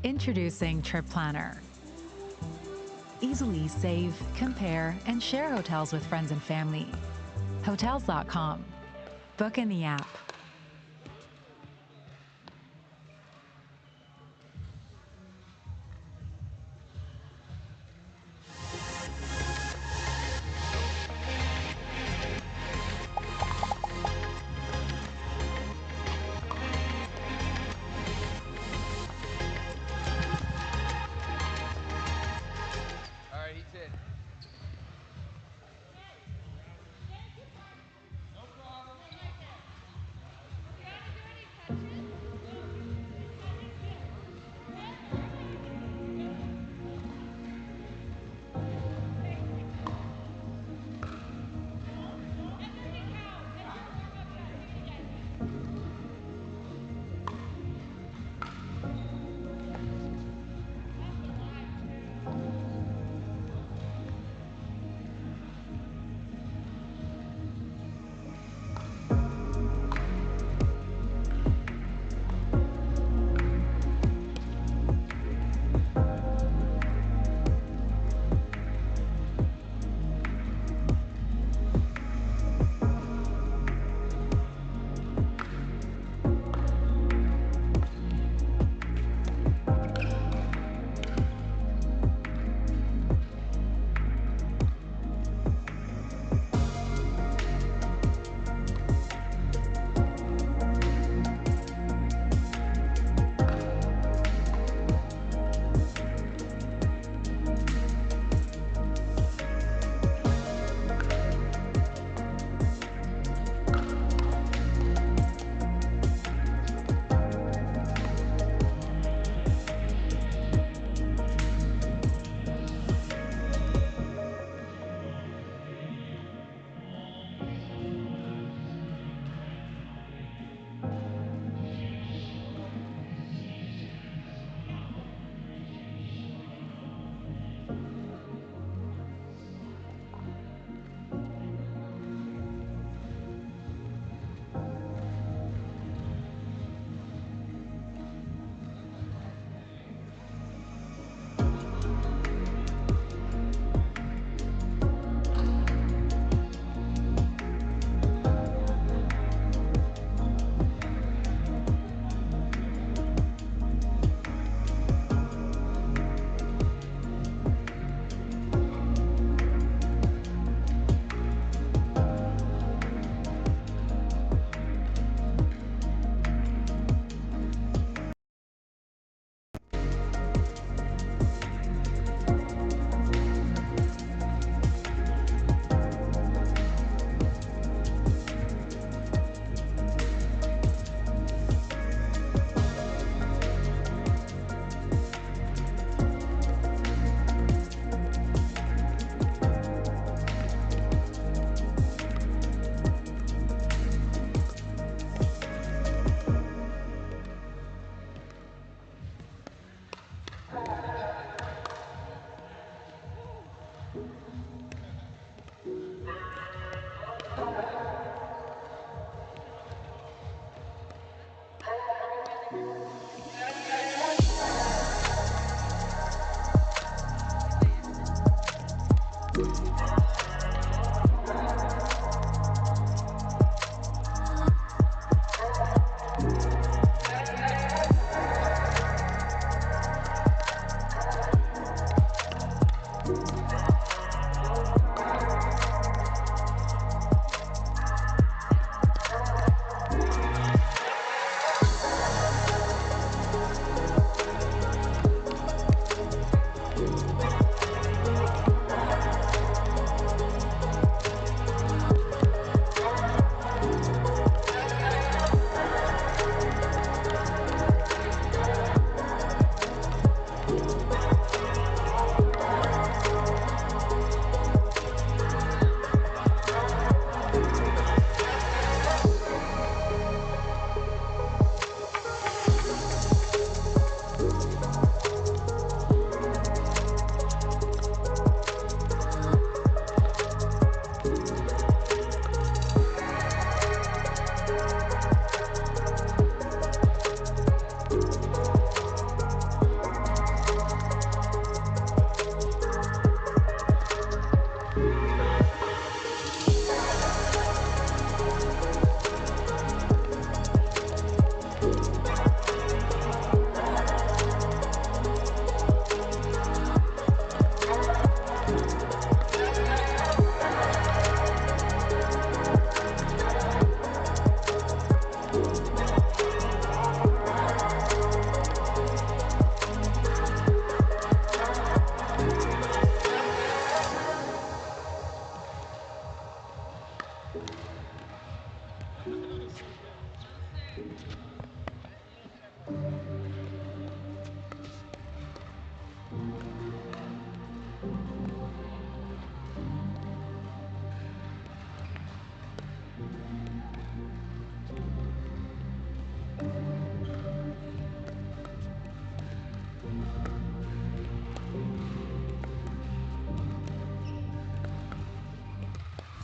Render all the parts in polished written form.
Introducing Trip Planner. Easily save, compare, and share hotels with friends and family. Hotels.com. Book in the app.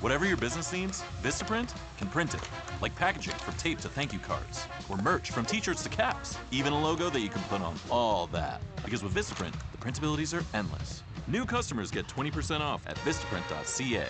Whatever your business needs, Vistaprint can print it. Like packaging from tape to thank you cards, or merch from t-shirts to caps, even a logo that you can put on all that. Because with Vistaprint, the printabilities are endless. New customers get 20% off at Vistaprint.ca.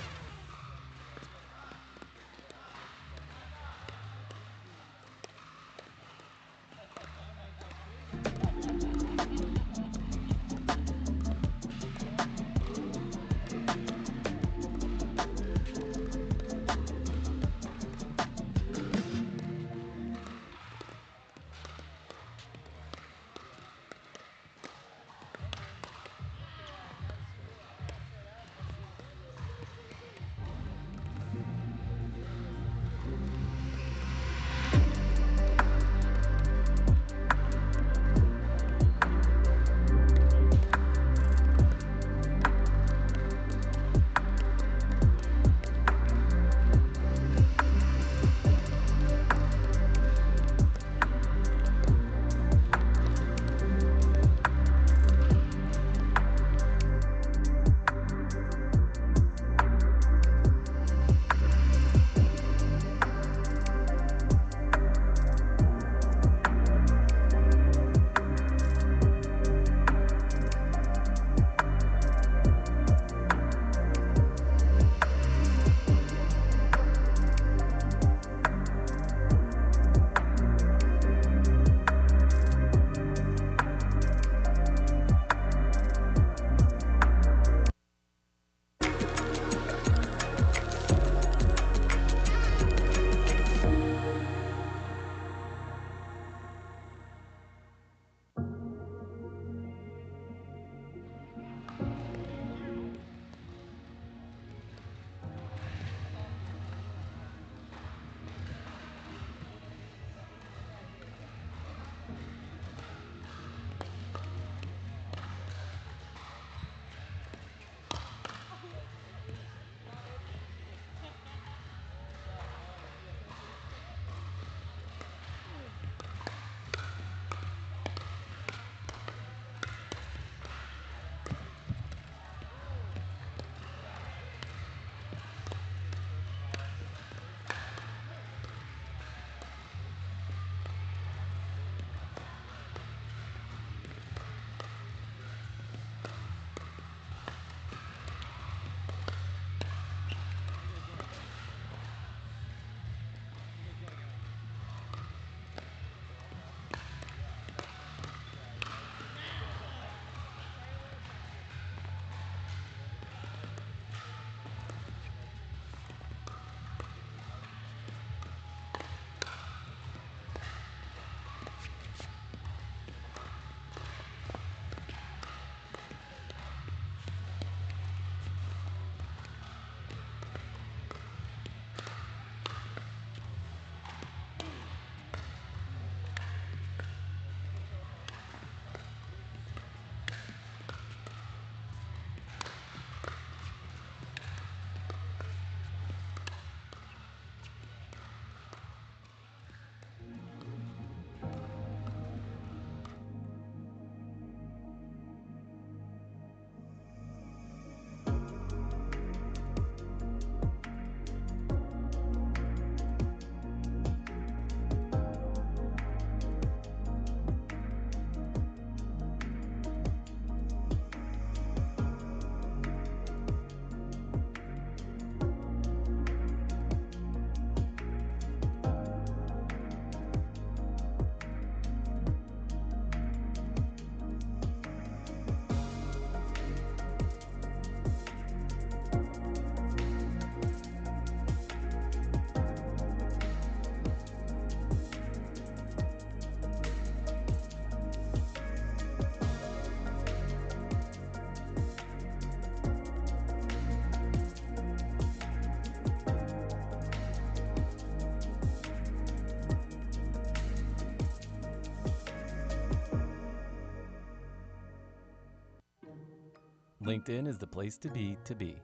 LinkedIn is the place to be to be.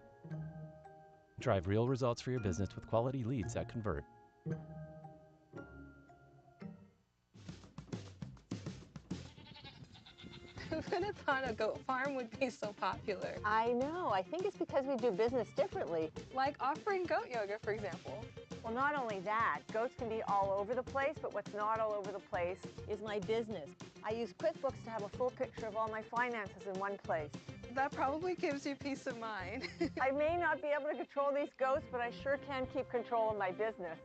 Drive real results for your business with quality leads that convert. would have thought a goat farm would be so popular? I know. I think it's because we do business differently. Like offering goat yoga, for example. Well, not only that, goats can be all over the place, but what's not all over the place is my business. I use QuickBooks to have a full picture of all my finances in one place. That probably gives you peace of mind. I may not be able to control these goats, but I sure can keep control of my business.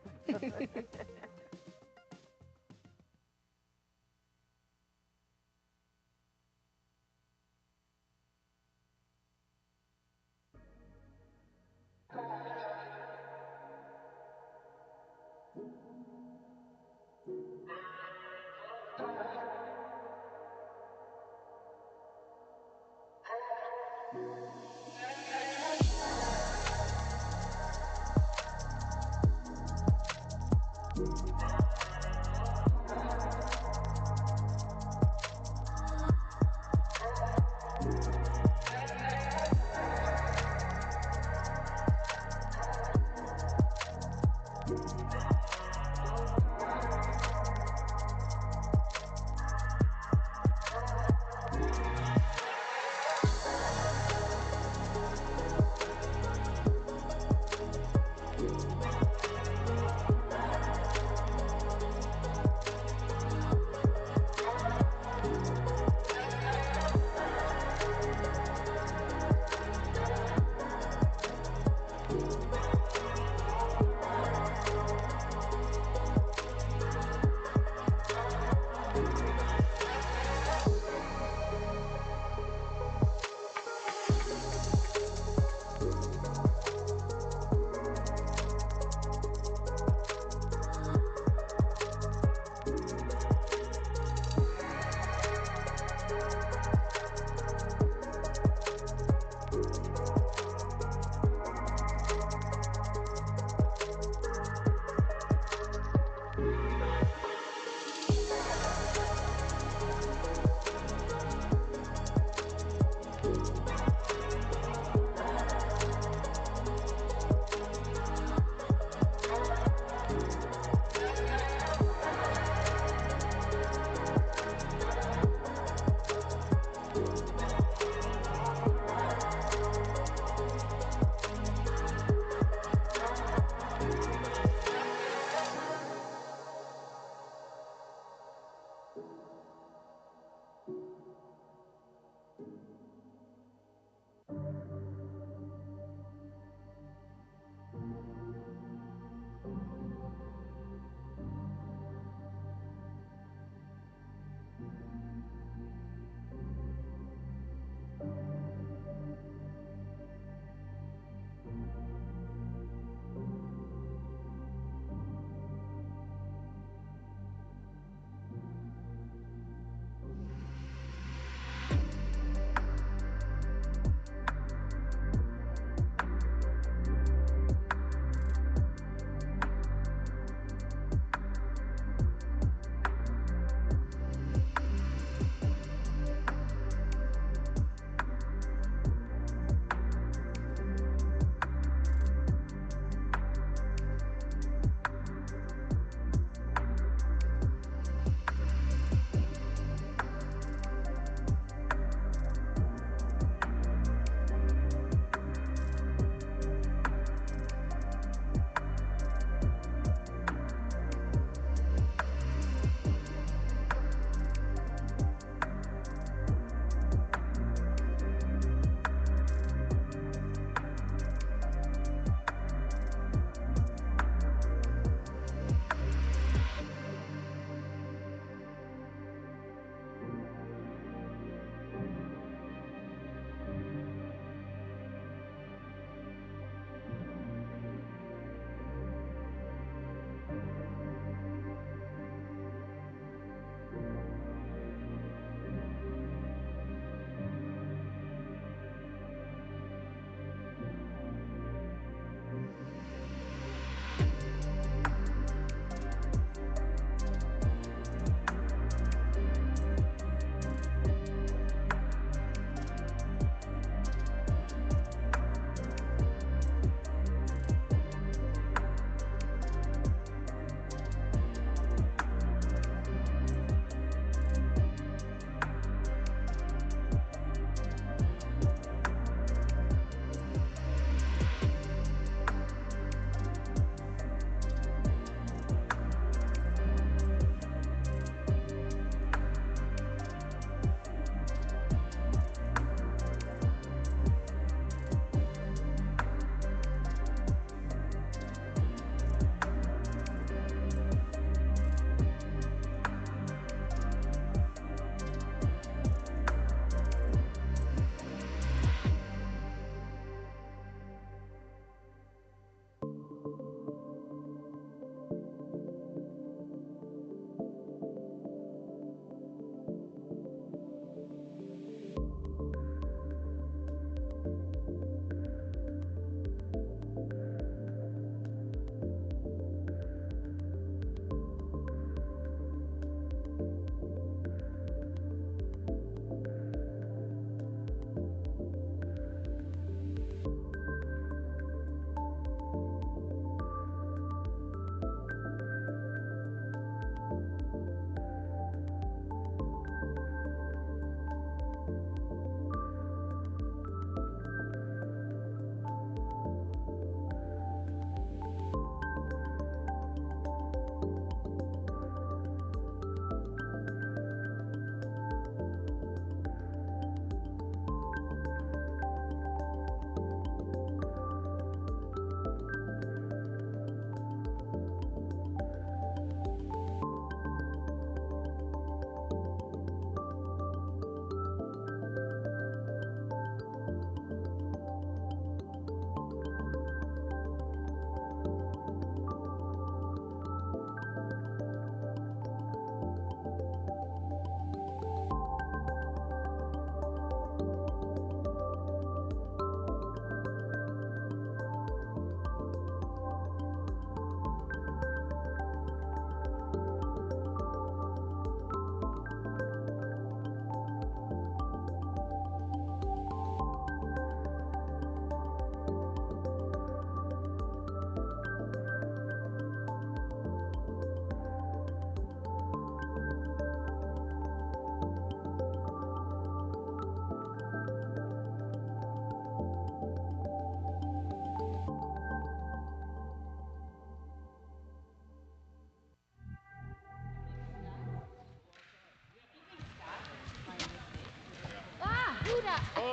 I'll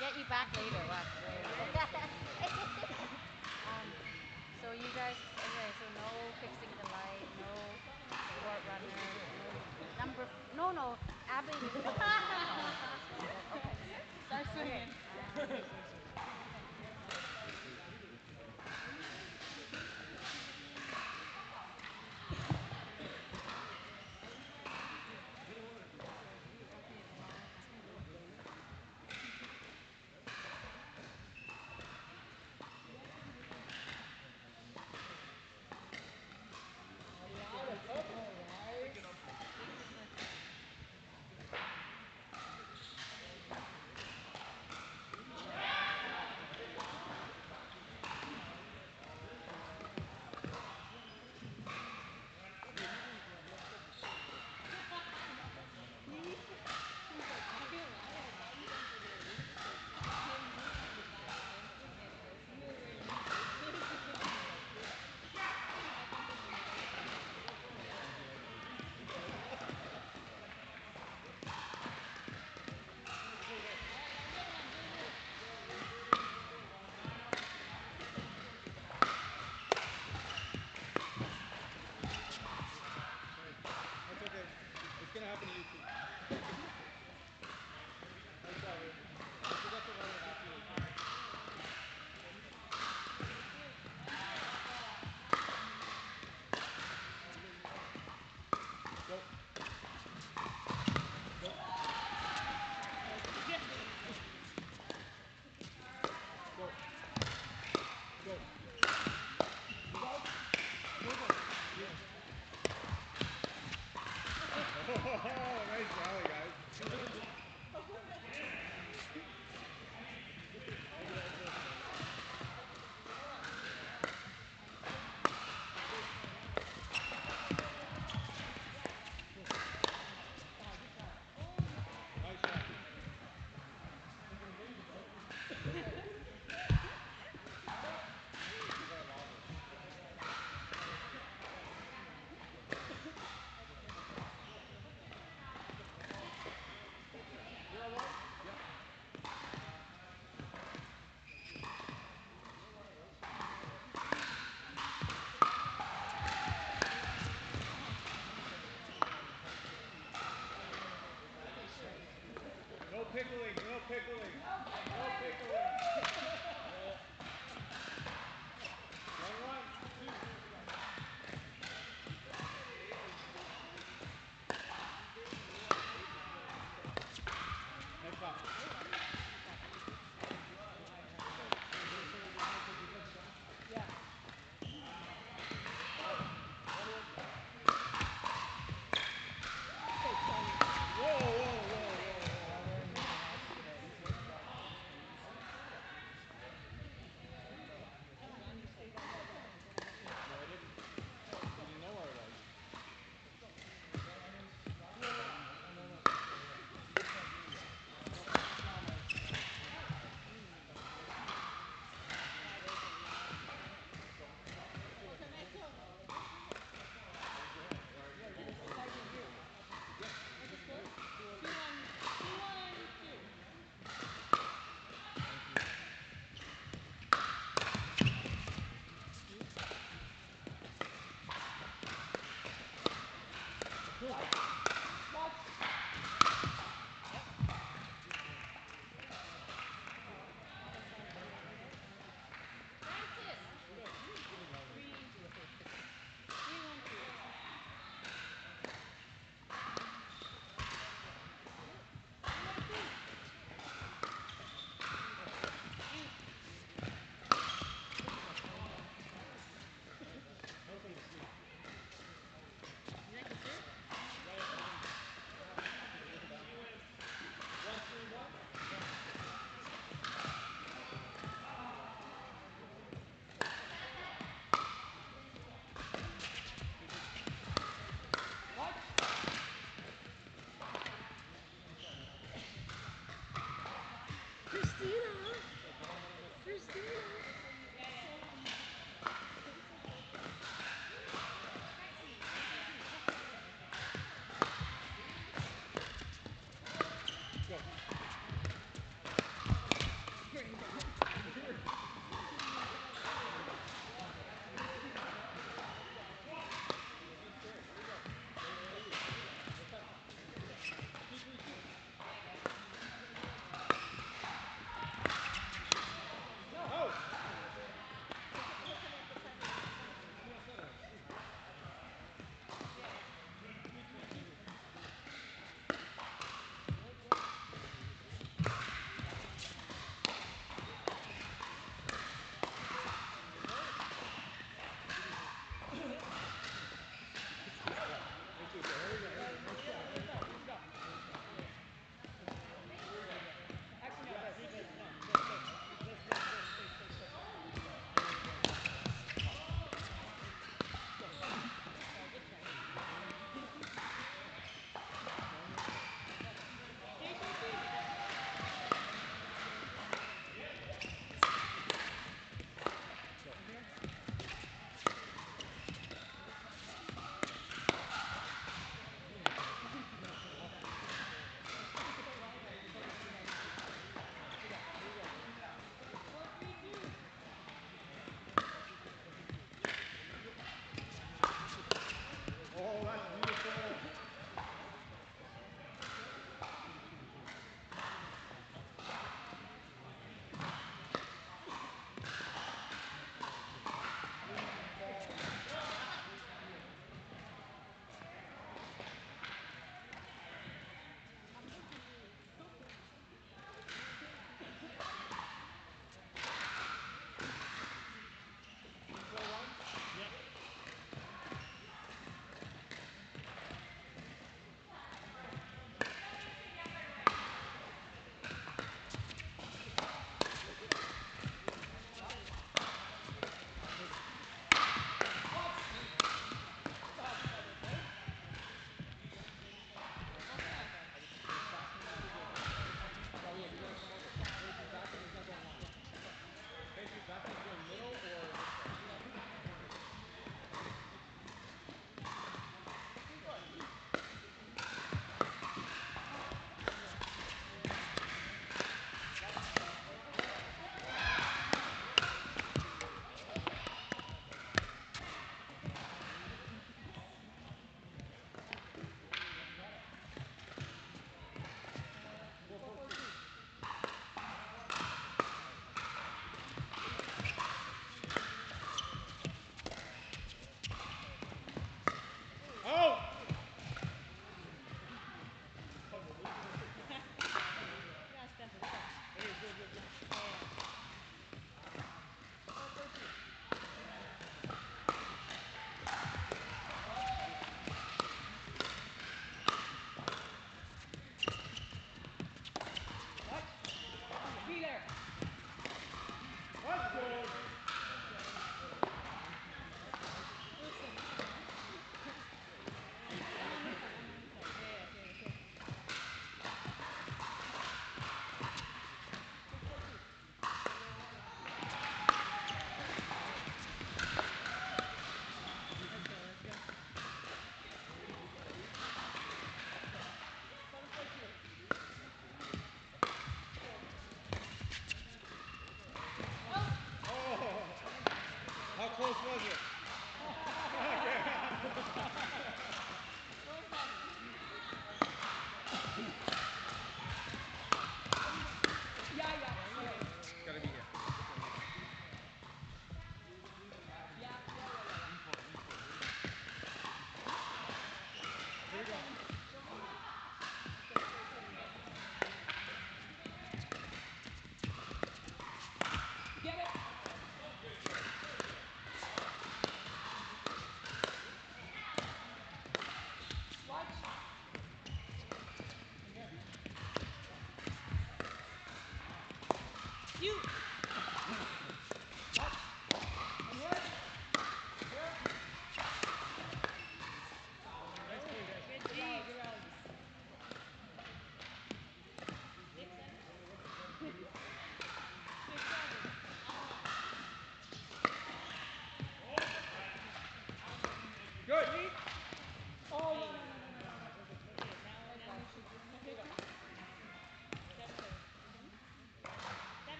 get you back later. Watch. So you guys, okay, so no fixing the light, no court runner, no, Abby. Okay. Start swinging.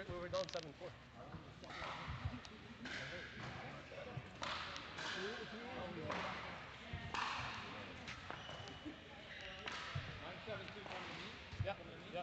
We were down 7-4. Yeah. Yeah.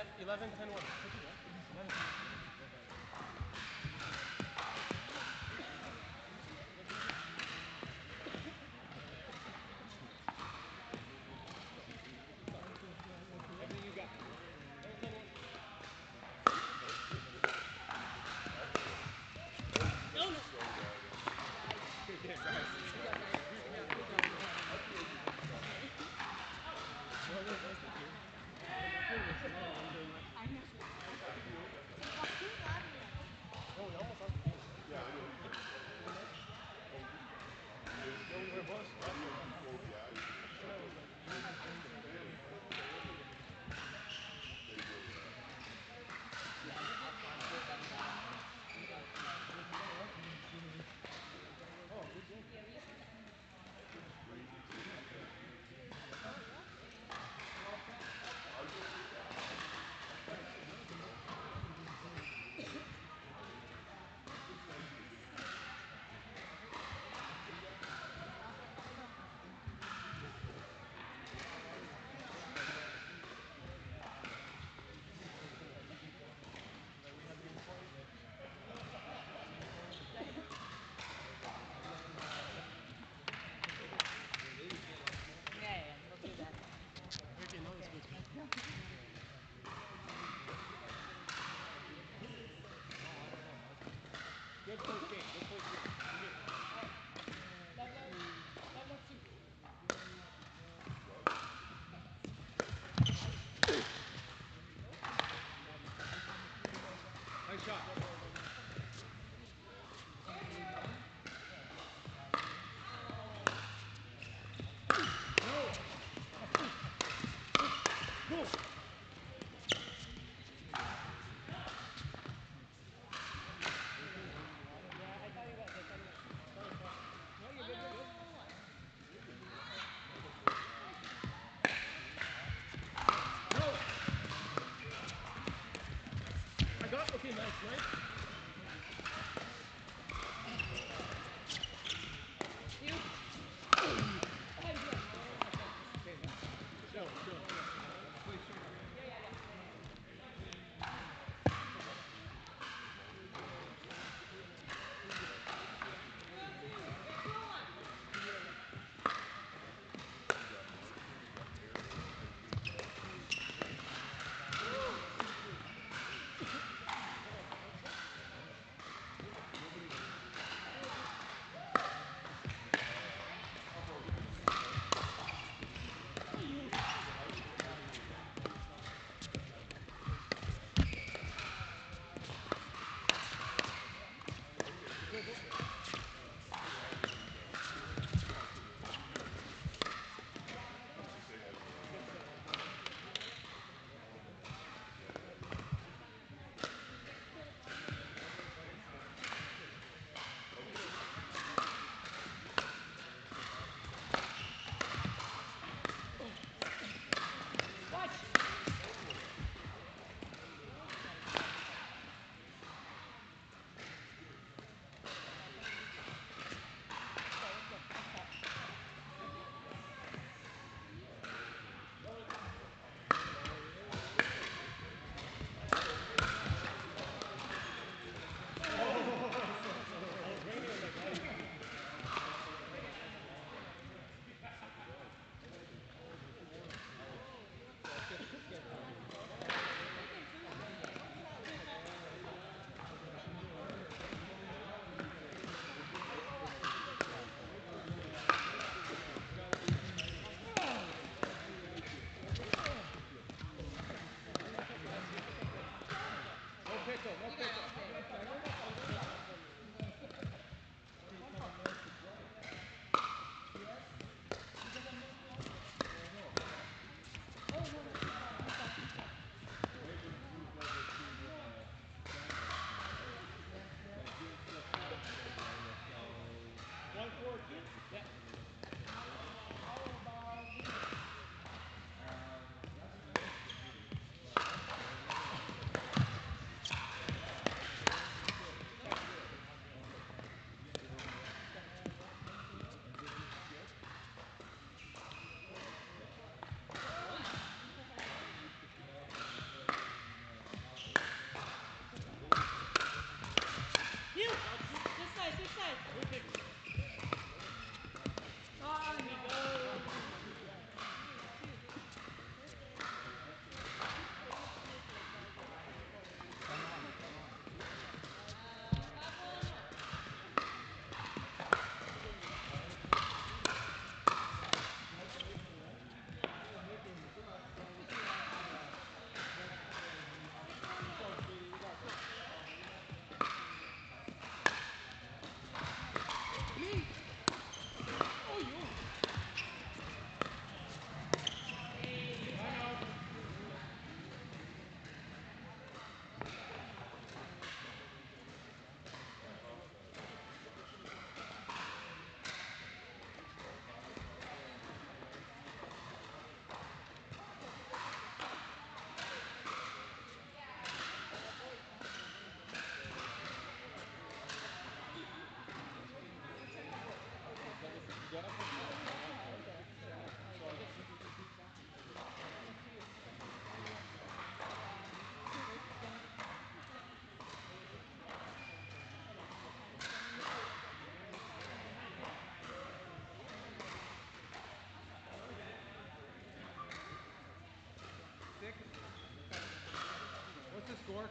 11, 10, 1. 11. Everything you got. 11, 10, 1. No, no. Good game, guys. No, we almost lost the game. Yeah, I know. Where it was? Oh, good game. Yeah, we'll do that. Okay, now it's good. Good first game. Good first game. Nice shot. Go. I got. Okay, nice, nice. Chill, chill.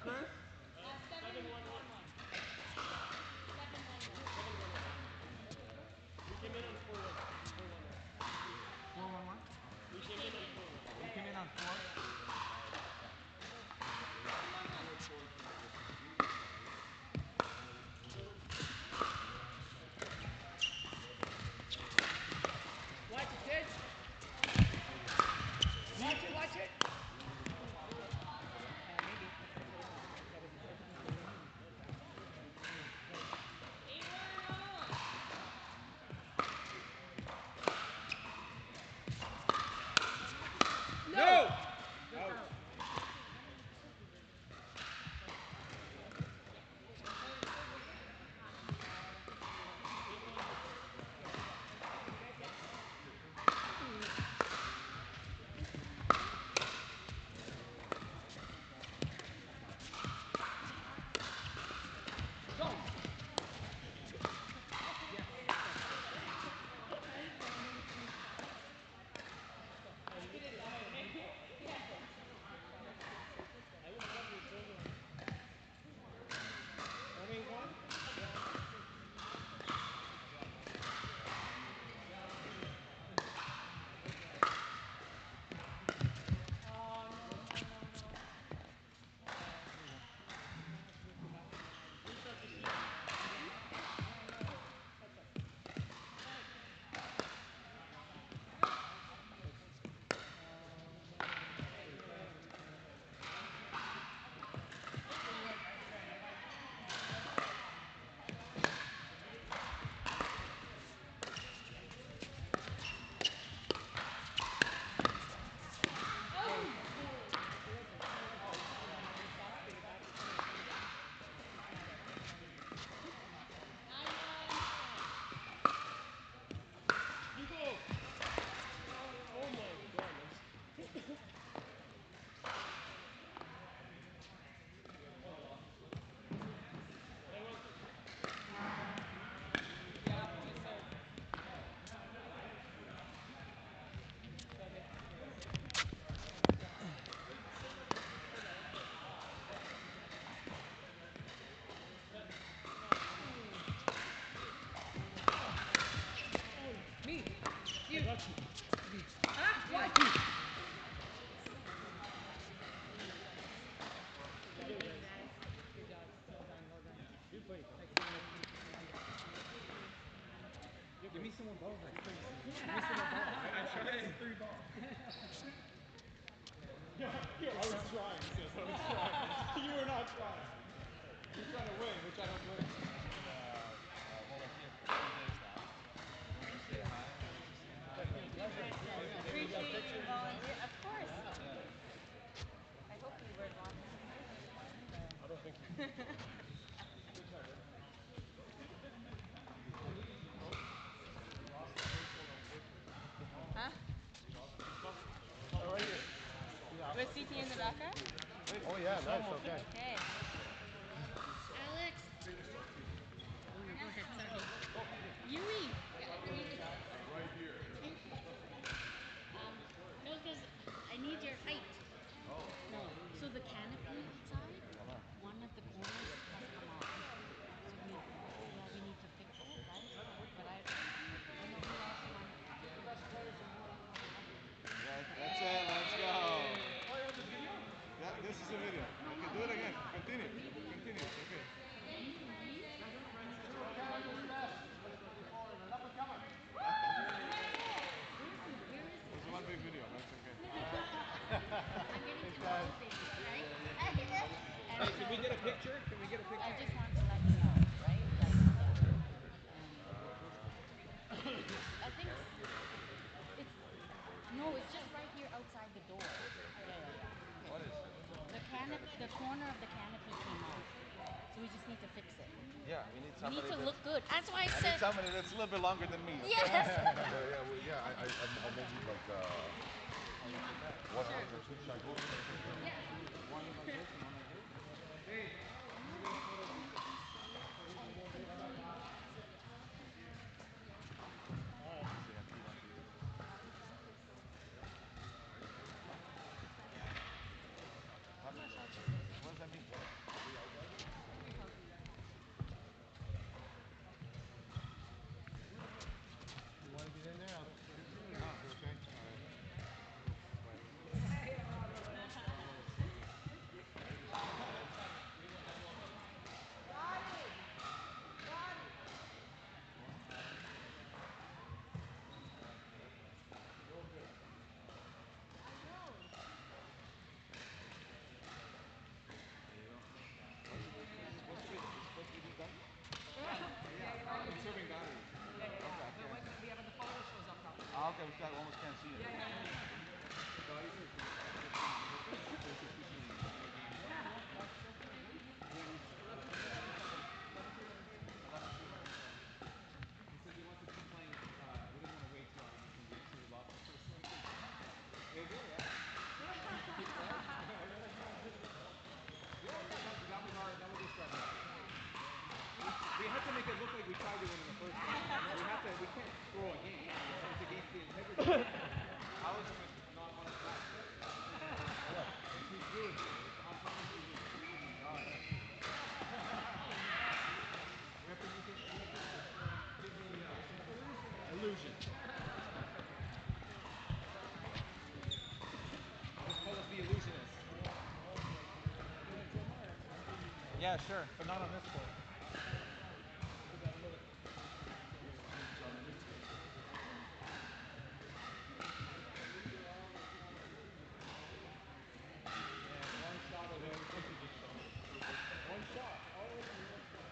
Chris? 7-1-1. 7-1-1. We came in on 4-1. 4-1-1? We came in on 4-1. We came in on 4? Watch it, kids. Watch it, watch it. No! Out. Give me some more balls like crazy. Give me some more balls. I'm trying 3 balls. Yeah, I was trying, sis. I was trying. You were not trying. You're trying to win, which I don't blame you. Appreciate you volunteer. Of course. I hope you were not. I don't think you. Good try, bud. Huh? Oh, right here. Was CT in the background? Oh, yeah, nice, okay. Okay. Alex. Oh, no, go ahead. Sorry. Yui. Right here. No, because I need your height. Oh. No. So the canopy side, one of the corners has come off. So we need to fix it, right? But I know we lost one. That's it, let's go. Yeah, this is a video. Okay, do it again. Continue. Continue, it's okay. It's one big video, that's okay. I'm getting to know things, right? And Hey, can we get a picture? Can we get a picture? I just want to let you know, right? Like, I think it's no, it's just right here outside the door. Yeah. Okay. What is? The canopy, the corner of the canopy came off, so we just need to fix it. Yeah, we need We somebody need to that- look good. That's why I I said. need somebody that's a little bit longer than me. Okay? Yes. I'll make you like one on your two should I go? Yeah. One like this and one like this? What does that mean? Okay, we almost can't see it. Guys are focus between he said he wants to keep playing. He doesn't want to wait too long. He's going to get too lost the first one. Is it? Yeah. Keep going? Yeah, that was our strategy. We had to make it look like we tried to win in the first one. We can't throw a game. It's against the integrity. Allison was not on his back. If we drew it, on purpose we did. Oh, yeah. We have to give the illusion. Just call us the illusionists. Yeah, sure, but not on this court. One shot. All it is one shot.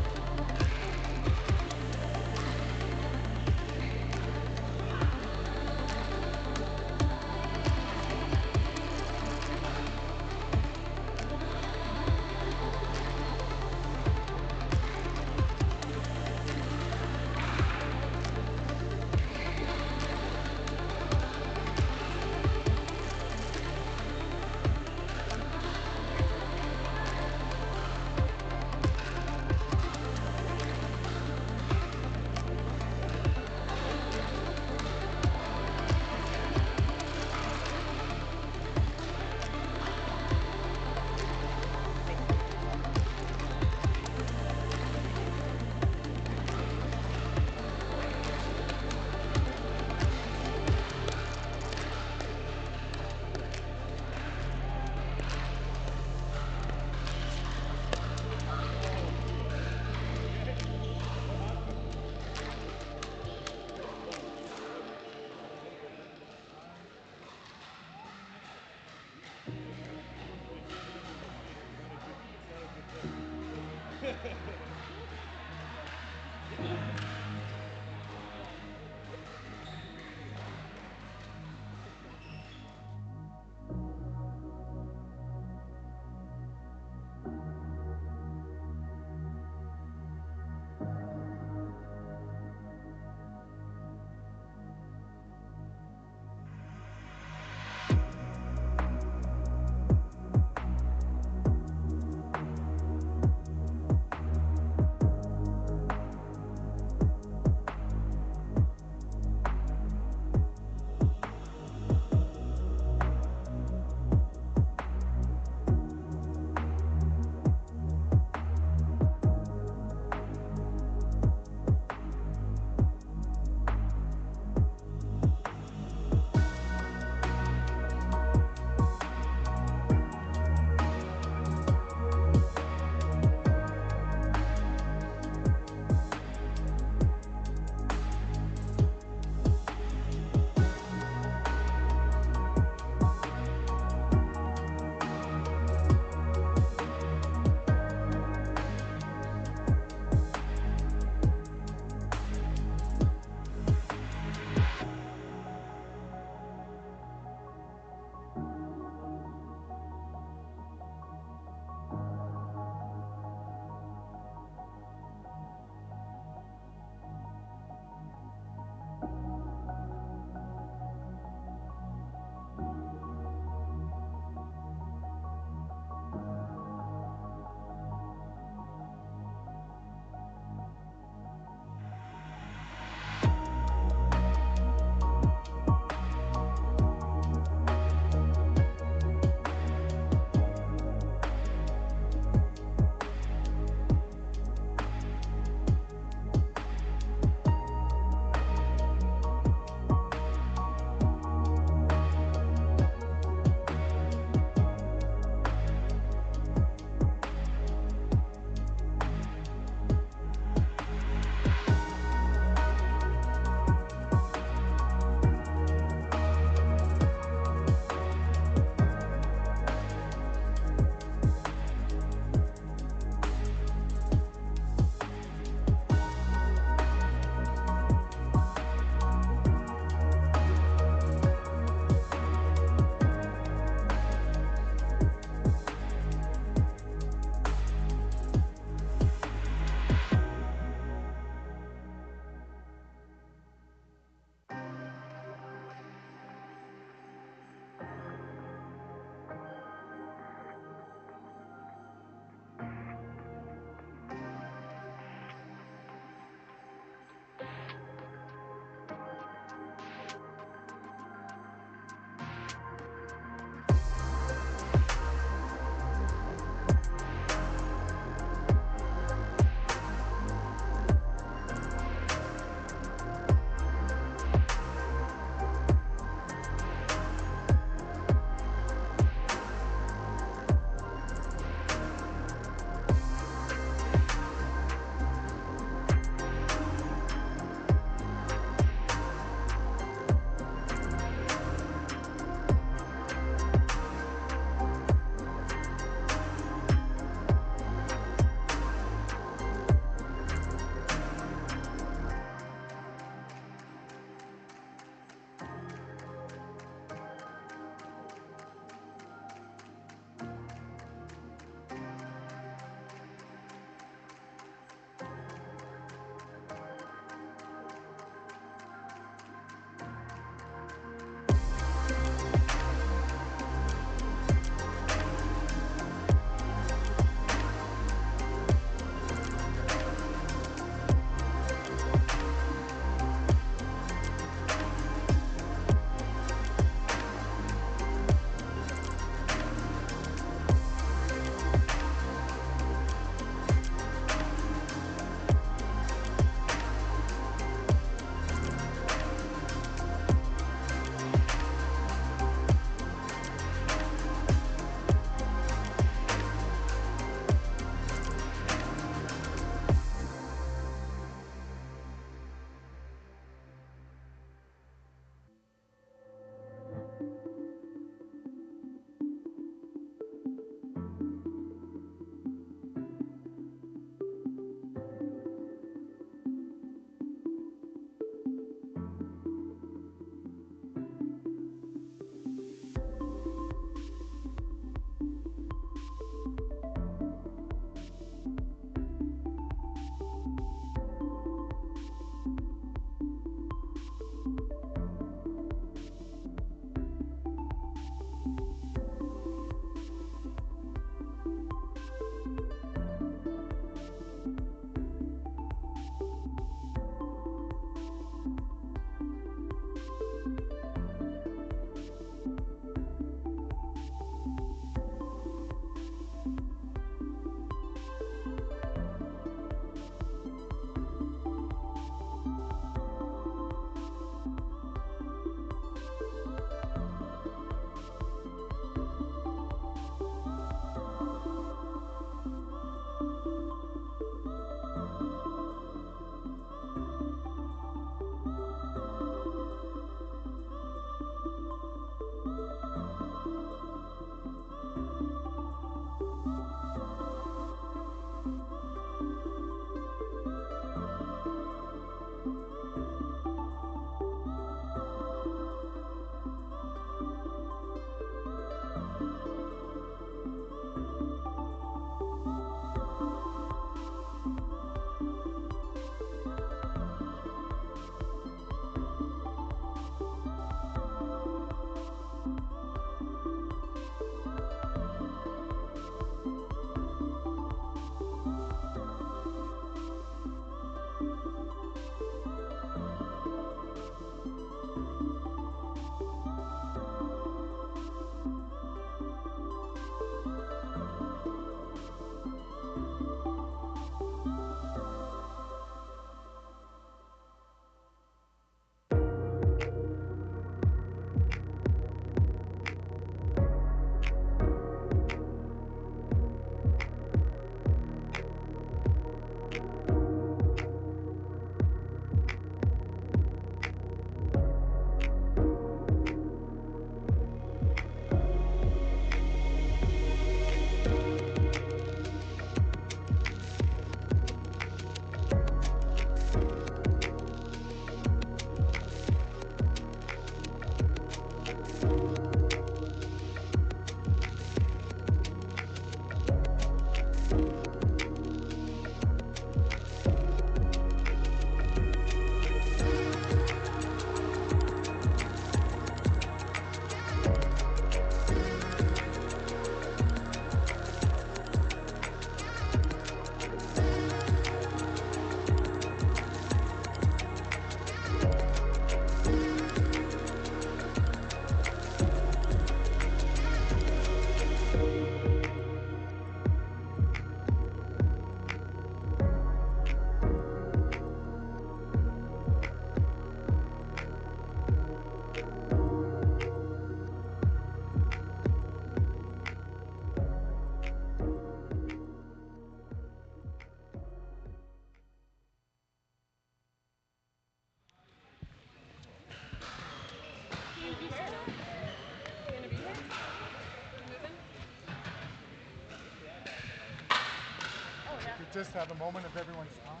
just have a moment of everyone's time.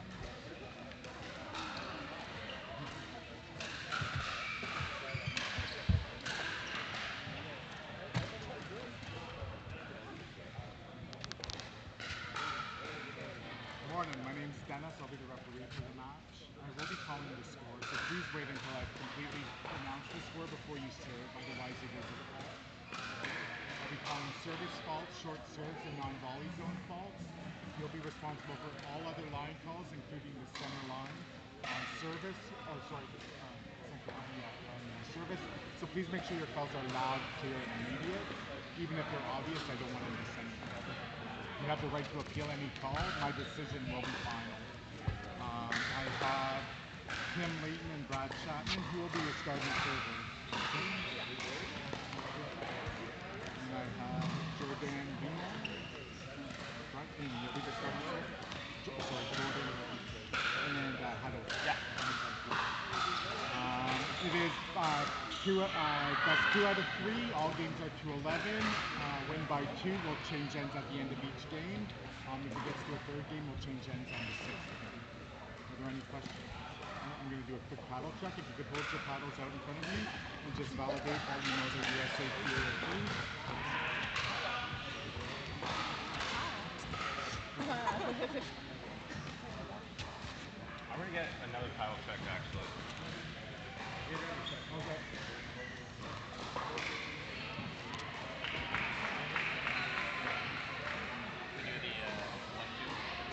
Good morning, my name is Dennis. I'll be the referee for the match. I will be calling the score, so please wait until I've completely announced the score before you serve, otherwise it is a fault. I'll be calling service faults, short serves, and non-volley zone faults. You'll be responsible for all other line calls, including the center line, service, service. So please make sure your calls are loud, clear, and immediate. Even if they're obvious, I don't want to miss anything. You have the right to appeal any call. My decision will be final. I have Tim Layton and Brad Chapman, who will be your starting server. And I have Jordan Vina. Right, and you'll be the starting server. Jordan and Huddle. Yeah. It is that's 2 out of 3. All games are to 11. Win by 2. We'll change ends at the end of each game. If it gets to a third game, we'll change ends on the 6th game. Are there any questions? I'm going to do a quick paddle check. If you could hold your paddles out in front of you and just validate that you know they're USA PA approved. I'm going to get another paddle check, actually. Okay. Do the 1-2,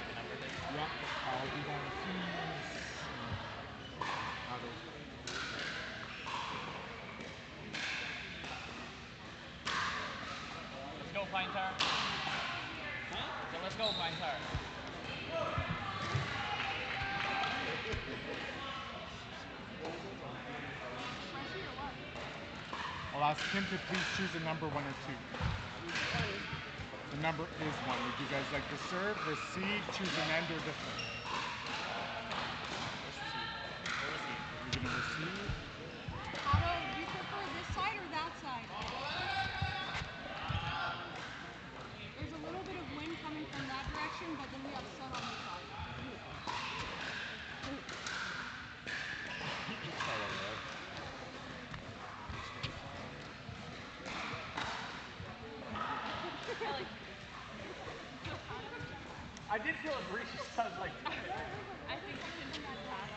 the number thing? Yeah, I'll do that as soon as paddles. Let's go, Pine Tar. So let's go, Pine Tar. I'll ask him to please choose a number 1 or 2. The number is 1. Would you guys like to serve, receive, choose an end, or different? You're going to receive. Otto, do you prefer this side or that side? There's a little bit of wind coming from that direction, but then we have sun on this side. I did feel a breeze. I was like, I think you can do that back.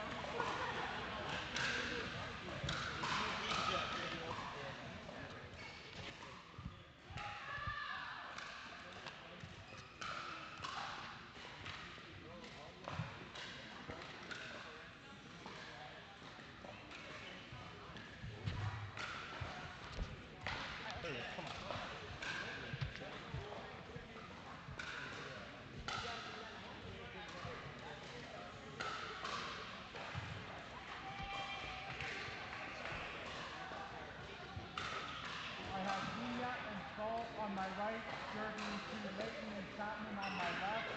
I have Vina and Saul on my right, serving to Layton and Chapman on my left.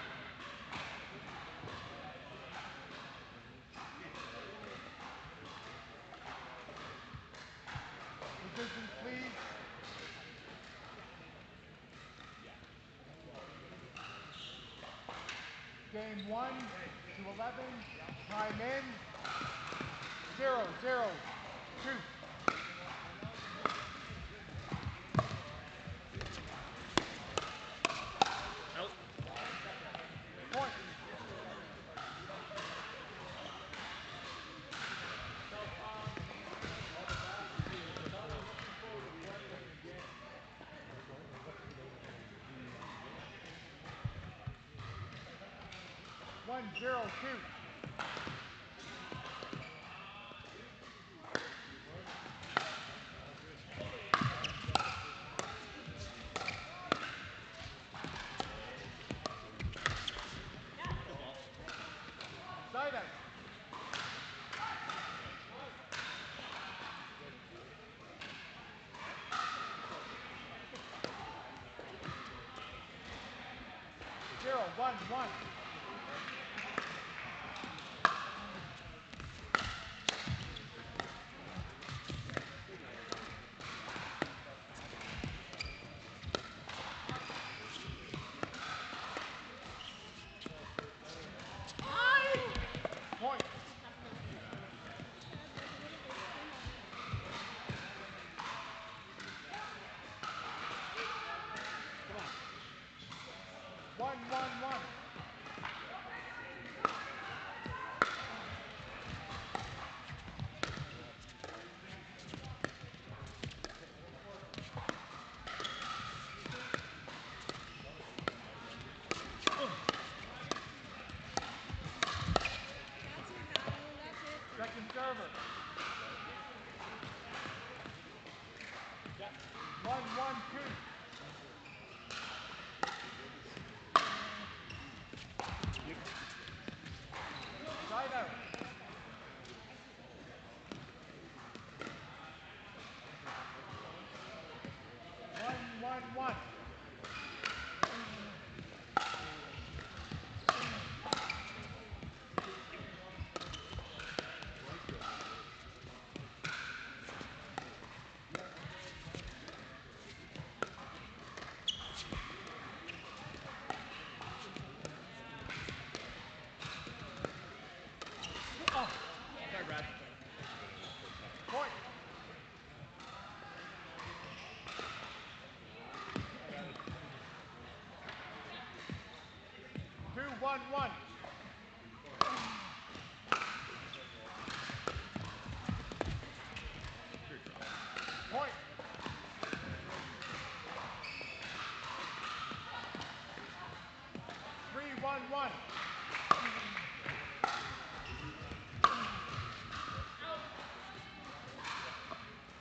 Positions, please. Game 1 to 11. Time in. 0-0-2. Point. One, 0, 2. Side out. Zero, 1, 1. 1-1-2. Side out. 1-1-1. Point. 2-1-1. Point. 3-1-1.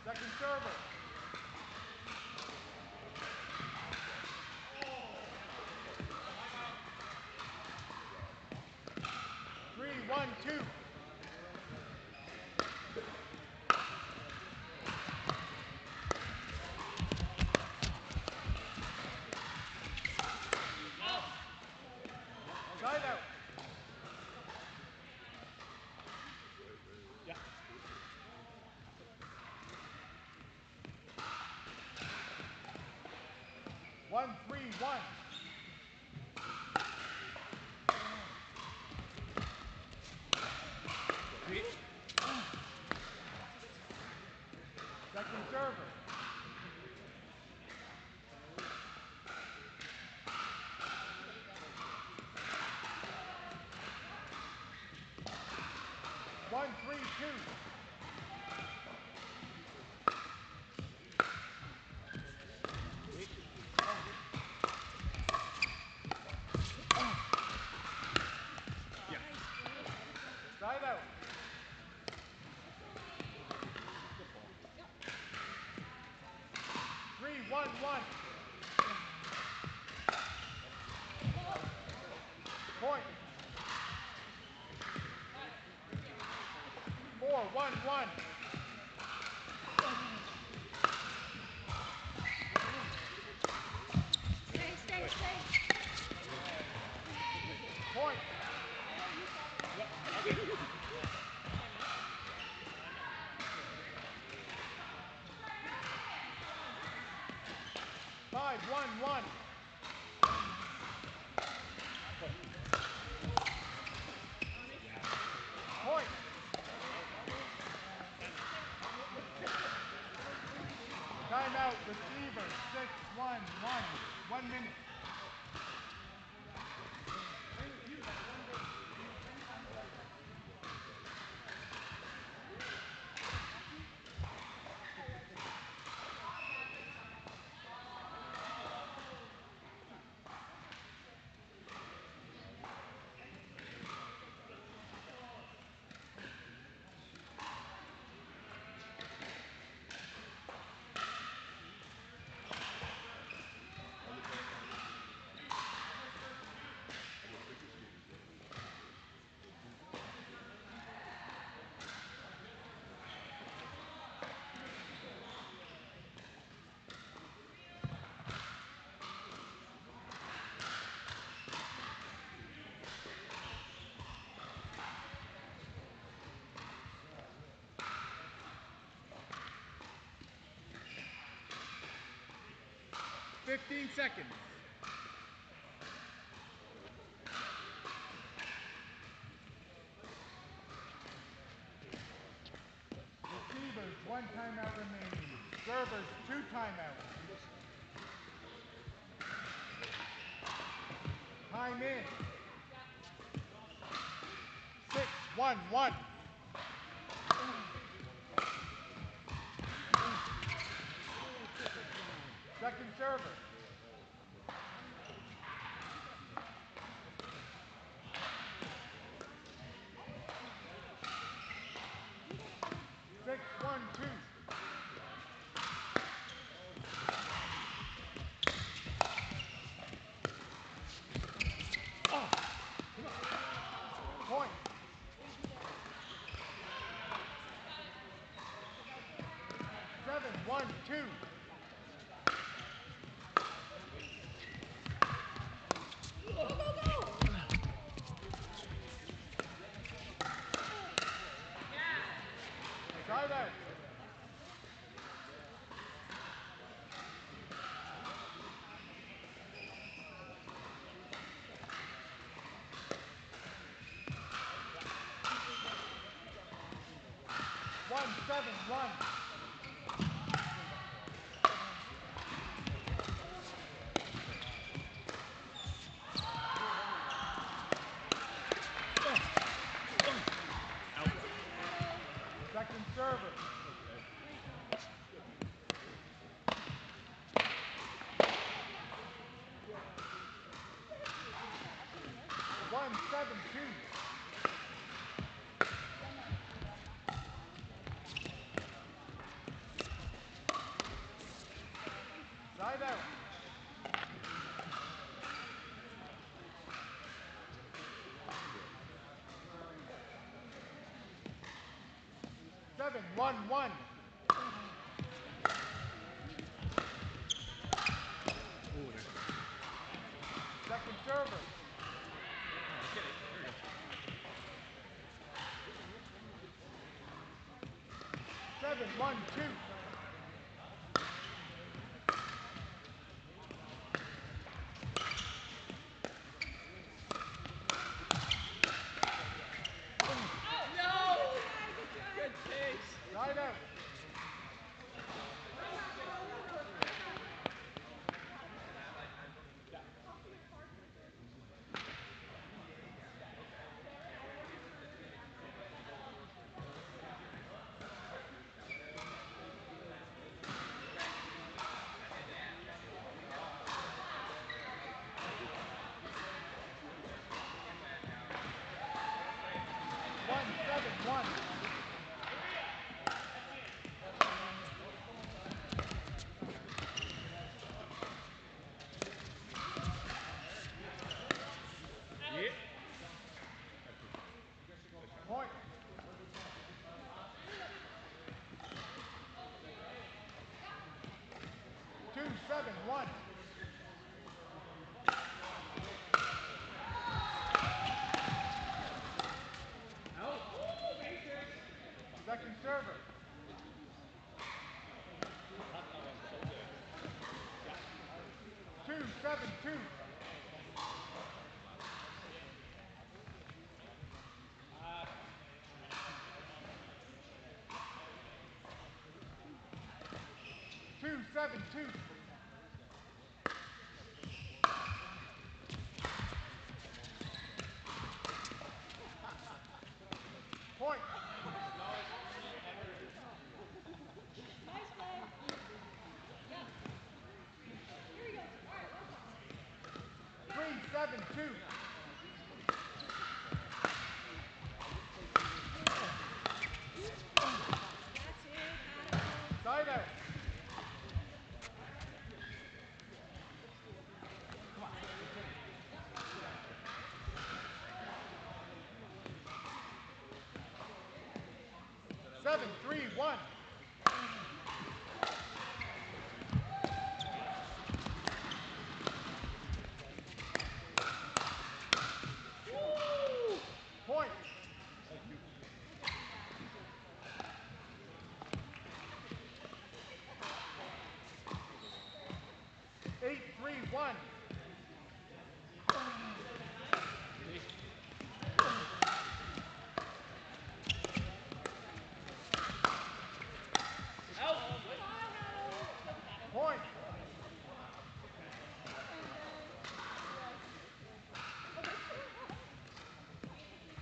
Second server. 3-1-2. Side out. Yeah. 1-3-1. Second server. 1-3-2. Side out. 3-1-1. Point. 4-1-1. Point. 5-1-1. Point. Timeout, receiver, 6-1-1. 1 minute. Fifteen seconds. Receivers, 1 timeout remaining. Servers, 2 timeouts. Time in. 6-1-1. Second server. 6-1-2. 2. Side out. One, 7-1. Second server. One, 7-2. Side out. Seven, 1-1. Second server. 7-1-2. Side out. One, 7-1. Point. Two, 7-1. Second server. 2-7-2. Two, 7-2. Point. Nice play. Yeah. Here he goes. All right, work on it. 3-7-2. That's it. Atta. Side out. Seven, 3-1. Point. 8-3-1. Point.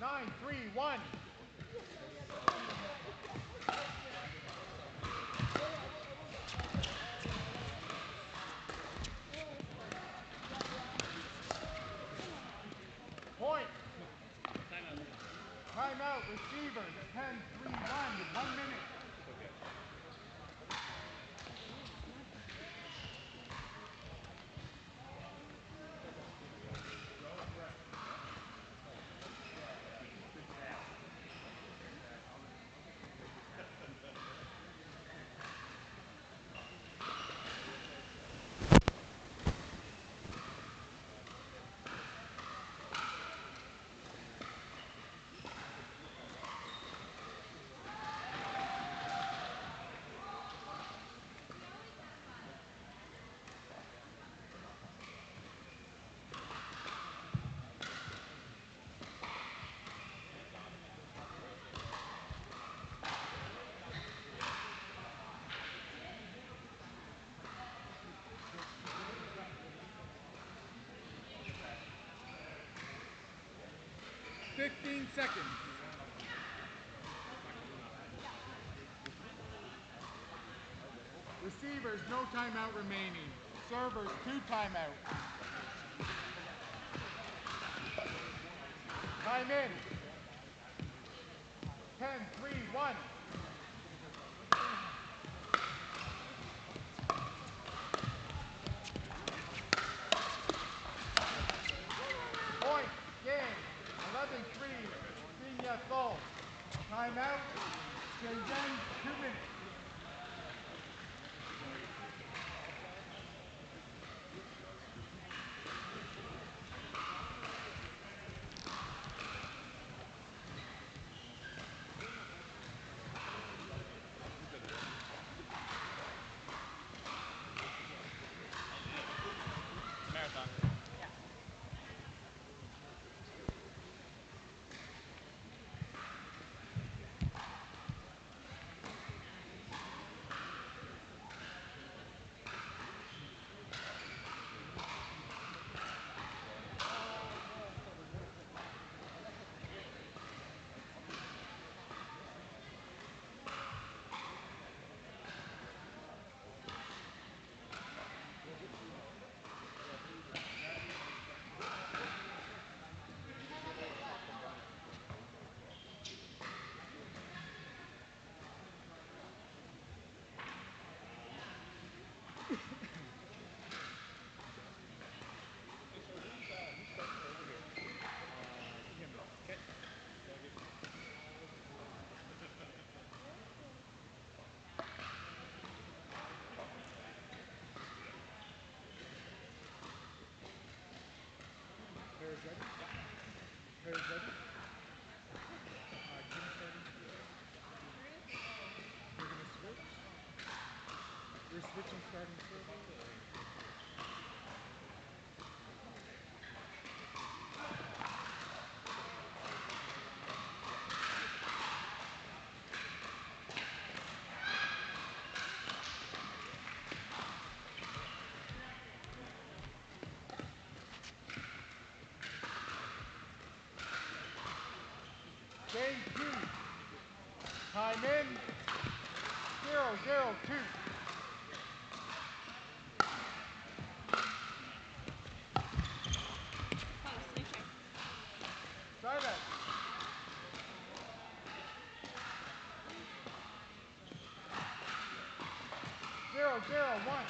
9-3-1. Point. Timeout, receivers. 10-3-1. 1 minute. 15 seconds. Receivers, no timeout remaining. Servers, 2 timeouts. Time in. 10, 3, 1. Point, game, 11-3, Senior Goal. Timeout, Shenzhen, 2 minutes. Marathon. Players ready? Players ready? Kim starting. We're going to switch. We're switching starting server. Game 2. Time in. 0-0-2. Side out. 0-0-1.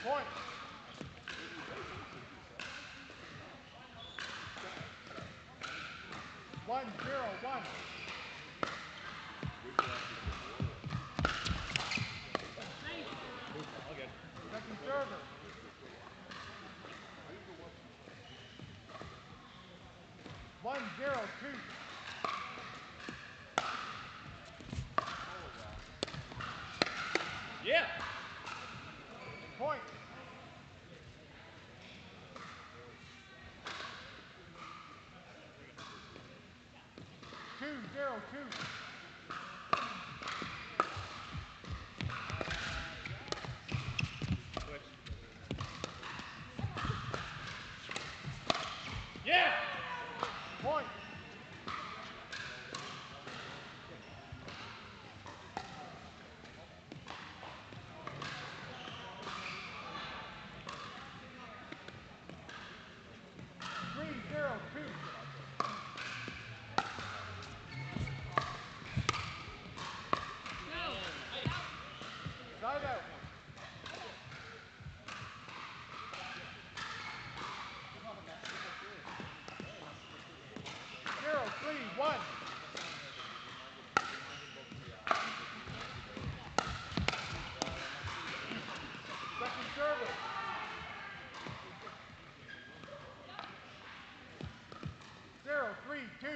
Point. 1-0-1. Second server. 1-0-2. Yeah. Point. 2-0-2. Switch. Yeah. Point. 3-0-2. Side out. 0-3-1. Second server. 0-3-2.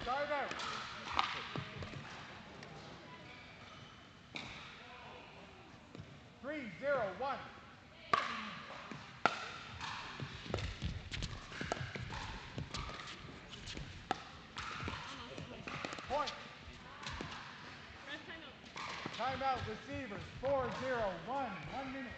Side Timeout. 3-0-1. Point. Timeout receivers. 4-0-1. 1 minute.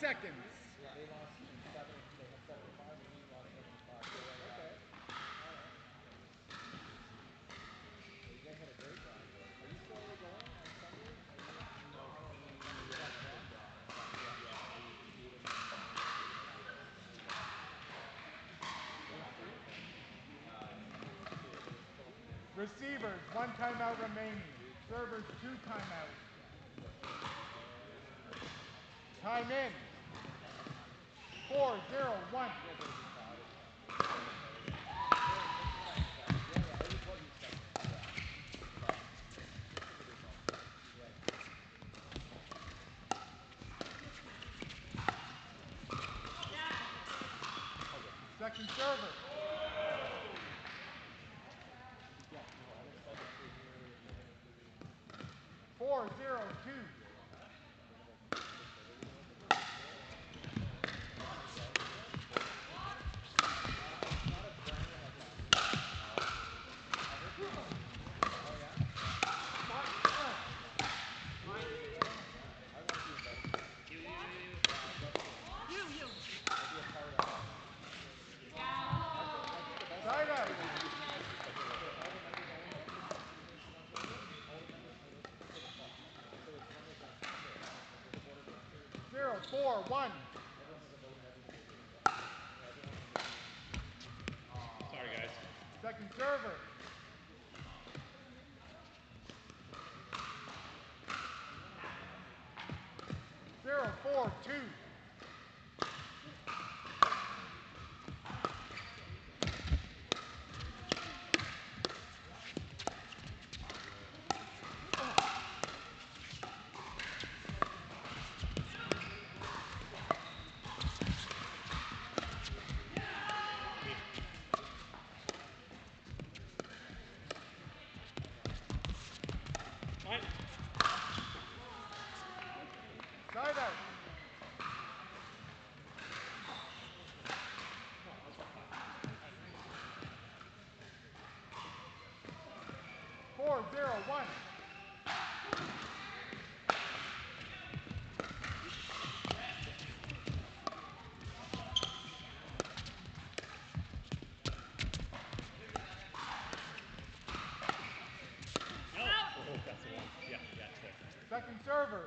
Seconds. Yeah, they lost 7. They had 75, and we lost 75. So like, okay. All right. Well, you guys had a great run. Are you still going on Sunday? Are you? No, we got drawn. Yeah, we beat them. Receivers, 1 timeout remaining. Servers, 2 timeouts. Time in. 4-0-1. Second server. Yeah, no, I'm excited to hear. 4-0-2. Zero, 4-1. Sorry, guys. Second server. 0-4-2. Side out. Four, 0-1. Second server.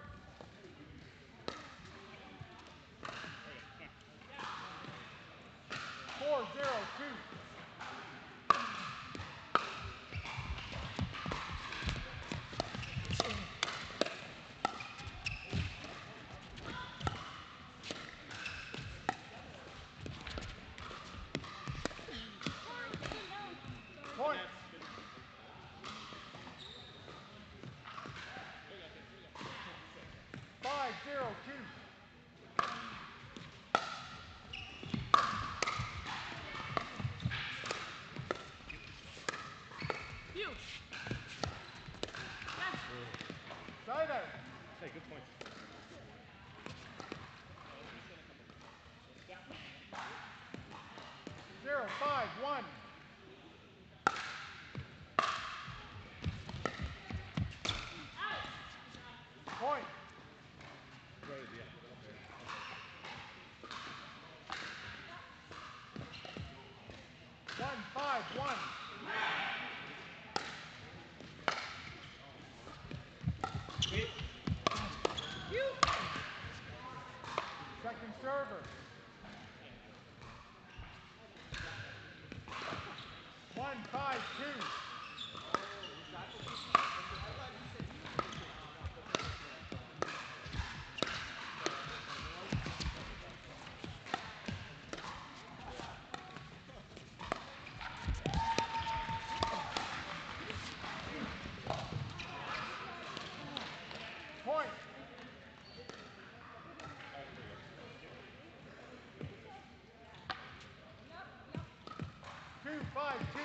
4-0-2. Point. 5-0-2. Side out. Hey, good point. 0-5-1. Point. Right, yeah, put it up there. 5-1. Second server. 1-5-2. Point. 2-5-2.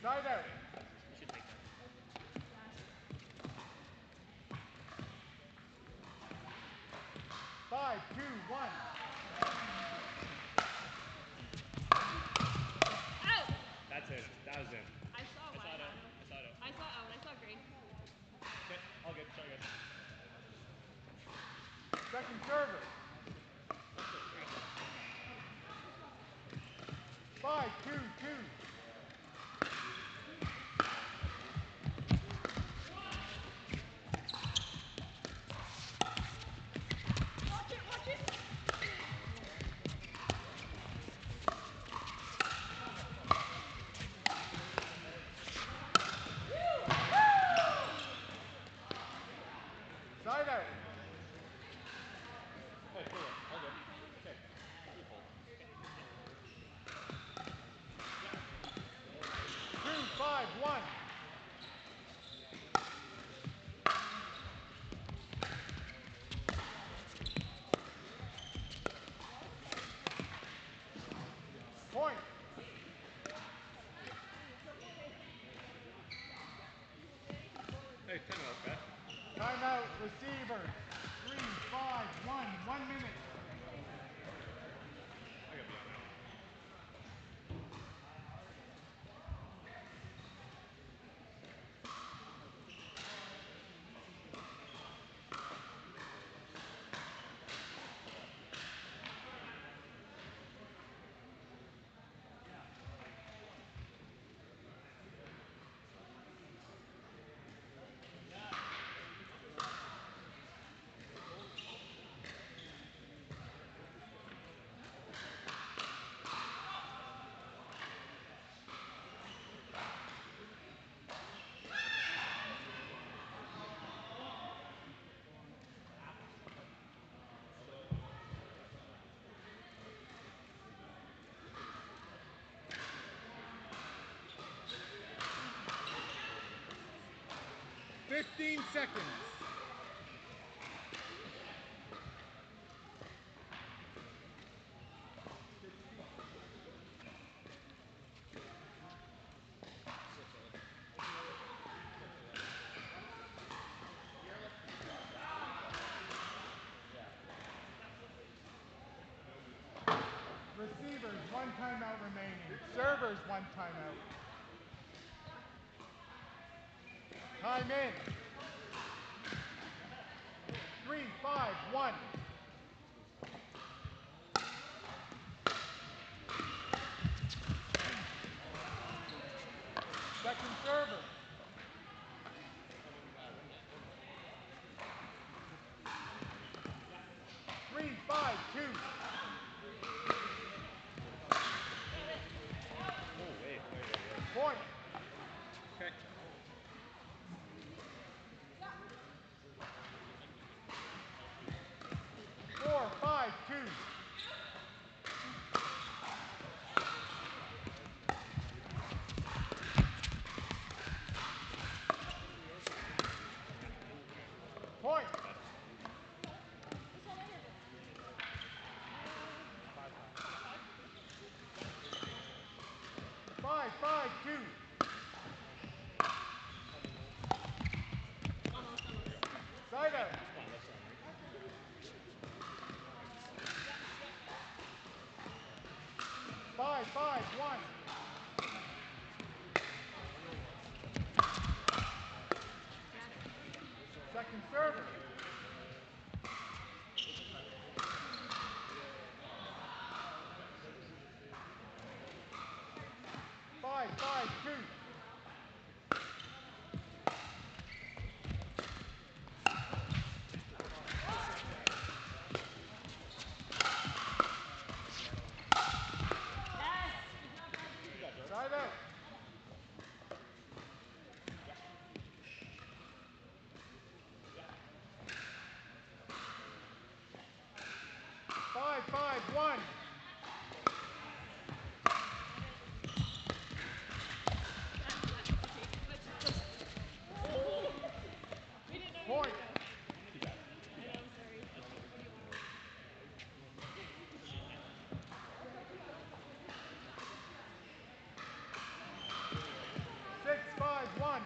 Side out. 5-2-1. That's it. That was in. I saw what I saw it. I saw out. I saw green. Okay, all good. Sorry, guys. Second server. 5-2-2. Watch it. Side out. Hey, cool. All good. Okay. Keep hold. 2-5-1. Point. Hey, timeout, guys. Timeout, receiver. 3-5-1. 1 minute. I gotta be on that one. Seconds. Receivers, 1 timeout remaining. Servers, 1 timeout. Time in. 3-5-1. Second server. 3-5-2. Oh, wait. Point. Okay. 4-5-2. Point. 5-5-2. Side out. 5-5-1. Second server. 5-2. 5-5-1. Point. 6-5-1.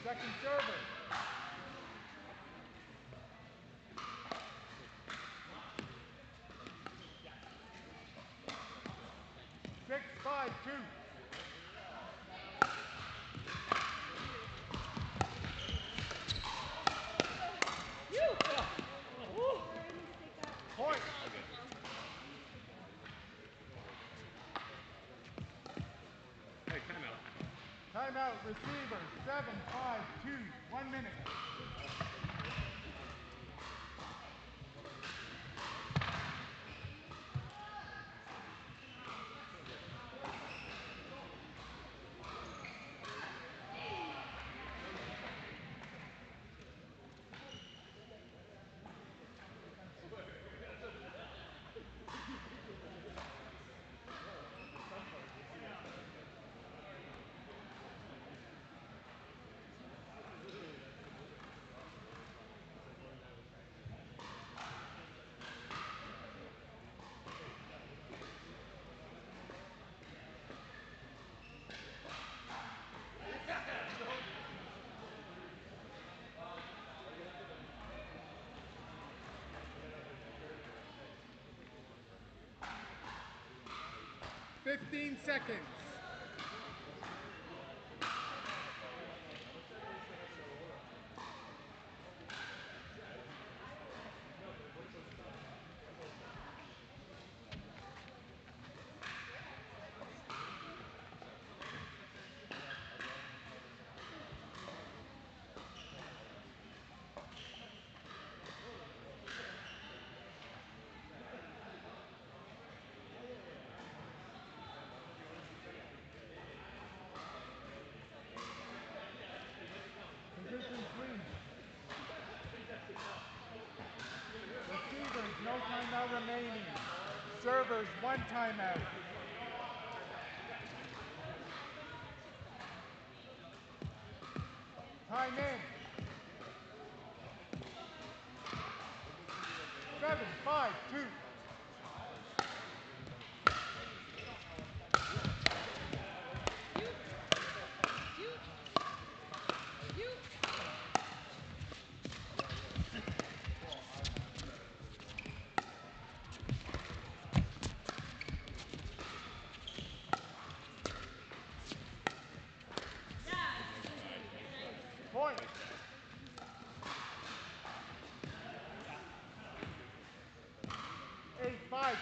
Second server. 6-5-2. Point. Hey, timeout. Timeout, receiver, 7-5-2, 1 minute. Fifteen seconds. Position, please. Receivers, no timeout remaining. Servers, 1 timeout. Time in. 7-5-2. Point. 8-5-2.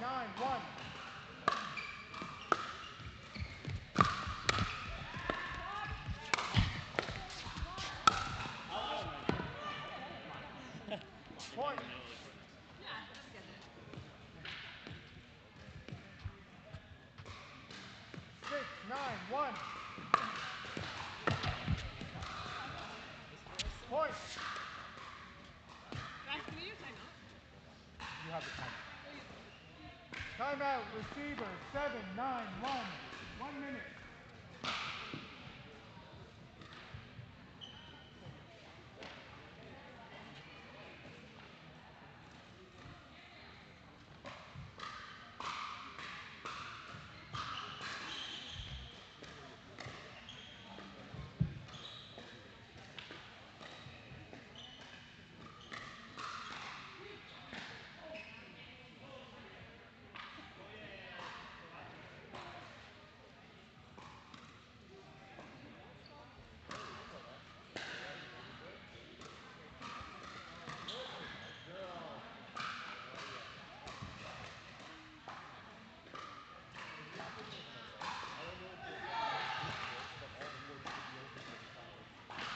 9-1. Point. 6-9-1. Point. You have the timeout. Timeout, receiver, 7-9-1. 1 minute.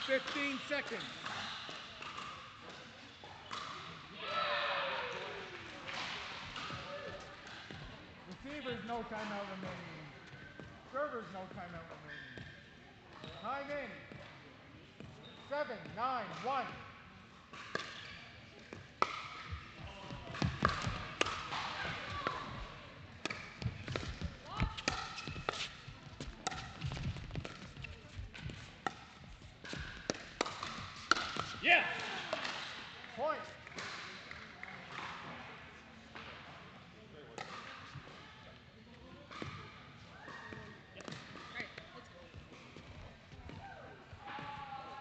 Fifteen seconds. Receivers, no timeout remaining. Servers, no timeout remaining. Time in. 7-9-1. Yeah. Point.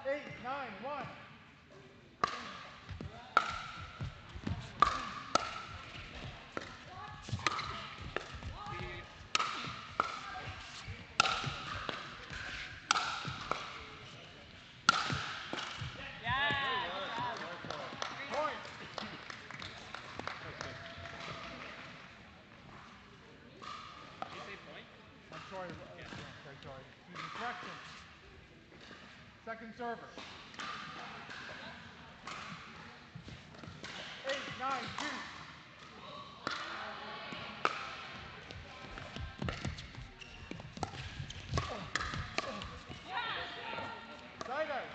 Eight, 9-1. Point. Did you say point? I'm sorry. Sorry. Excuse me. Correction. Second server. 8-9-2. Side out.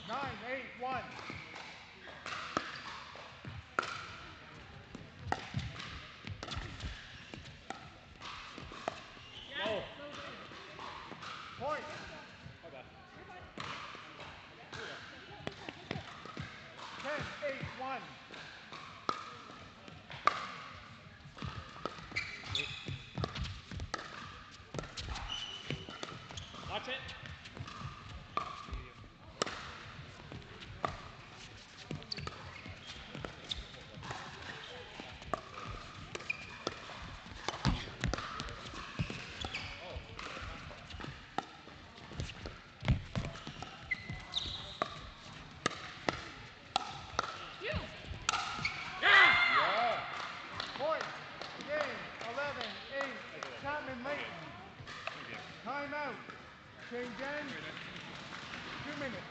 9-8-1. No. Point. My bad. 10-8-1. Watch it. Point. Game. 11-8. Chapman Layton. Timeout. Change ends. 2 minutes.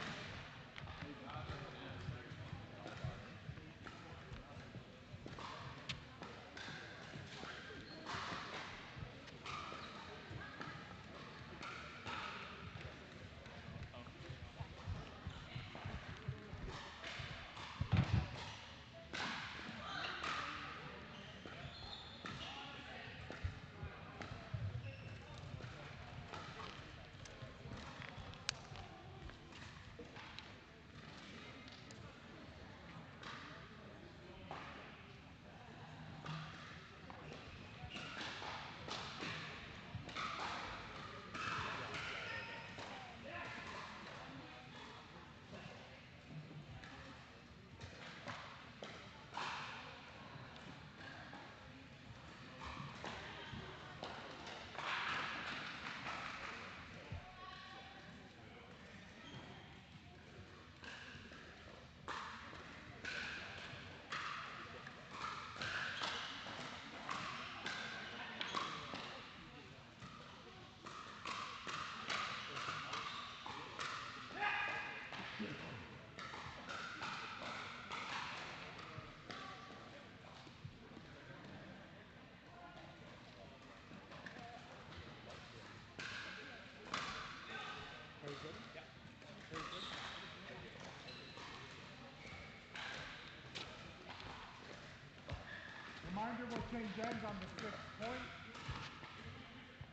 will change ends on the 6th point.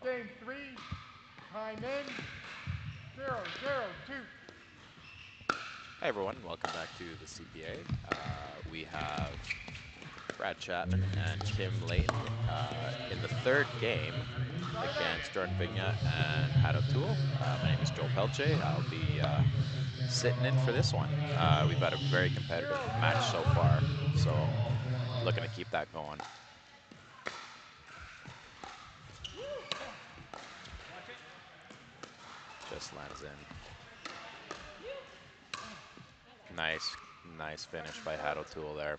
Game 3, time in, 0-0-2. Hey everyone, welcome back to the CPA. We have Brad Chapman and Kim Layton in the third game against Jordan Vigna and Hat O'Toole. My name is Joel Pelche. I'll be sitting in for this one. We've had a very competitive match so far, so looking to keep that going. Just lands in. Nice finish by Hat O'Toole there.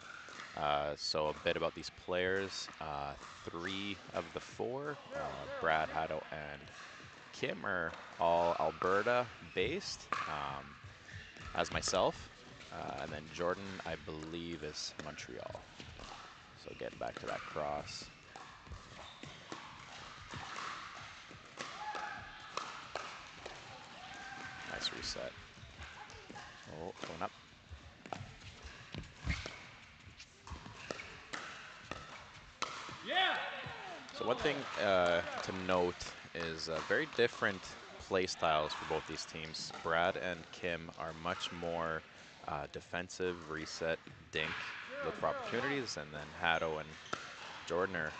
So a bit about these players. 3 of the 4, Brad, Hatto, and Kim, are all Alberta-based, as myself. And then Jordan, I believe, is Montreal. So getting back to that cross. Nice reset. Oh, going up. So one thing to note is very different play styles for both these teams. Brad and Kim are much more defensive, reset, dink, look for opportunities, and then Hatto and Jordan are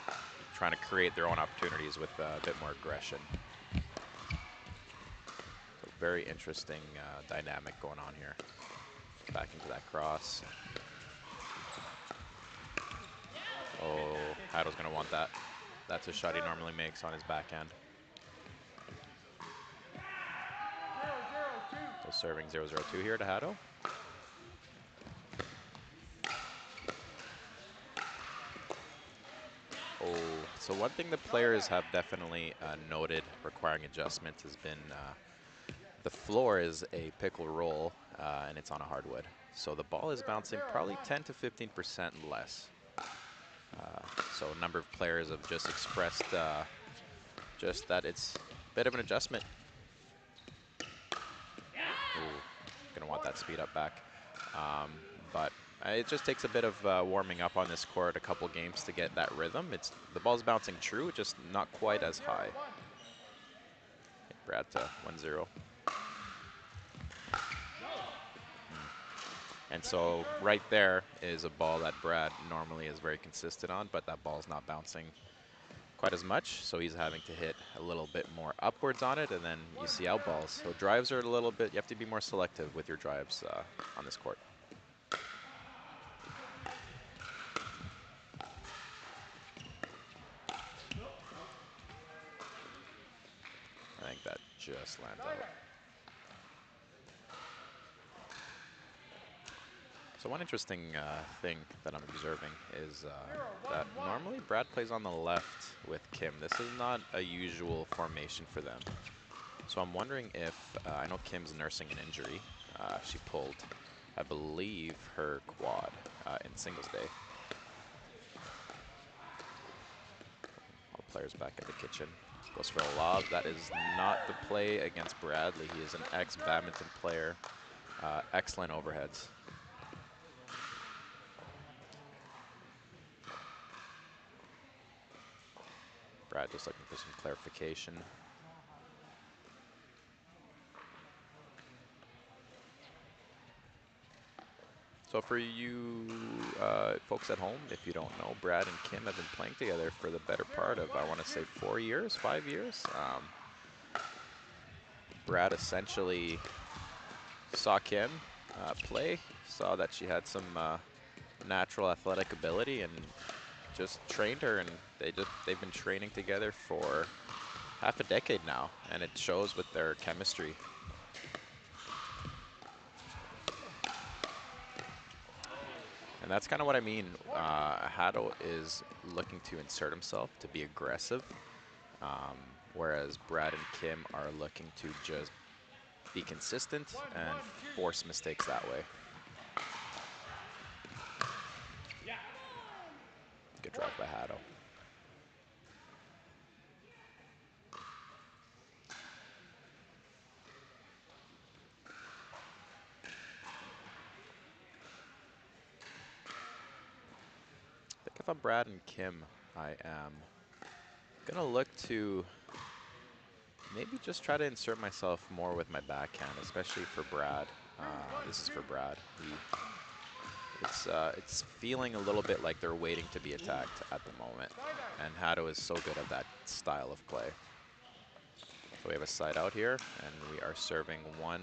trying to create their own opportunities with a bit more aggression. So very interesting dynamic going on here. Back into that cross. Oh, Hatto's going to want that. That's a shot he normally makes on his backhand. So serving 0-0-2 here to Hatto. Oh, so one thing the players have definitely noted requiring adjustments has been the floor is a pickle roll and it's on a hardwood. So the ball is bouncing probably 10 to 15% less. So a number of players have just expressed just that it's a bit of an adjustment. Ooh, gonna want that speed up back. But it just takes a bit of warming up on this court, a couple games to get that rhythm. The ball's bouncing true, just not quite as high. Brad to 1-0. And so right there is a ball that Brad normally is very consistent on, but that ball's not bouncing quite as much, so he's having to hit a little bit more upwards on it, and then you see out balls. So drives are a little bit, you have to be more selective with your drives on this court. I think that just lands out. So one interesting thing that I'm observing is that normally Brad plays on the left with Kim. This is not a usual formation for them. So I'm wondering if, I know Kim's nursing an injury. She pulled, I believe, her quad in singles day. All players back at the kitchen. Goes for a lob. That is not the play against Bradley. He is an ex-badminton player. Excellent overheads. Brad just looking for some clarification. So for you folks at home, if you don't know, Brad and Kim have been playing together for the better part of, I want to say, 4 years, 5 years. Brad essentially saw Kim play, saw that she had some natural athletic ability, and just trained her, and they've been training together for half a decade now, and it shows with their chemistry. And that's kind of what I mean. Hatto is looking to insert himself, to be aggressive, whereas Brad and Kim are looking to just be consistent and force mistakes that way. Good drive by Hatto. I think if Brad and Kim, I am gonna look to maybe just try to insert myself more with my backhand, especially for Brad. This is for Brad. It's feeling a little bit like they're waiting to be attacked at the moment, and Hado is so good at that style of play. So we have a side out here, and we are serving 1-2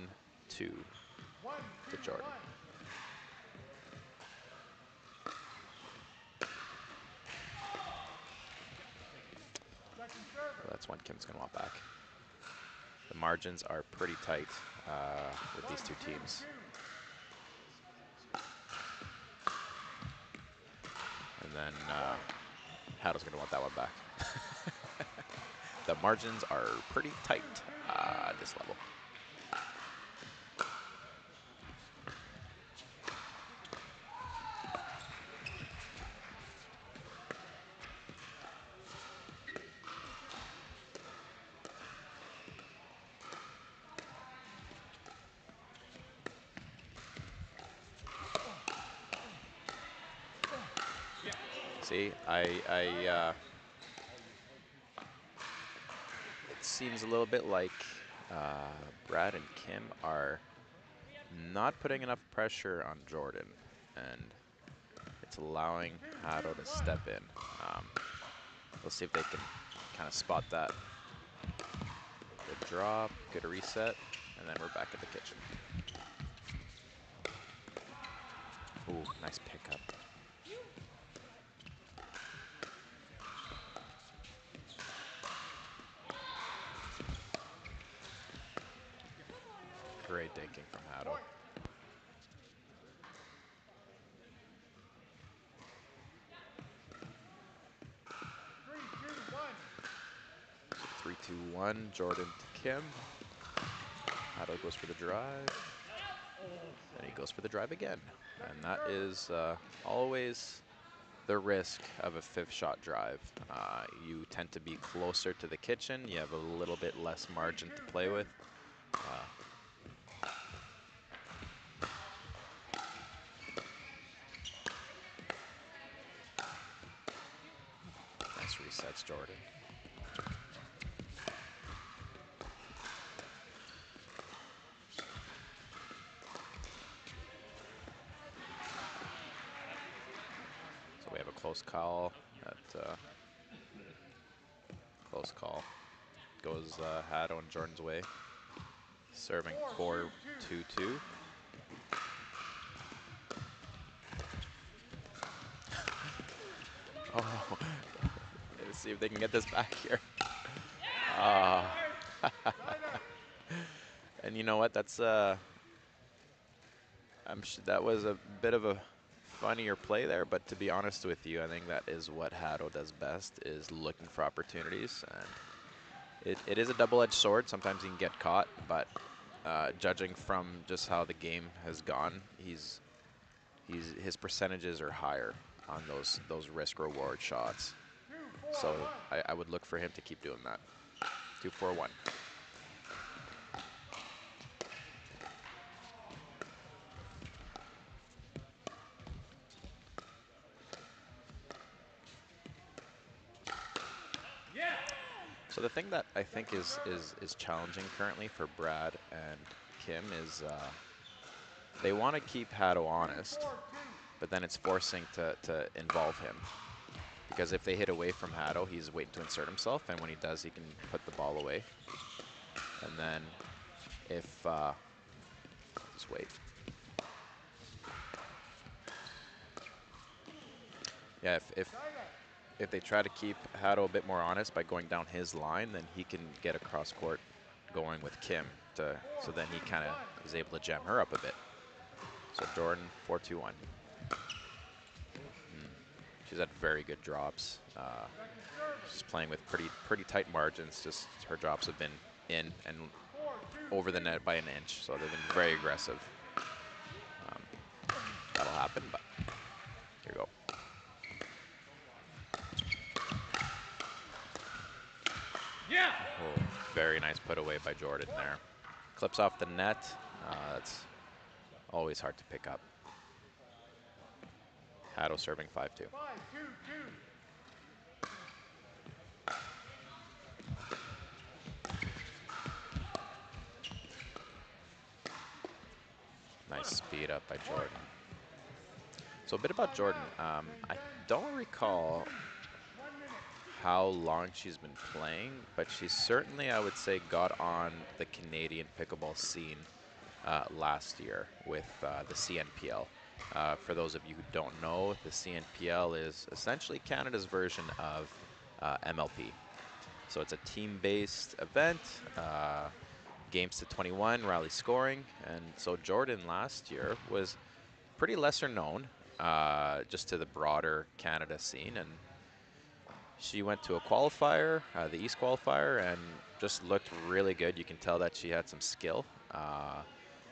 to Jordan. So that's one Kim's gonna want back. The margins are pretty tight with these two teams. And then Hado's gonna want that one back. The margins are pretty tight at this level. See, it seems a little bit like Brad and Kim are not putting enough pressure on Jordan, and it's allowing Hado to step in. We'll see if they can kind of spot that. Good drop, good reset, and then we're back in the kitchen. Ooh, nice pickup. Great dinking from Hado. So 3-2-1, Jordan to Kim. Hado goes for the drive. And he goes for the drive again. And that is always the risk of a fifth shot drive. You tend to be closer to the kitchen. You have a little bit less margin to play with. Nice resets, Jordan. So we have a close call. Close call. Goes Hado and Jordan's way. Serving 4-2-2. Oh, let's see if they can get this back here. And you know what? That's that was a bit of a funnier play there, but to be honest with you, I think that is what Hado does best, is looking for opportunities. And it is a double-edged sword. Sometimes he can get caught, but judging from just how the game has gone, his percentages are higher on those risk-reward shots. So I would look for him to keep doing that. 2-4-1. So the thing that I think is challenging currently for Brad and Kim is they want to keep Hado honest, but then it's forcing to involve him. Because if they hit away from Hado, he's waiting to insert himself, and when he does, he can put the ball away. And then if, just wait. Yeah, if they try to keep Hado a bit more honest by going down his line, then he can get across court going with Kim, so then he kind of is able to jam her up a bit. So Jordan, 4-2-1. She's had very good drops. She's playing with pretty tight margins. Just her drops have been in and over the net by an inch, so they've been very aggressive. That'll happen, but here we go. Yeah. Oh, very nice put away by Jordan there. Clips off the net. That's always hard to pick up. Hado serving 5-2. Nice speed up by Jordan. So a bit about Jordan. I don't recall how long she's been playing, but she certainly, I would say, got on the Canadian pickleball scene last year with the CNPL. For those of you who don't know, the CNPL is essentially Canada's version of MLP. So it's a team-based event, games to 21, rally scoring, and so Jordan last year was pretty lesser known just to the broader Canada scene, and she went to a qualifier, the East qualifier, and just looked really good. You can tell that she had some skill.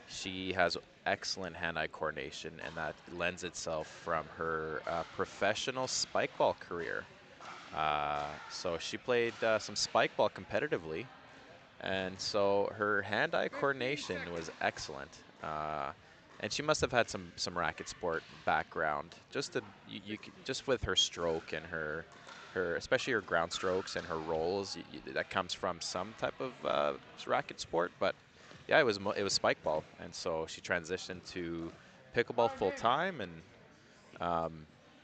She has excellent hand-eye coordination, and that lends itself from her professional spike ball career. So she played some spike ball competitively, and so her hand-eye coordination was excellent. And she must have had some racket sport background, just to just with her stroke and her especially her ground strokes and her rolls. That comes from some type of racket sport, but yeah, it was spike ball, and so she transitioned to pickleball full time, and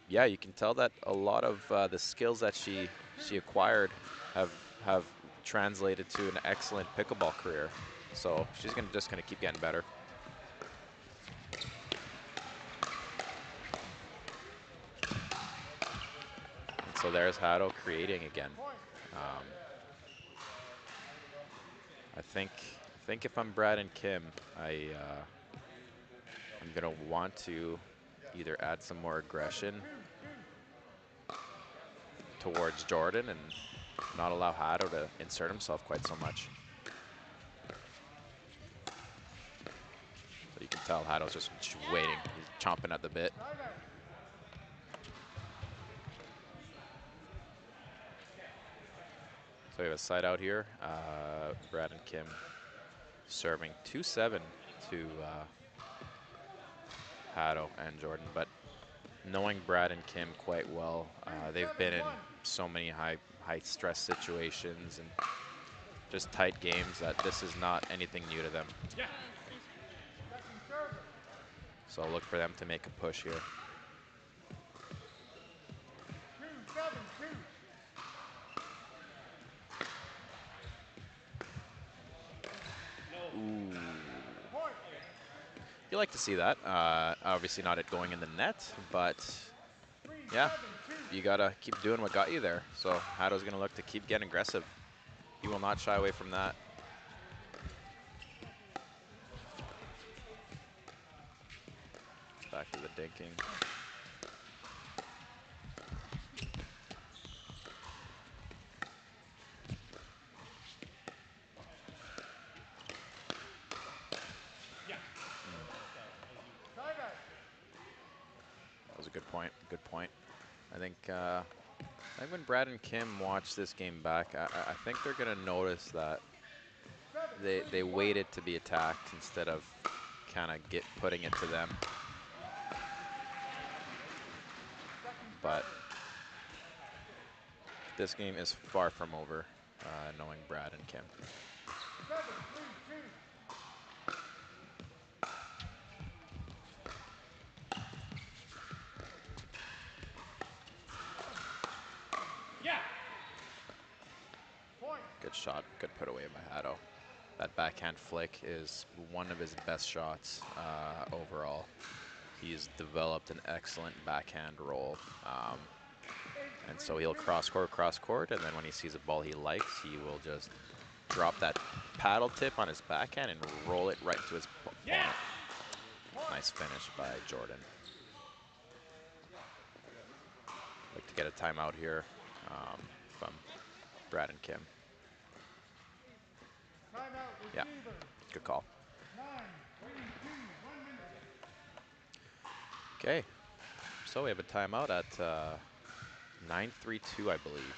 yeah, you can tell that a lot of the skills that she acquired have translated to an excellent pickleball career. So she's just gonna keep getting better. So there's Hado creating again. I think if I'm Brad and Kim, I'm gonna want to either add some more aggression towards Jordan and not allow Hado to insert himself quite so much. So you can tell Hado's just waiting. He's chomping at the bit. So we have a side out here. Brad and Kim serving 2-7 to Hado and Jordan, but knowing Brad and Kim quite well, they've been in so many high stress situations and just tight games that this is not anything new to them. So look for them to make a push here. Ooh. You like to see that. Obviously not it going in the net, but yeah, you gotta keep doing what got you there. So Hado's gonna look to keep getting aggressive. He will not shy away from that. Back to the dinking. That was a good point. Good point. I think when Brad and Kim watch this game back, I think they're gonna notice that they waited to be attacked instead of kind of putting it to them. But this game is far from over, knowing Brad and Kim. Good shot, good put away by Hado. That backhand flick is one of his best shots overall. He's developed an excellent backhand roll. And so he'll cross court, and then when he sees a ball he likes, he will just drop that paddle tip on his backhand and roll it right to his opponent. Nice finish by Jordan. Like to get a timeout here from Brad and Kim. Yeah, good call. Okay, so we have a timeout at 9:32, I believe.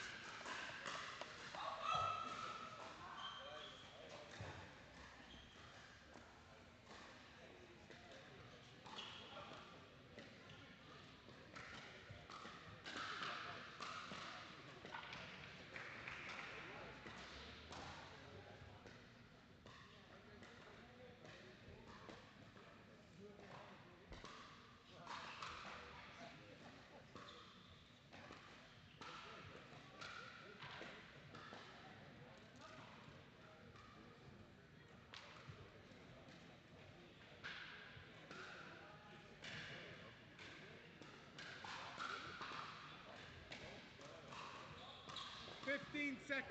15 seconds.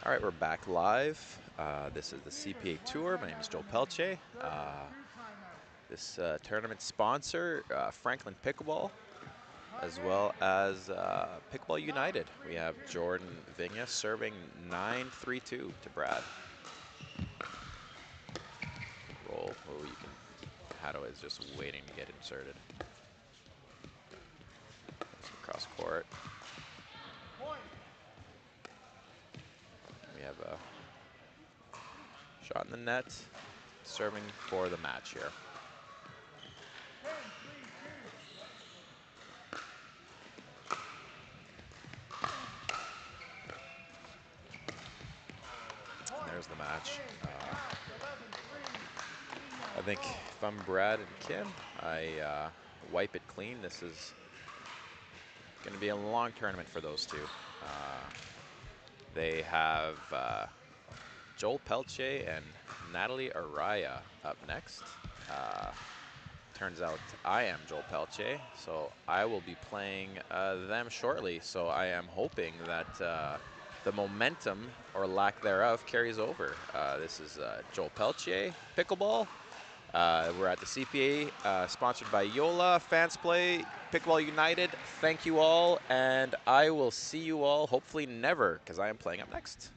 All right, we're back live. This is the CPA Tour. My name is Joel Pelche. This tournament sponsor, Franklin Pickleball, as well as Pickleball United. We have Jordan Vigna serving 9-3-2 to Brad. Roll. Oh, you can. Hado is just waiting to get inserted. Cross court. We have a shot in the net, serving for the match here. And there's the match. I think if I'm Brad and Kim, I wipe it clean. This is going to be a long tournament for those two. They have Joel Pelche and Natalie Araya up next. Turns out I am Joel Pelche, so I will be playing them shortly. So I am hoping that the momentum, or lack thereof, carries over. This is Joel Pelche, Pickleball. We're at the CPA, sponsored by Yola, Fans Play, Pickleball United. Thank you all, and I will see you all, hopefully never, because I am playing up next.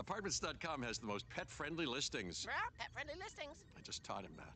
Apartments.com has the most pet-friendly listings. Yeah, pet-friendly listings. I just taught him that.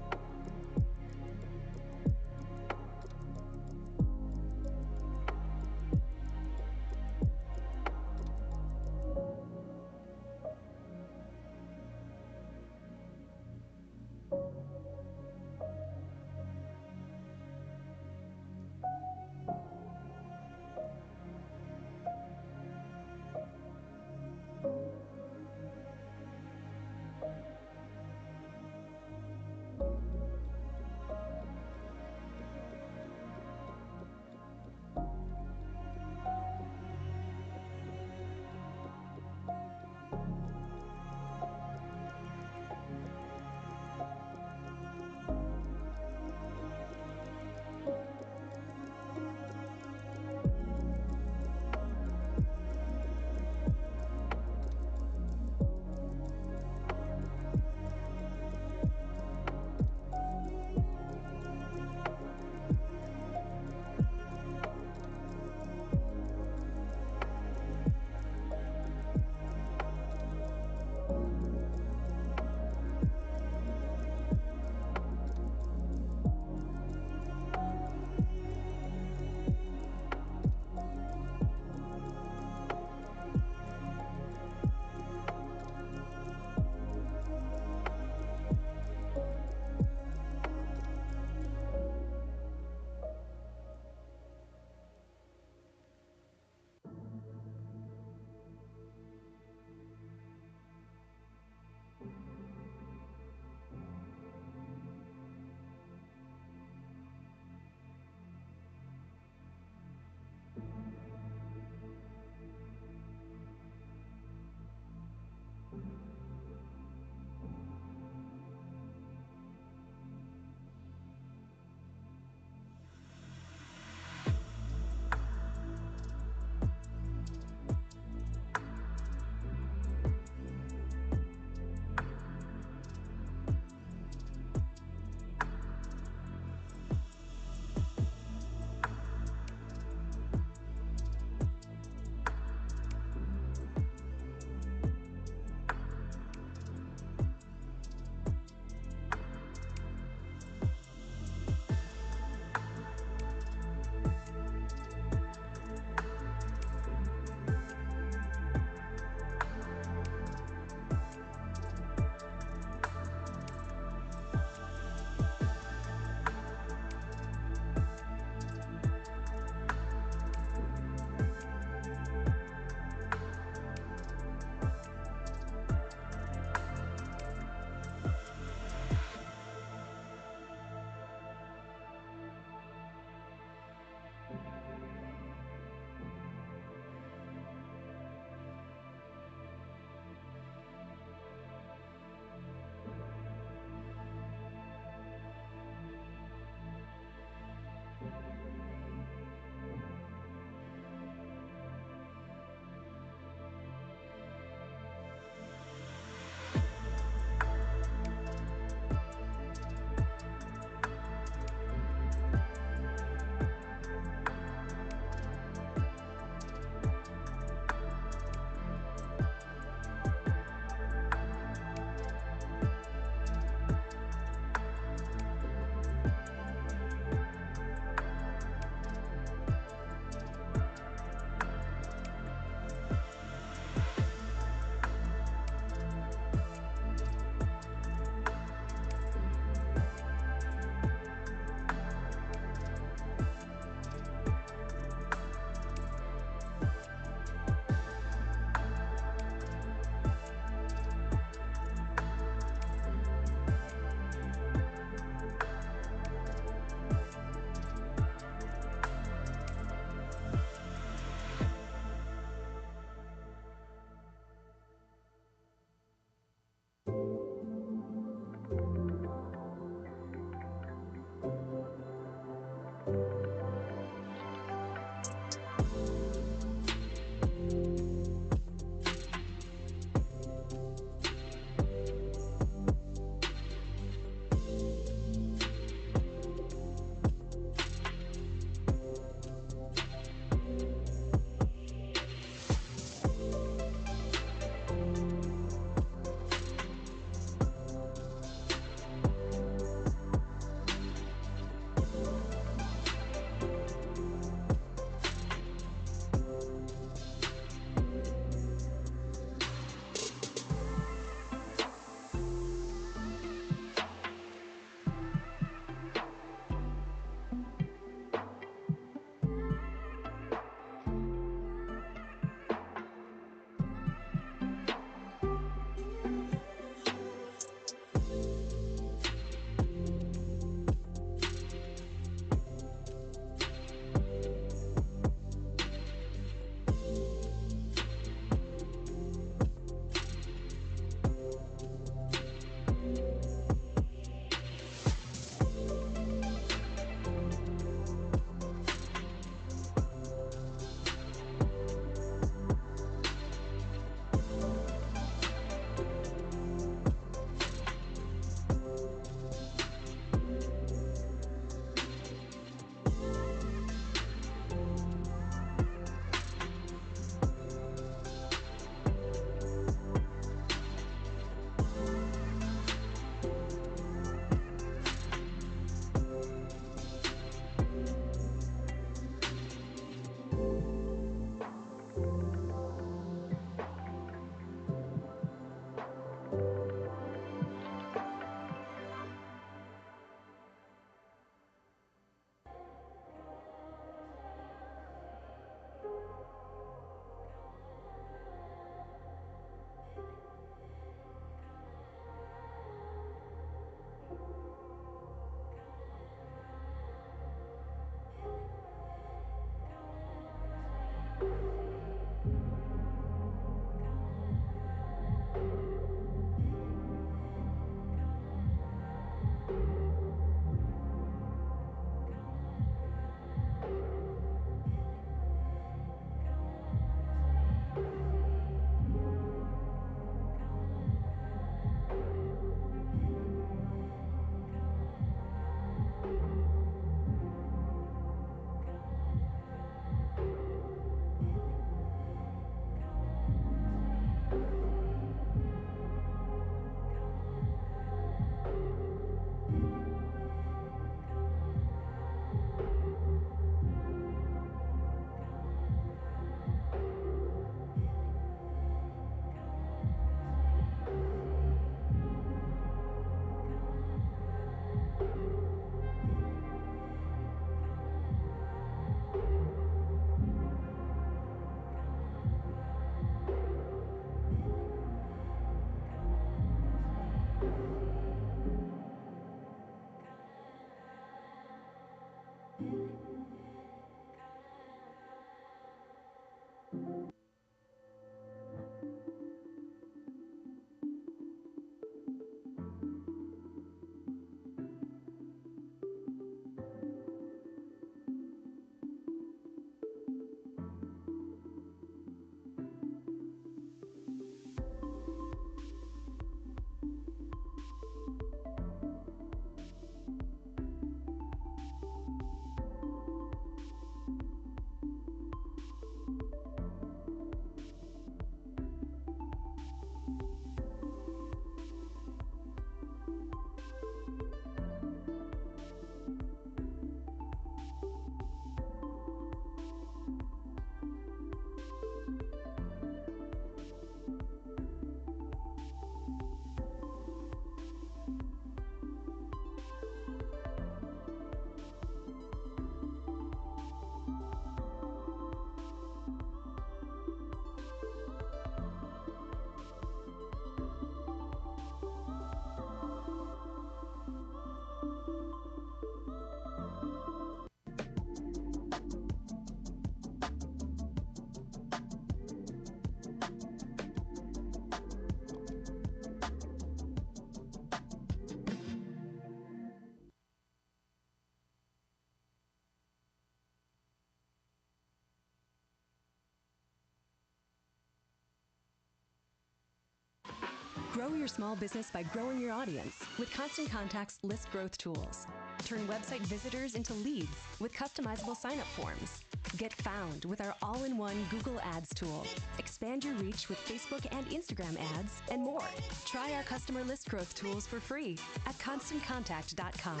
Grow your small business by growing your audience with Constant Contact's list growth tools. Turn website visitors into leads with customizable sign-up forms. Get found with our all-in-one Google Ads tool. Expand your reach with Facebook and Instagram ads and more. Try our customer list growth tools for free at ConstantContact.com.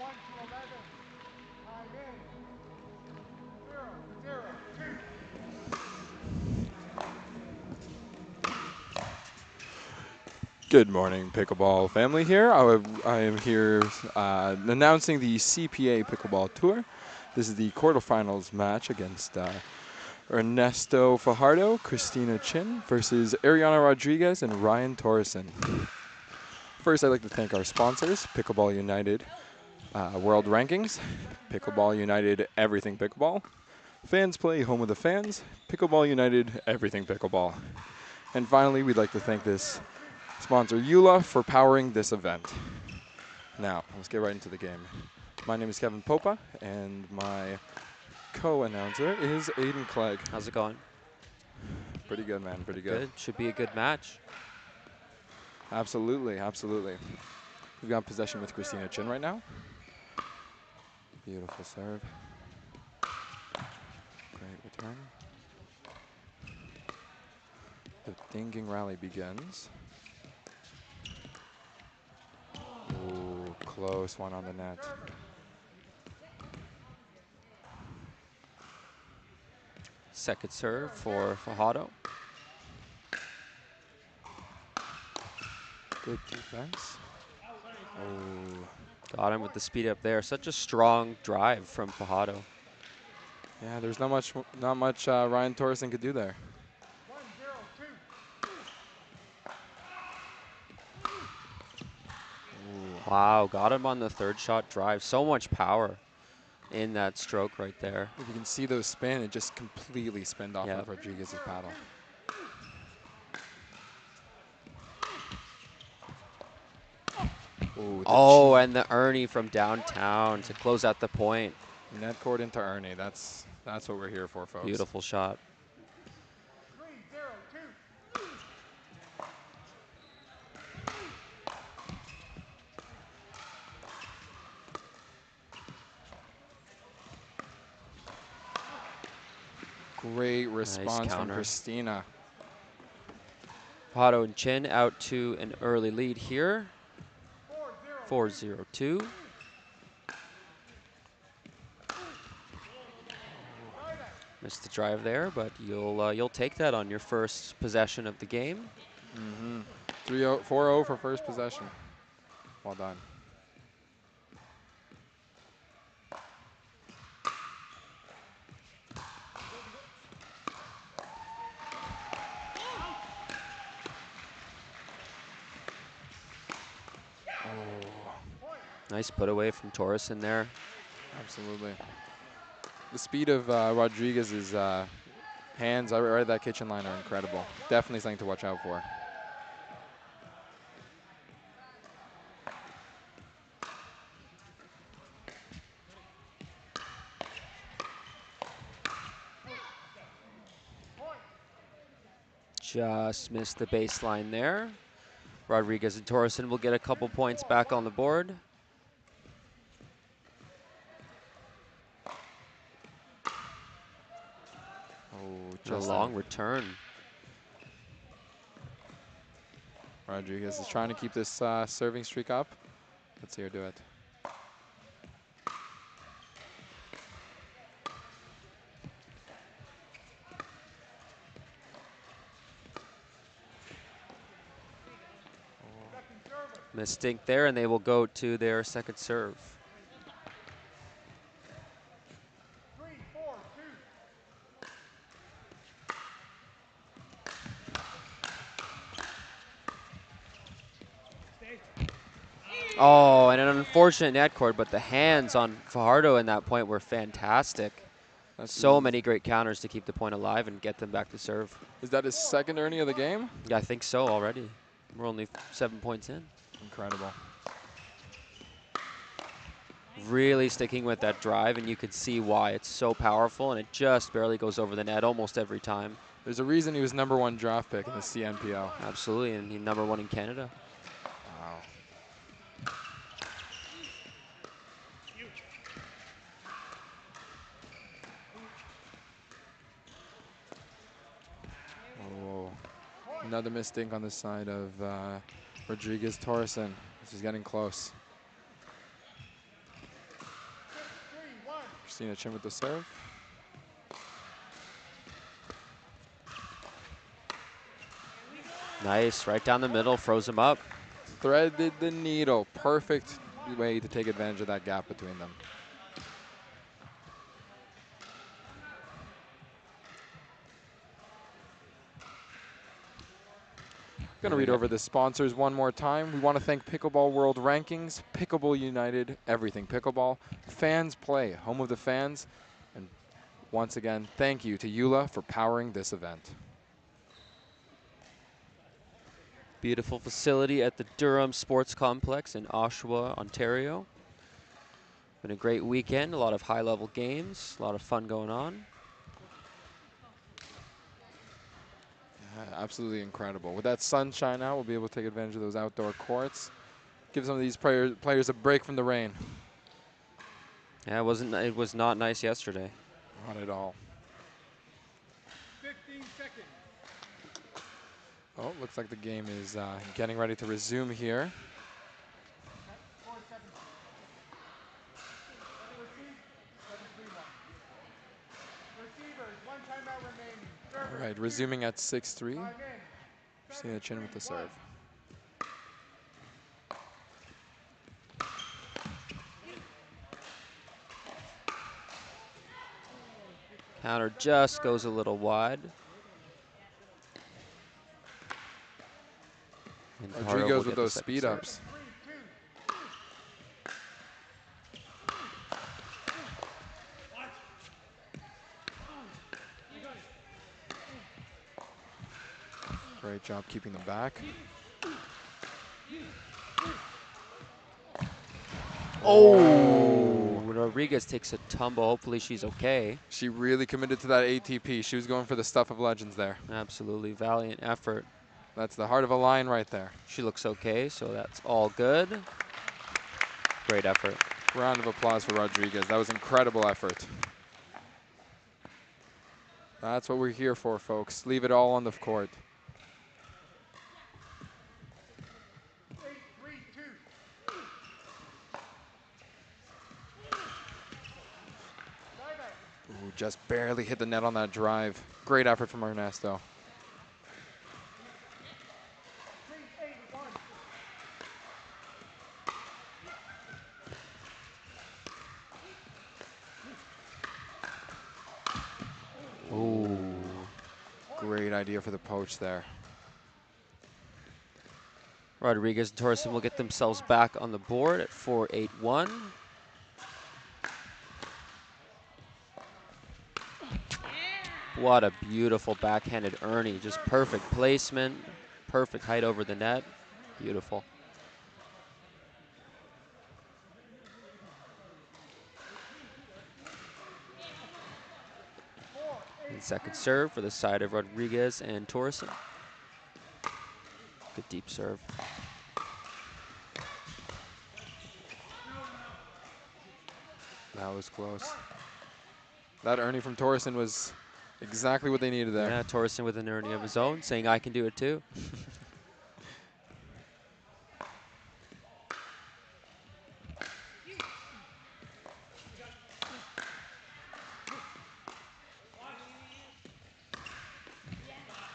1 to 11. Time in. 0-0-2. Good morning, pickleball family here. I am here announcing the CPA Pickleball Tour. This is the quarterfinals match against Ernesto Fajardo, Christina Chin versus Ariana Rodriguez and Ryan Torreson. First, I'd like to thank our sponsors, Pickleball United World Rankings, Pickleball United Everything Pickleball, Fans Play Home of the Fans, Pickleball United Everything Pickleball. And finally, we'd like to thank this sponsor Eula for powering this event. Now, let's get right into the game. My name is Kevin Popa, and my co-announcer is Aiden Clegg. How's it going? Pretty good, man, pretty good. Should be a good match. Absolutely, absolutely. We've got possession with Christina Chin right now. Beautiful serve. Great return. The dinging rally begins. Ooh, close one on the net. Second serve for Fajardo. Good defense. Oh. Got him with the speed up there. Such a strong drive from Fajardo. Yeah, there's not much Ryan Torreson could do there. 1-0-2. Wow, got him on the third shot drive. So much power in that stroke right there. If you can see those spin, it just completely spinned off of Rodriguez's paddle. Ooh, oh, and the Ernie from downtown to close out the point. Net court into Ernie. That's what we're here for, folks. Beautiful shot. 3-0-2. Great response from Christina. Fajardo and Chin out to an early lead here. 4-0-2. Missed the drive there, but you'll take that on your first possession of the game. 4-0 for first possession. Well done. Nice put away from Torreson there. Absolutely. The speed of Rodriguez's hands right at that kitchen line are incredible. Definitely something to watch out for. Just missed the baseline there. Rodriguez and Torreson will get a couple points back on the board. Oh, just a long return. Rodriguez is trying to keep this serving streak up. Let's see her do it. Mistake there, and they will go to their second serve. 3-4-2. Oh, and an unfortunate net cord, but the hands on Fajardo in that point were fantastic. So many great counters to keep the point alive and get them back to serve. Is that his second Ernie of the game? Yeah, I think so already. We're only 7 points in. Incredible. Really sticking with that drive, and you could see why. It's so powerful, and it just barely goes over the net almost every time. There's a reason he was #1 draft pick in the CNPL. Absolutely, and he's #1 in Canada. Wow. Oh, another mistake on the side of Rodriguez Torreson. This is getting close. Christina Chin with the serve. Nice, right down the middle, froze him up. Threaded the needle. Perfect way to take advantage of that gap between them. Going to read over the sponsors one more time. We want to thank Pickleball World Rankings, Pickleball United, Everything Pickleball, Fans Play, home of the fans, and once again, thank you to Eula for powering this event. Beautiful facility at the Durham Sports Complex in Oshawa, Ontario. Been a great weekend, a lot of high-level games, a lot of fun going on. Absolutely incredible. With that sunshine out, we'll be able to take advantage of those outdoor courts. Give some of these players a break from the rain. Yeah, it was not nice yesterday. Not at all. 15 seconds. Oh, looks like the game is getting ready to resume here. Score 7-3. Receivers, 1 timeout remaining. All right, resuming at 6-3. Christina Chin with the serve. Counter just goes a little wide. And Rodriguez with those speed ups. Great job keeping them back. Oh, Rodriguez takes a tumble. Hopefully she's okay. She really committed to that ATP. She was going for the stuff of legends there. Absolutely valiant effort. That's the heart of a lion right there. She looks okay, so that's all good. Great effort. Round of applause for Rodriguez. That was incredible effort. That's what we're here for, folks. Leave it all on the court. 8-3-2. Ooh, just barely hit the net on that drive. Great effort from Ernesto. 3-8-1. Ooh, great idea for the poach there. Rodriguez and Torreson will get themselves back on the board at 4-8-1. What a beautiful backhanded Ernie. Just perfect placement, perfect height over the net. Beautiful. And second serve for the side of Rodriguez and Torreson. Good deep serve. That was close. That Ernie from Torreson was exactly what they needed there. Yeah, Torreson with an Ernie of his own, saying I can do it too.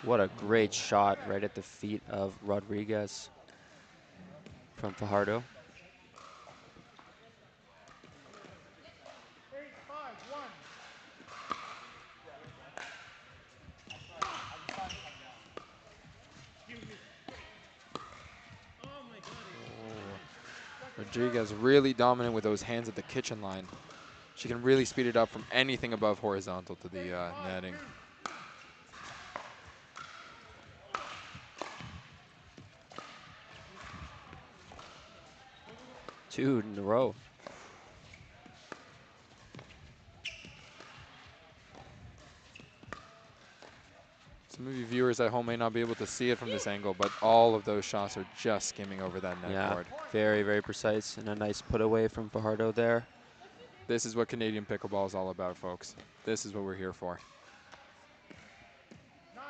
What a great shot right at the feet of Rodriguez from Fajardo. 8-5-1. Rodriguez really dominant with those hands at the kitchen line. She can really speed it up from anything above horizontal to the netting. Two in a row. Some of you viewers at home may not be able to see it from this angle, but all of those shots are just skimming over that net Yeah, cord. very, very precise, and a nice put away from Fajardo there. This is what Canadian pickleball is all about, folks. This is what we're here for. 9-5-2.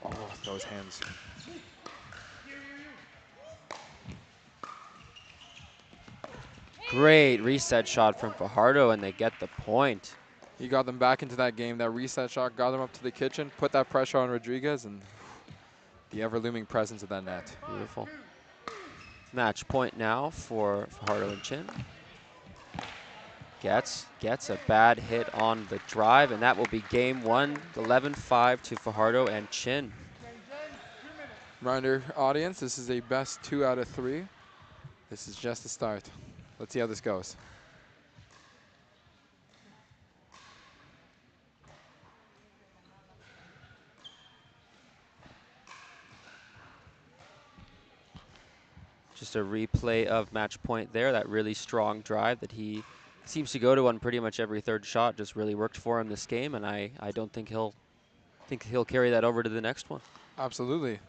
Oh, those hands. Great reset shot from Fajardo, and they get the point. He got them back into that game. That reset shot got them up to the kitchen, put that pressure on Rodriguez, and the ever-looming presence of that net. Beautiful. Match point now for Fajardo and Chin. Gets a bad hit on the drive, and that will be game one, 11-5 to Fajardo and Chin. Reminder, audience, this is a best 2 out of 3. This is just the start. Let's see how this goes. Just a replay of match point there, that really strong drive that he seems to go to on pretty much every third shot. Just really worked for him this game, and I don't think he'll carry that over to the next one. Absolutely.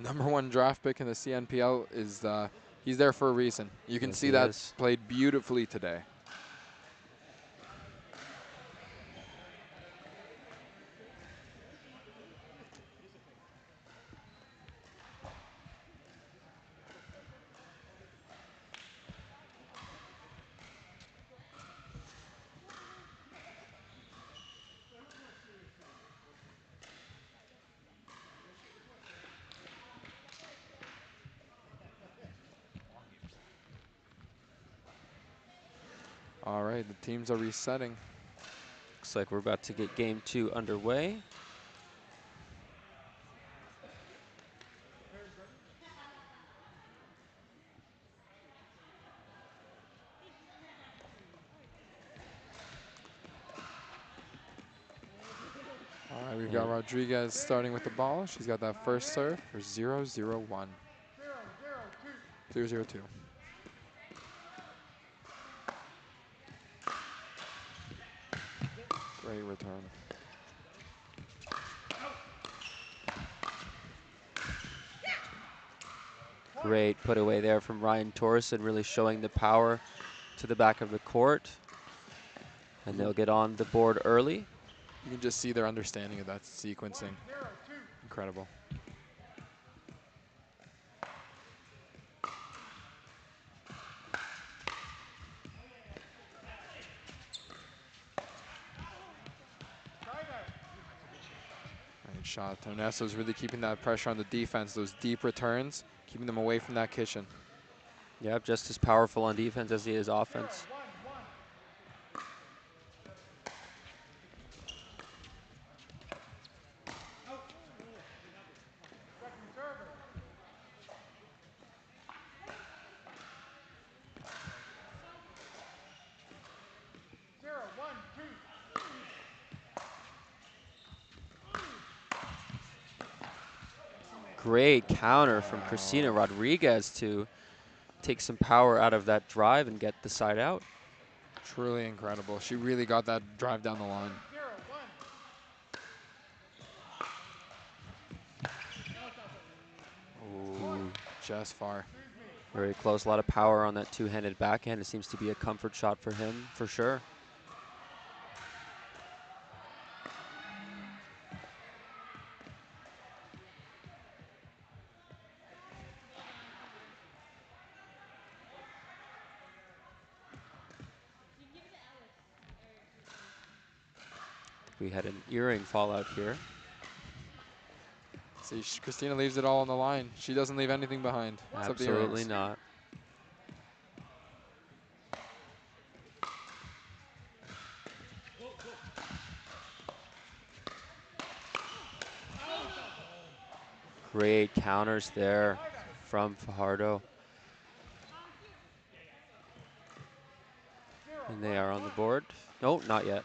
#1 draft pick in the CNPL is he's there for a reason. You can see that played beautifully today. All right, the teams are resetting. Looks like we're about to get game 2 underway. All right, we've got Rodriguez starting with the ball. She's got that first serve for 0-0-1. 0-0-2. Great return. Great put away there from Ryan Torreson, really showing the power to the back of the court. And they'll get on the board early. You can just see their understanding of that sequencing. Incredible. Great shot. Tonesto's really keeping that pressure on the defense. Those deep returns, keeping them away from that kitchen. Yep, just as powerful on defense as he is offense. Great counter from Cristina Rodriguez to take some power out of that drive and get the side out. Truly incredible. She really got that drive down the line. Ooh, just far. Very close, a lot of power on that two-handed backhand. It seems to be a comfort shot for him, for sure. We had an earring fallout here. See, Cristina leaves it all on the line. She doesn't leave anything behind. Absolutely not. Great counters there from Fajardo. And they are on the board. No, not yet.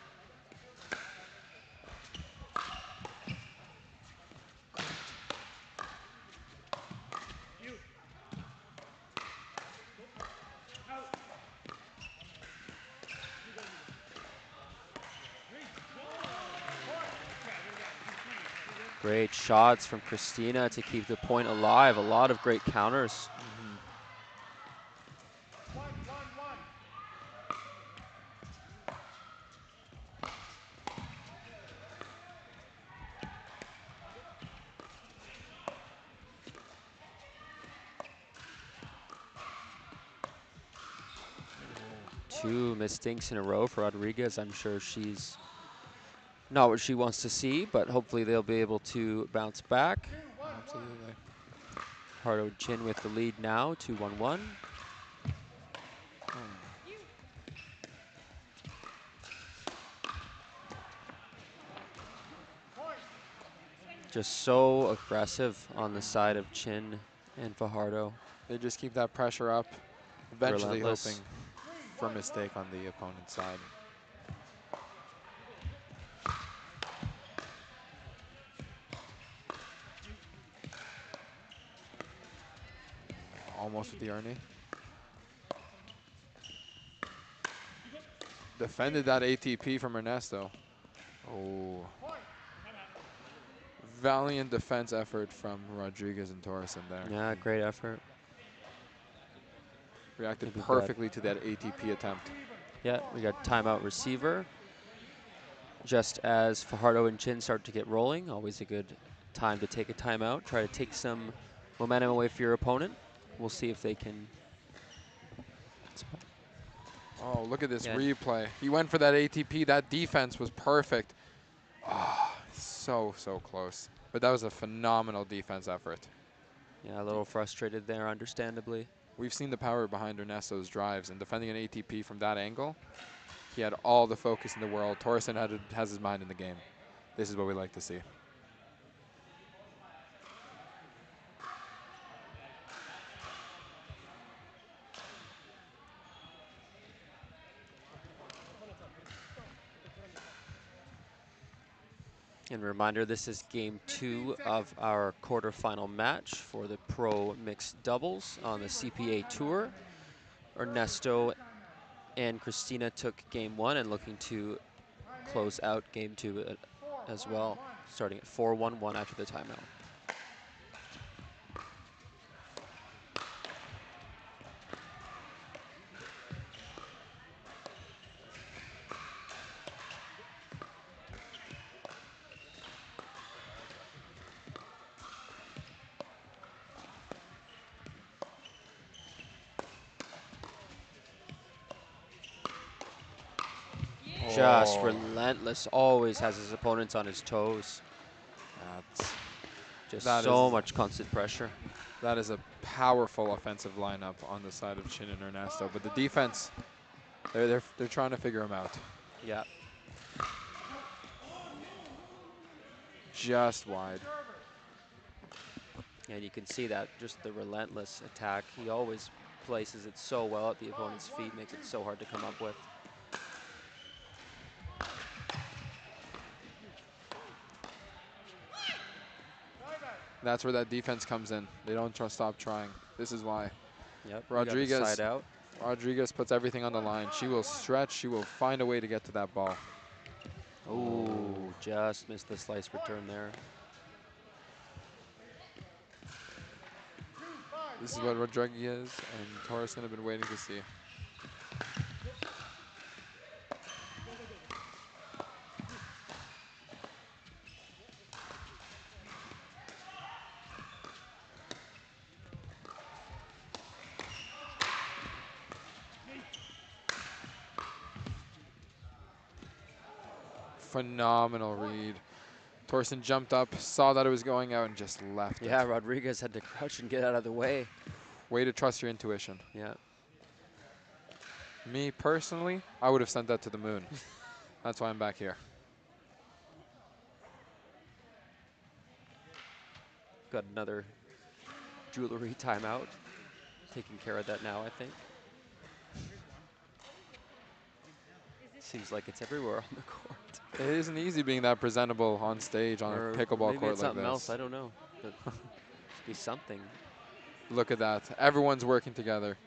Great shots from Cristina to keep the point alive. A lot of great counters. 2 mistakes in a row for Rodriguez. I'm sure she's not what she wants to see, but hopefully they'll be able to bounce back. Absolutely. Fajardo Chin with the lead now, 2-1-1. Just so aggressive on the side of Chin and Fajardo. They just keep that pressure up, eventually Relentless. hoping for a mistake on the opponent's side. Almost with the Ernie. Defended that ATP from Ernesto. Oh. Valiant defense effort from Rodriguez and Torreson there. Yeah, great effort. Reacted perfectly to that ATP attempt. Yeah, we got timeout receiver. Just as Fajardo and Chin start to get rolling, always a good time to take a timeout. Try to take some momentum away from your opponent. We'll see if they can. Oh, look at this replay. He went for that ATP. That defense was perfect. Ah, so close. But that was a phenomenal defense effort. Yeah, a little frustrated there, understandably. We've seen the power behind Ernesto's drives, and defending an ATP from that angle, he had all the focus in the world. Torreson has his mind in the game. This is what we like to see. And reminder, this is game 2 of our quarterfinal match for the pro mixed doubles on the CPA Tour. Ernesto and Christina took game 1 and looking to close out game 2 as well, starting at 4-1-1 after the timeout. Just relentless, always has his opponents on his toes. Just so much constant pressure. That is a powerful offensive lineup on the side of Chin and Ernesto, but the defense, they're trying to figure him out. Yeah. Just wide. And you can see that, just the relentless attack. He always places it so well at the opponent's feet, makes it so hard to come up with. That's where that defense comes in. They don't stop trying. This is why. Yep. Rodriguez puts everything on the line. She will stretch. She will find a way to get to that ball. Oh, just missed the slice return there. This is what Rodriguez and Torreson have been waiting to see. Phenomenal read. Torreson jumped up, saw that it was going out, and just left it. Yeah, Rodriguez had to crouch and get out of the way. Way to trust your intuition. Yeah. Me, personally, I would have sent that to the moon. That's why I'm back here. Got another jewelry timeout. Taking care of that now, I think. Seems like it's everywhere on the court. It isn't easy being that presentable on stage on a pickleball maybe court it's like something this. else, I don't know. But must be something. Look at that. Everyone's working together.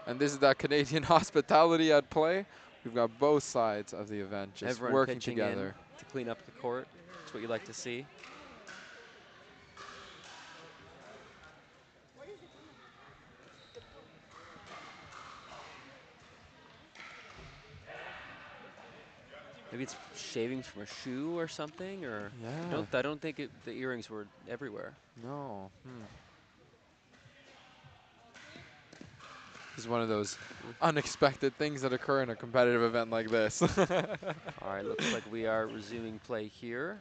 And this is that Canadian hospitality at play. We've got both sides of the event just Everyone working pitching together. in to clean up the court. That's what you like to see. Maybe it's shavings from a shoe or something, or Yeah. I don't think the earrings were everywhere. No. This is one of those unexpected things that occur in a competitive event like this. All right, looks like we are resuming play here.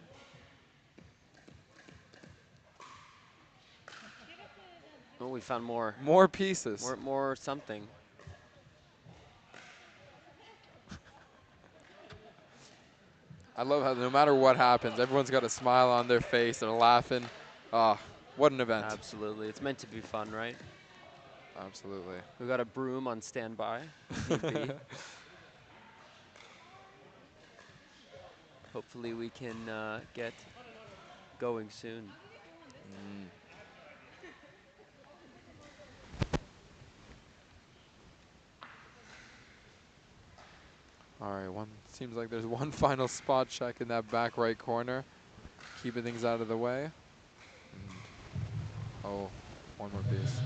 Oh, we found more. More pieces. More something. I love how no matter what happens, everyone's got a smile on their face. They're laughing. Ah, what an event. Absolutely. It's meant to be fun, right? Absolutely. We've got a broom on standby. if need be. Hopefully we can get going soon. All right, seems like there's one final spot check in that back right corner, keeping things out of the way. Oh, one more piece.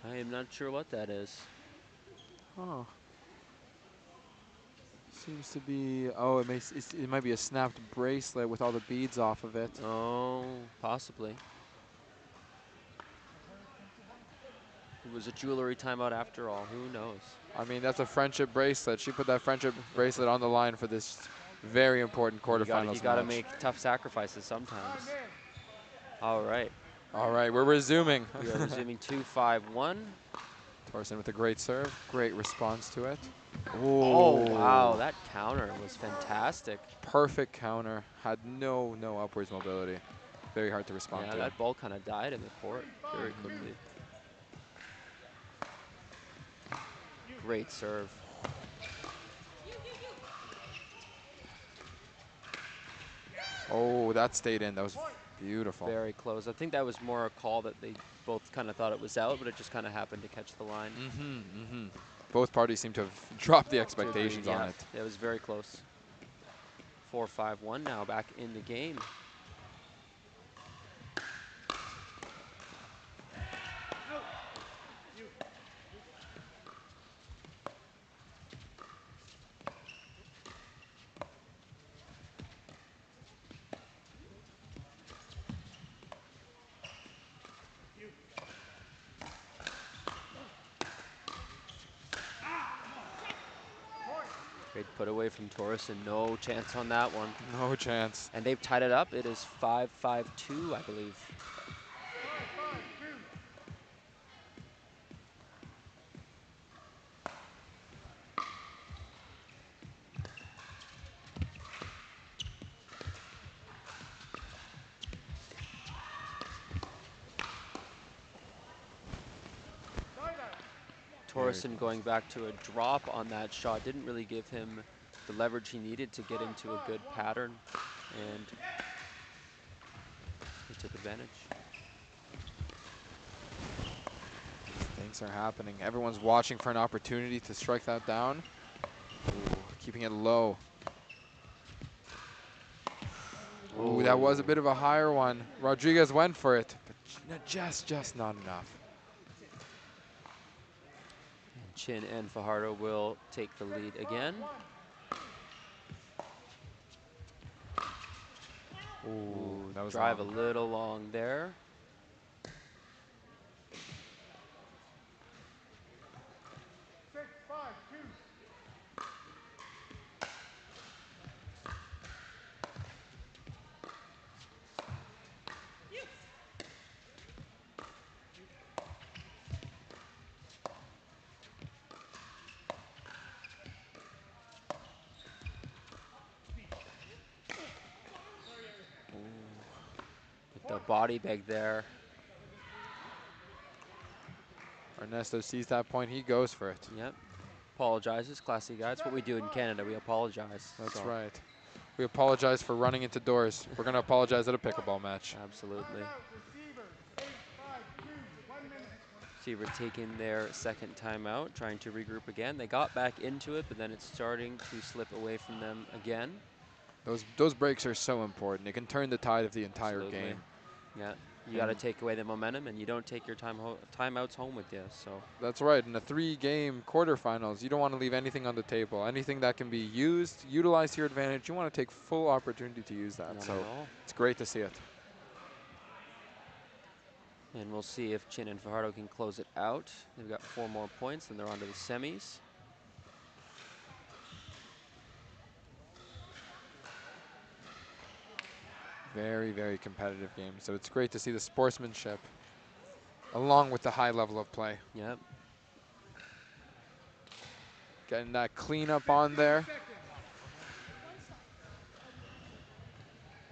I am not sure what that is. Oh. Seems to be, oh, it might be a snapped bracelet with all the beads off of it. Oh, possibly. It was a jewelry timeout after all. Who knows? I mean, that's a friendship bracelet. She put that friendship bracelet on the line for this very important quarterfinals You gotta match. make tough sacrifices sometimes. All right. All right, we're resuming. We are resuming 2-5-1. Torsen with a great serve. Great response to it. Oh, wow. That counter was fantastic. Perfect counter. Had no upwards mobility. Very hard to respond to. Yeah, that ball kind of died in the court very quickly. Great serve. Oh, that stayed in. That was beautiful. Very close. I think that was more a call that they both kind of thought it was out, but it just kind of happened to catch the line. Both parties seem to have dropped the expectations on it. It was very close. 4-5-1 now, back in the game. Great put away from Torres, and no chance on that one. No chance. And they've tied it up. It is 5-5-2, I believe. Torreson going back to a drop on that shot didn't really give him the leverage he needed to get into a good pattern, and he took advantage. Things are happening. Everyone's watching for an opportunity to strike that down. Ooh, keeping it low. Ooh, that was a bit of a higher one. Rodriguez went for it, but just not enough. Chin and Fajardo will take the lead again. Ooh, that was drive long. a little long there. With the body bag there. Ernesto sees that point, he goes for it. Yep. Apologizes, classy guy. It's what we do in Canada. We apologize. That's right. We apologize for running into doors. We're going to apologize at a pickleball match. Absolutely. Fever taking their second timeout, trying to regroup again. They got back into it, but then it's starting to slip away from them again. Those breaks are so important. It can turn the tide of the entire Absolutely. game. Yeah, you got to take away the momentum, and you don't take your timeouts home with you. So that's right. In a 3-game quarterfinals, you don't want to leave anything on the table. Anything that can be utilized to your advantage, you want to take full opportunity to use that. Not so at all. it's great to see it. And we'll see if Chin and Fajardo can close it out. They've got 4 more points, and they're on to the semis. Very, very competitive game. So it's great to see the sportsmanship along with the high level of play. Yep. Getting that cleanup on there.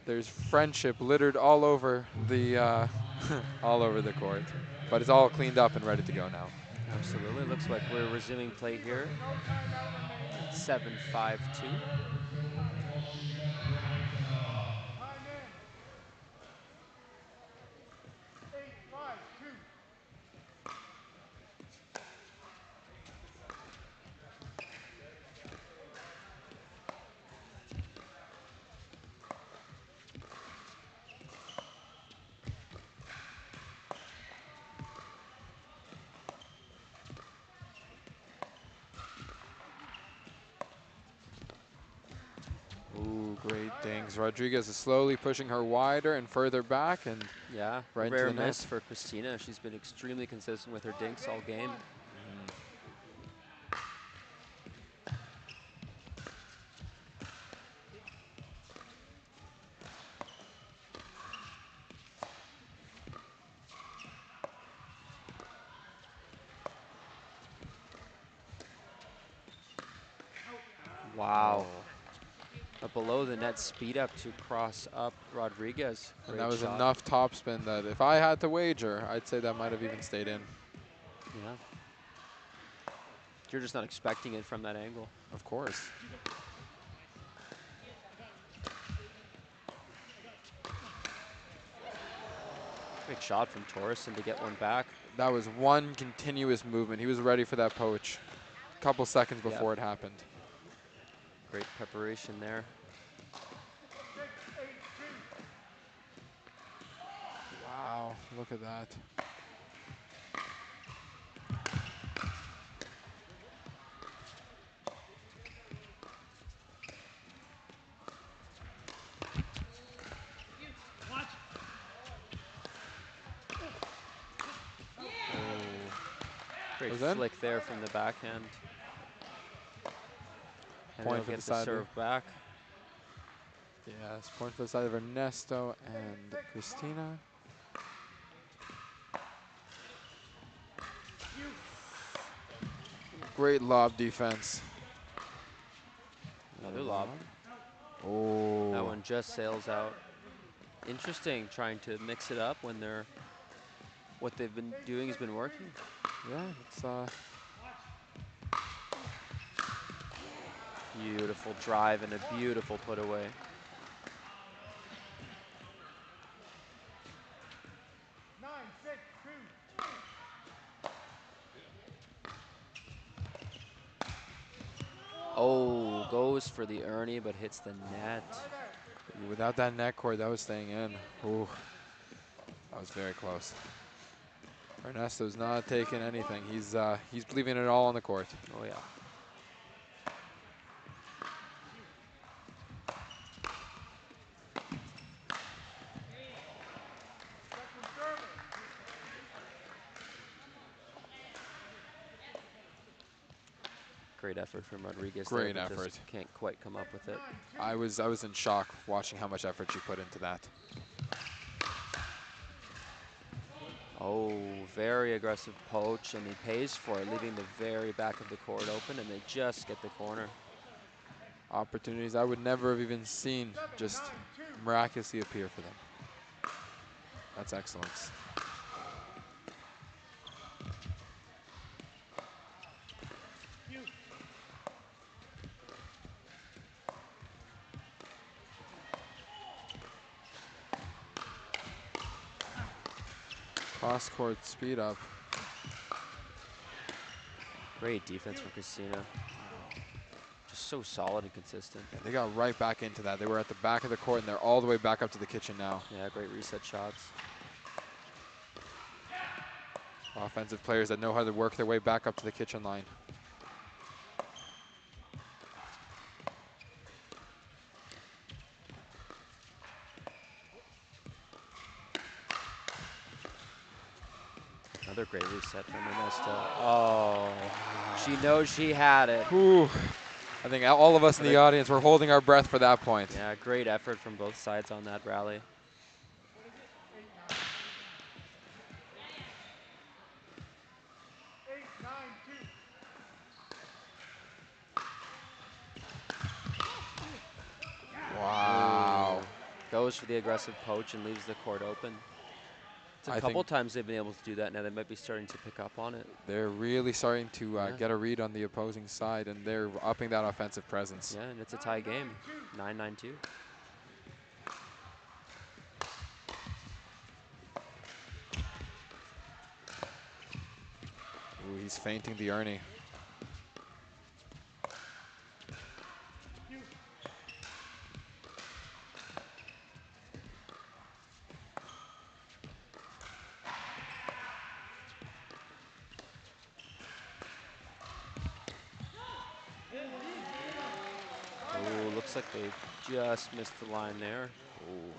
There's friendship littered all over the all over the court, but it's all cleaned up and ready to go now. Absolutely. Looks like we're resuming play here. 7-5-2. Ooh, great things. Rodriguez is slowly pushing her wider and further back, and yeah, right into rare the net. miss for Christina. She's been extremely consistent with her dinks all game. Wow. A below the net speed up to cross up Rodriguez. And Great that was shot. enough topspin that if I had to wager, I'd say that might have even stayed in. Yeah. You're just not expecting it from that angle. Of course. Great shot from Torreson to get one back. That was one continuous movement. He was ready for that poach a couple seconds before it happened. Great preparation there. Wow, look at that. Great flick there from the backhand. And Point they'll for get the the side. serve back. Yes, point for the side of Ernesto and Christina. Great lob defense. Another lob. Oh. That one just sails out. Interesting, trying to mix it up when they're what they've been doing has been working. Yeah, it's beautiful drive and a beautiful put away. Oh, goes for the Ernie, but hits the net. Without that net cord, that was staying in. Ooh, that was very close. Ernesto's not taking anything. He's leaving it all on the court. Oh yeah. Great effort from Rodriguez. Great there, but effort. just can't quite come up with it. I was in shock watching how much effort she put into that. Oh, very aggressive poach, and he pays for it, leaving the very back of the court open, and they just get the corner. Opportunities I would never have even seen just miraculously appear for them. That's excellence. Cross-court speed up. Great defense from Christina. Just so solid and consistent. Yeah, they got right back into that. They were at the back of the court, and they're all the way back up to the kitchen now. Yeah, great reset shots. Offensive players that know how to work their way back up to the kitchen line. Another great reset from Ernesto. Oh, she knows she had it. Ooh. I think all of us in the audience were holding our breath for that point. Yeah, great effort from both sides on that rally. Wow. Ooh. Goes for the aggressive poach and leaves the court open. It's a I couple think times they've been able to do that now. They might be starting to pick up on it. they're really starting to Yeah. get a read on the opposing side, and they're upping that offensive presence. Yeah, and it's a tie game, 9-9-2. Ooh, he's feinting the Ernie. Oh, looks like they just missed the line there. Ooh.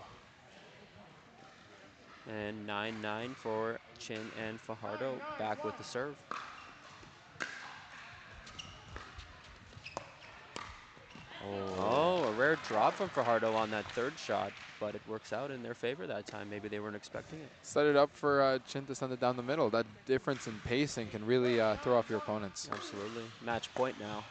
And 9-9 for Chin and Fajardo, back with the serve. Oh, a rare drop from Fajardo on that third shot, but it works out in their favor that time. Maybe they weren't expecting it. Set it up for Chin to send it down the middle. That difference in pacing can really throw off your opponents. Absolutely. Match point now.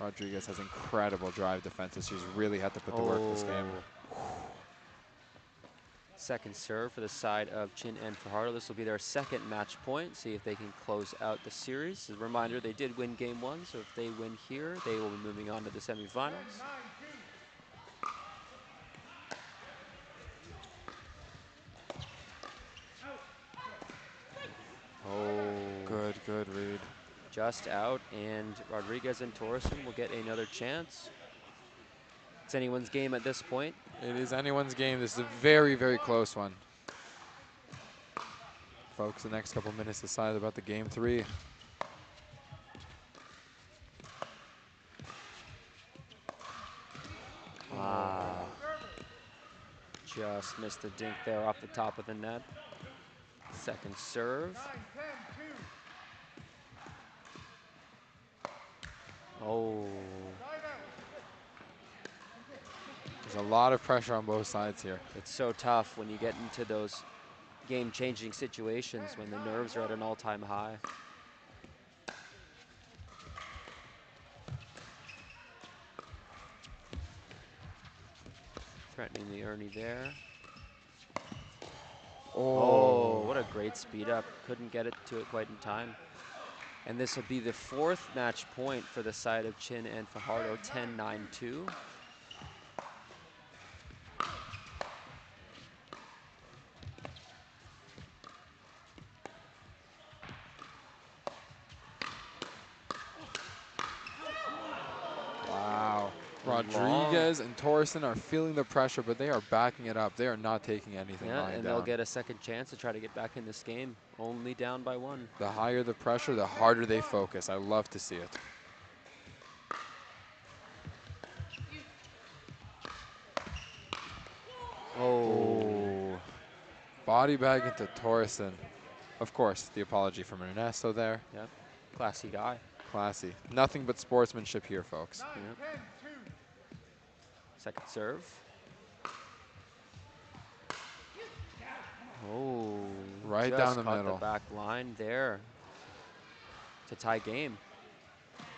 Rodriguez has incredible drive defenses. She's really had to put the work this game. Second serve for the side of Chin and Fajardo. This will be their second match point. See if they can close out the series. As a reminder, they did win game one, so if they win here, they will be moving on to the semifinals. Oh. Good read. Just out, and Rodriguez and Torreson will get another chance. It's anyone's game at this point. It is anyone's game. This is a very, very close one. Folks, the next couple minutes decide about the game three. Ah. Just missed the dink there off the top of the net. Second serve. Oh. There's a lot of pressure on both sides here. It's so tough when you get into those game-changing situations when the nerves are at an all-time high. Threatening the Ernie there. Oh, what a great speed up. Couldn't get it to it quite in time. And this will be the fourth match point for the side of Chin and Fajardo, 10-9-2. Wow. Rodriguez and Torreson are feeling the pressure, but they are backing it up. They are not taking anything lying and down. they'll get a second chance to try to get back in this game, only down by one. The higher the pressure, the harder they focus. I love to see it. Oh. Body bag into Torreson. Of course, the apology from Ernesto there. Yep. Classy guy. Classy. Nothing but sportsmanship here, folks. Yep. Second serve. Oh. Right just down the caught middle. The back line there. It's a tie game.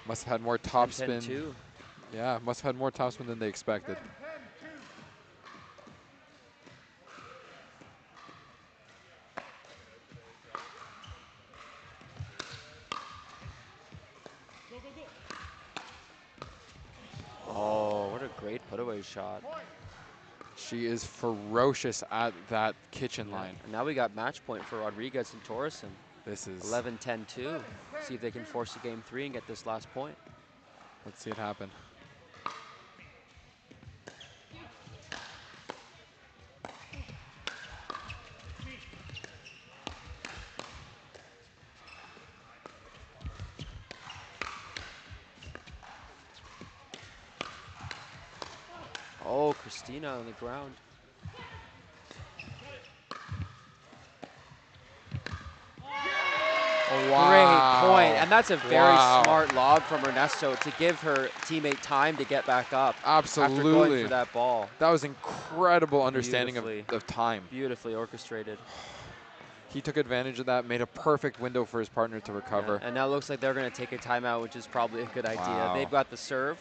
Must have had more topspin. 10-2. Yeah, must have had more topspin than they expected. Oh, what a great put-away shot. She is ferocious at that kitchen line. And now we got match point for Rodriguez and Torreson. This is 11-10-2. See if they can force a game 3 and get this last point. Let's see it happen. Oh, Christina on the ground. Oh, wow. Great point. And that's a very Wow. smart lob from Ernesto to give her teammate time to get back up. Absolutely. After going for that ball. That was incredible understanding Beautifully. of time. Beautifully orchestrated. He took advantage of that, made a perfect window for his partner to recover. Yeah, and now it looks like they're going to take a timeout, which is probably a good idea. Wow. They've got the serve.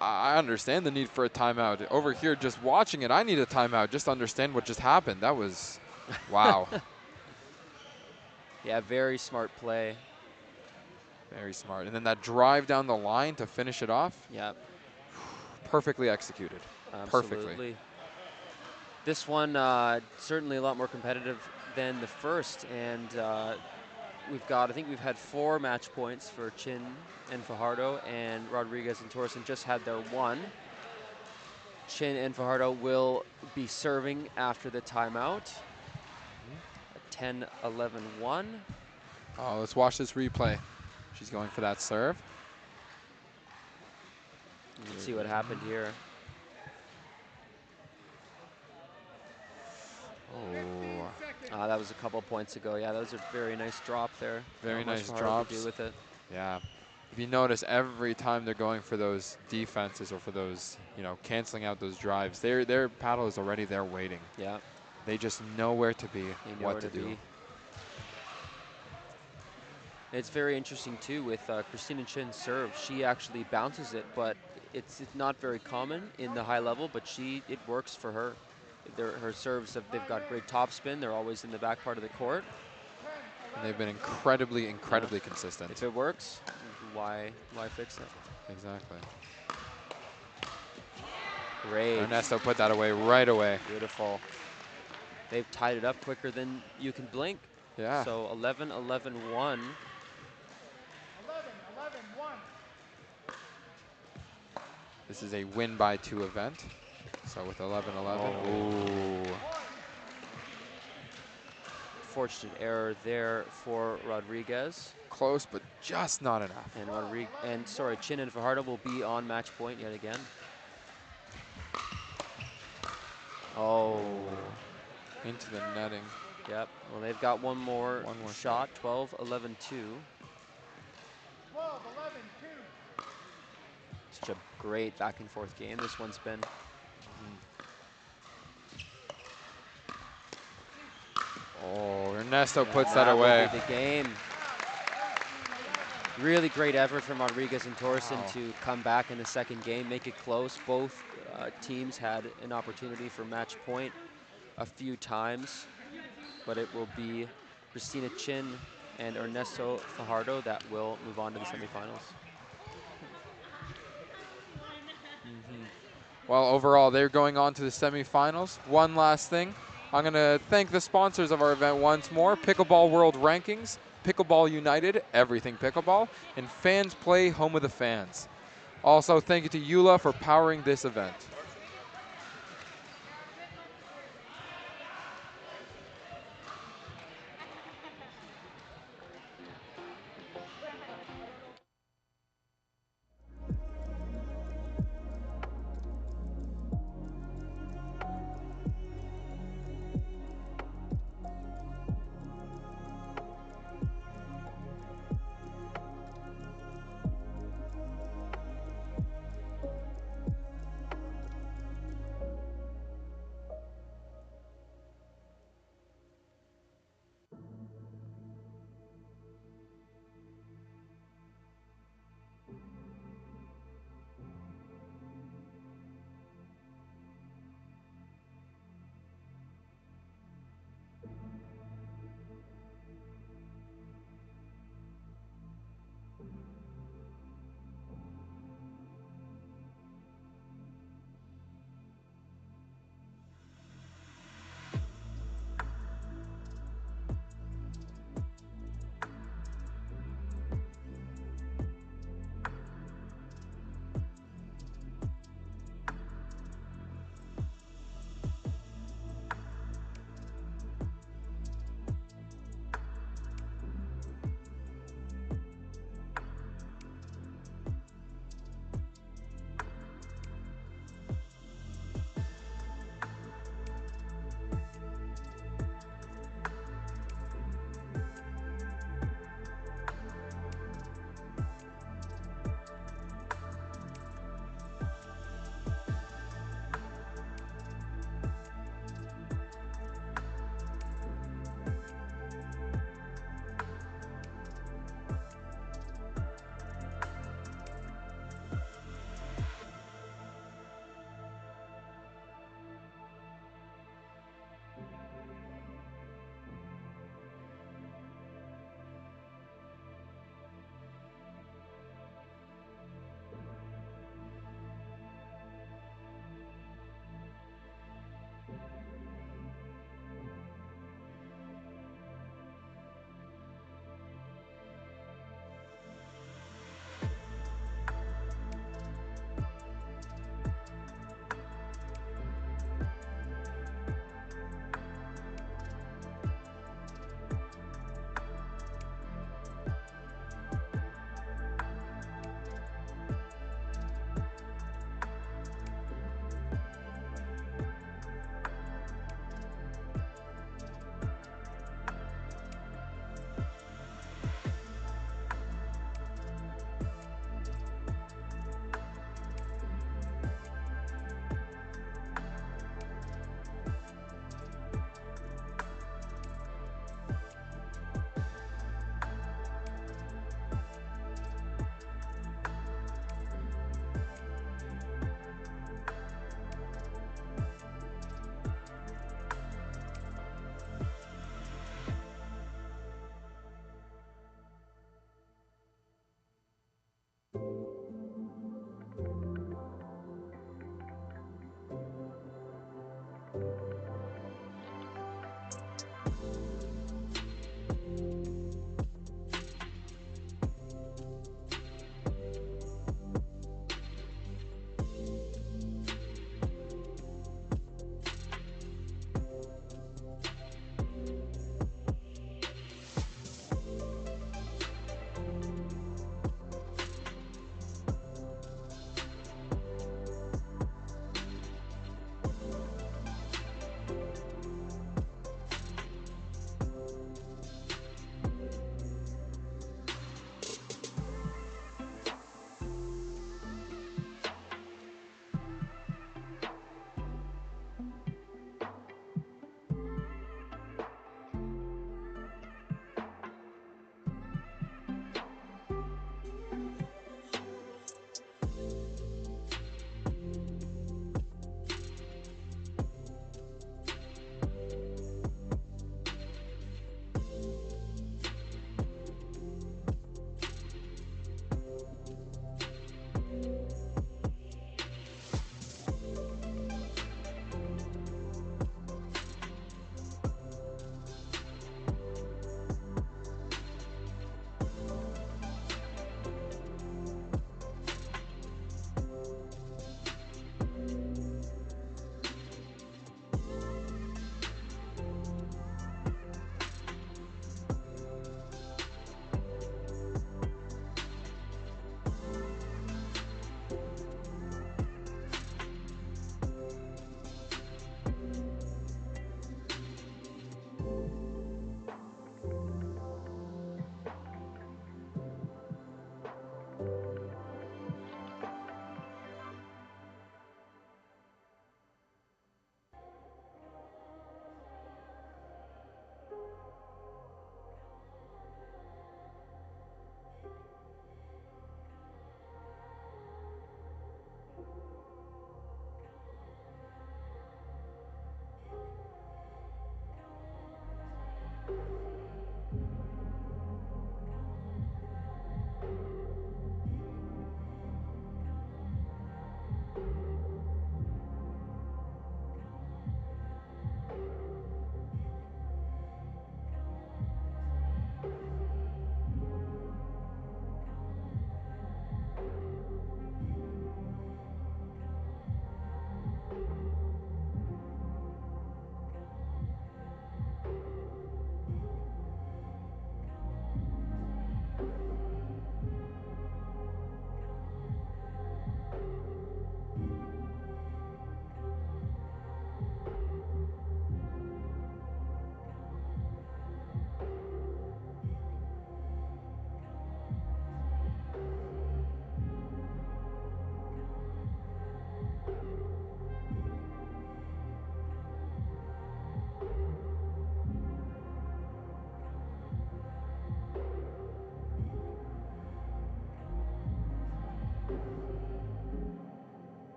I understand the need for a timeout. Over here, just watching it, I need a timeout just to understand what just happened. That was, wow. Yeah, very smart play. Very smart. And then that drive down the line to finish it off. Yep. Perfectly executed. Absolutely. Perfectly. This one certainly a lot more competitive than the first, and I think we've had 4 match points for Chin and Fajardo, and Rodriguez and Torreson just had their 1. Chin and Fajardo will be serving after the timeout. 10-11-1. Oh, let's watch this replay. She's going for that serve. Let's see what happened here. Oh. That was a couple points ago. Yeah, that was a very nice drop there. Very nice Fajardo drops. could do with it. Yeah. If you notice, every time they're going for those defenses or for those, canceling out those drives, their paddle is already there waiting. Yeah. They just know where to be, what to do. Be. It's very interesting too with Christina Chin's serve. She actually bounces it, but it's not very common in the high level. But it works for her. Her serves they've got great topspin. They're always in the back part of the court. And they've been incredibly consistent. If it works, why fix it? Exactly. Great. Ernesto put that away right away. Beautiful. They've tied it up quicker than you can blink. Yeah. So 11-11-1. This is a win by 2 event. So with 11-11. Ooh. Fortunate error there for Rodriguez. Close, but just not enough. And Chin and Fajardo will be on match point yet again. Oh. Into the netting. Yep. Well, they've got one more shot. 12-11-2. 12-11-2. Such a great back and forth game this one's been. Oh, Ernesto puts that away. Will be the game. Really great effort from Rodriguez and Torreson to come back in the second game, make it close. Both teams had an opportunity for match point a few times, but it will be Christina Chin and Ernesto Fajardo that will move on to the semifinals. Well, overall, they're going on to the semifinals. One last thing. I'm going to thank the sponsors of our event once more. Pickleball World Rankings, Pickleball United, Everything Pickleball, and Fans Play, Home of the Fans. Also, thank you to Eula for powering this event.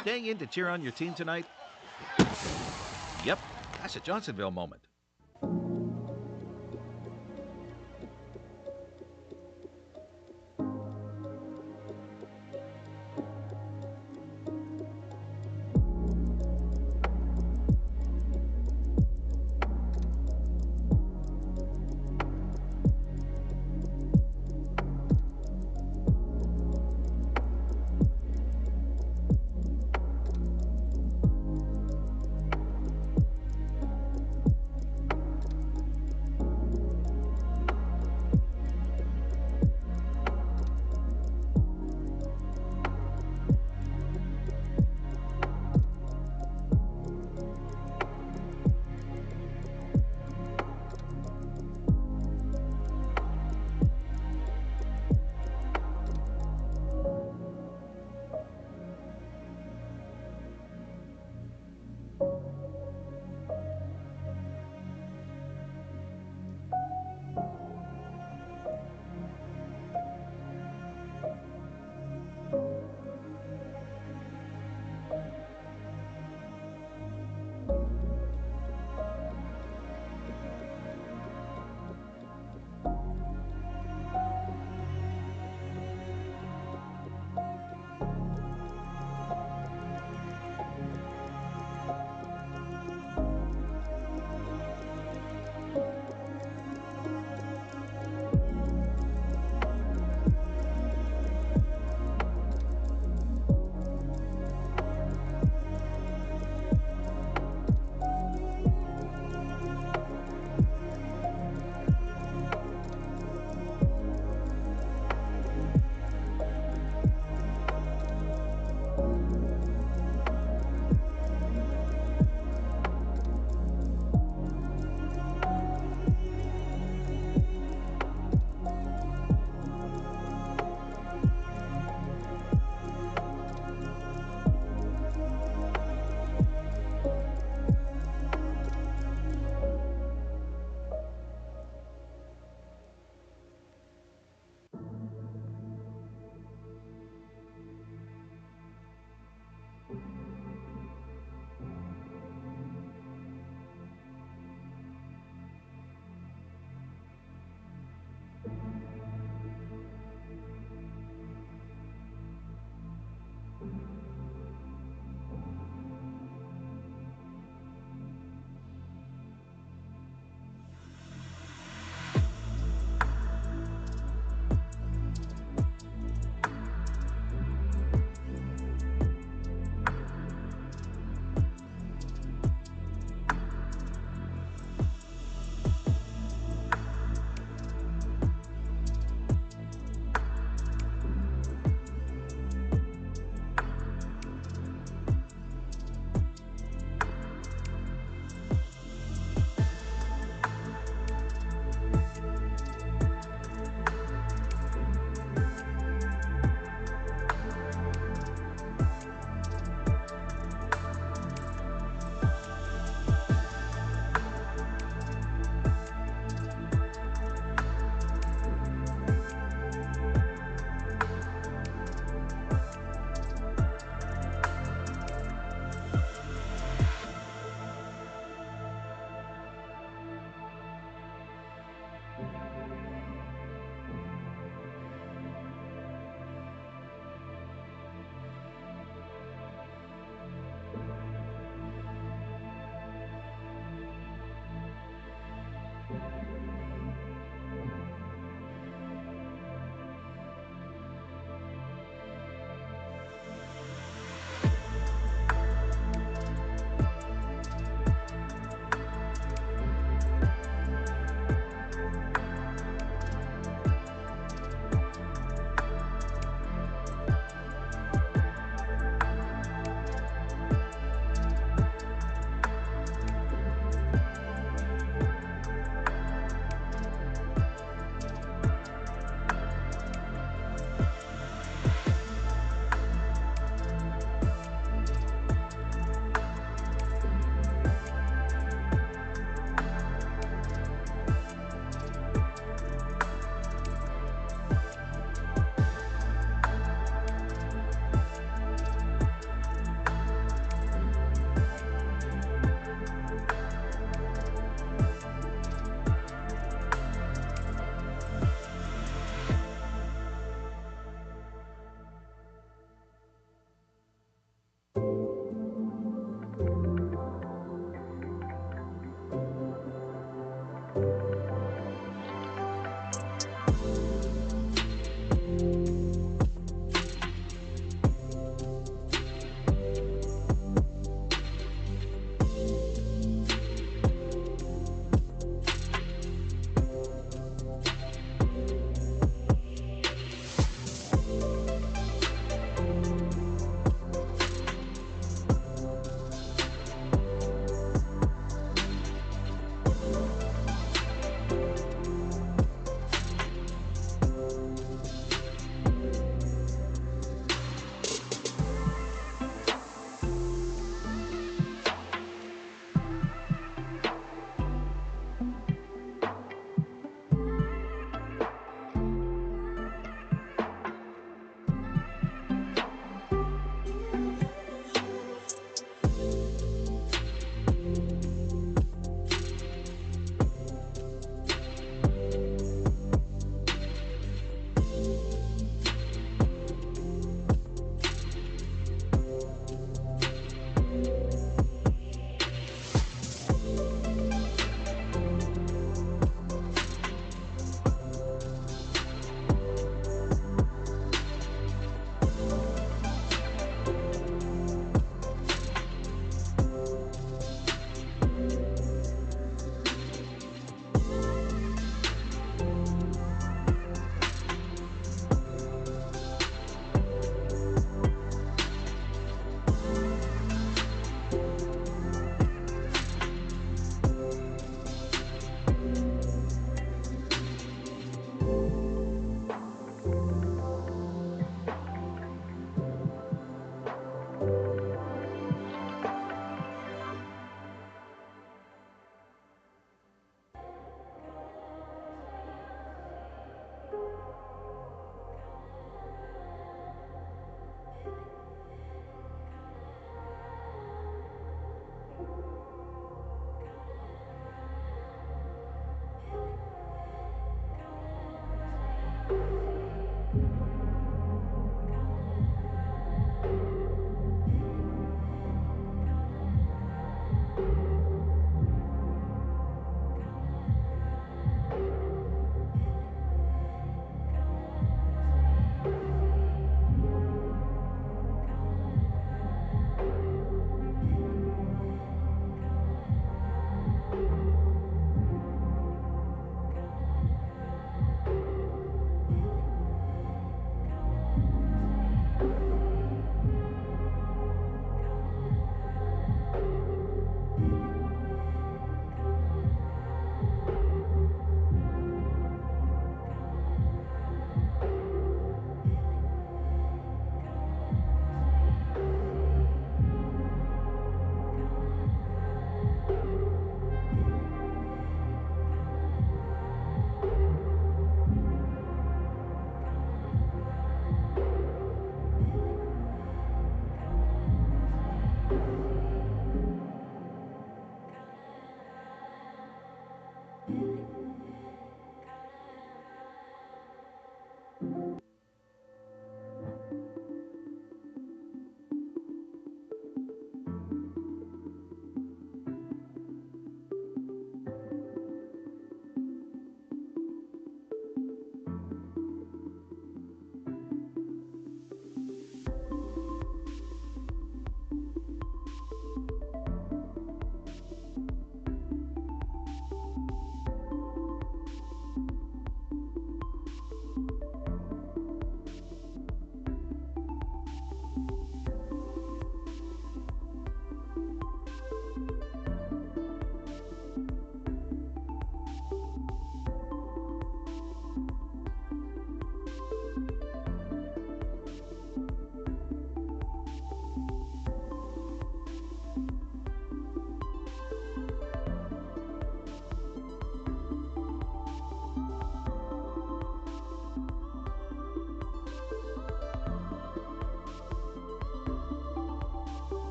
Staying in to cheer on your team tonight? Yep, that's a Johnsonville moment.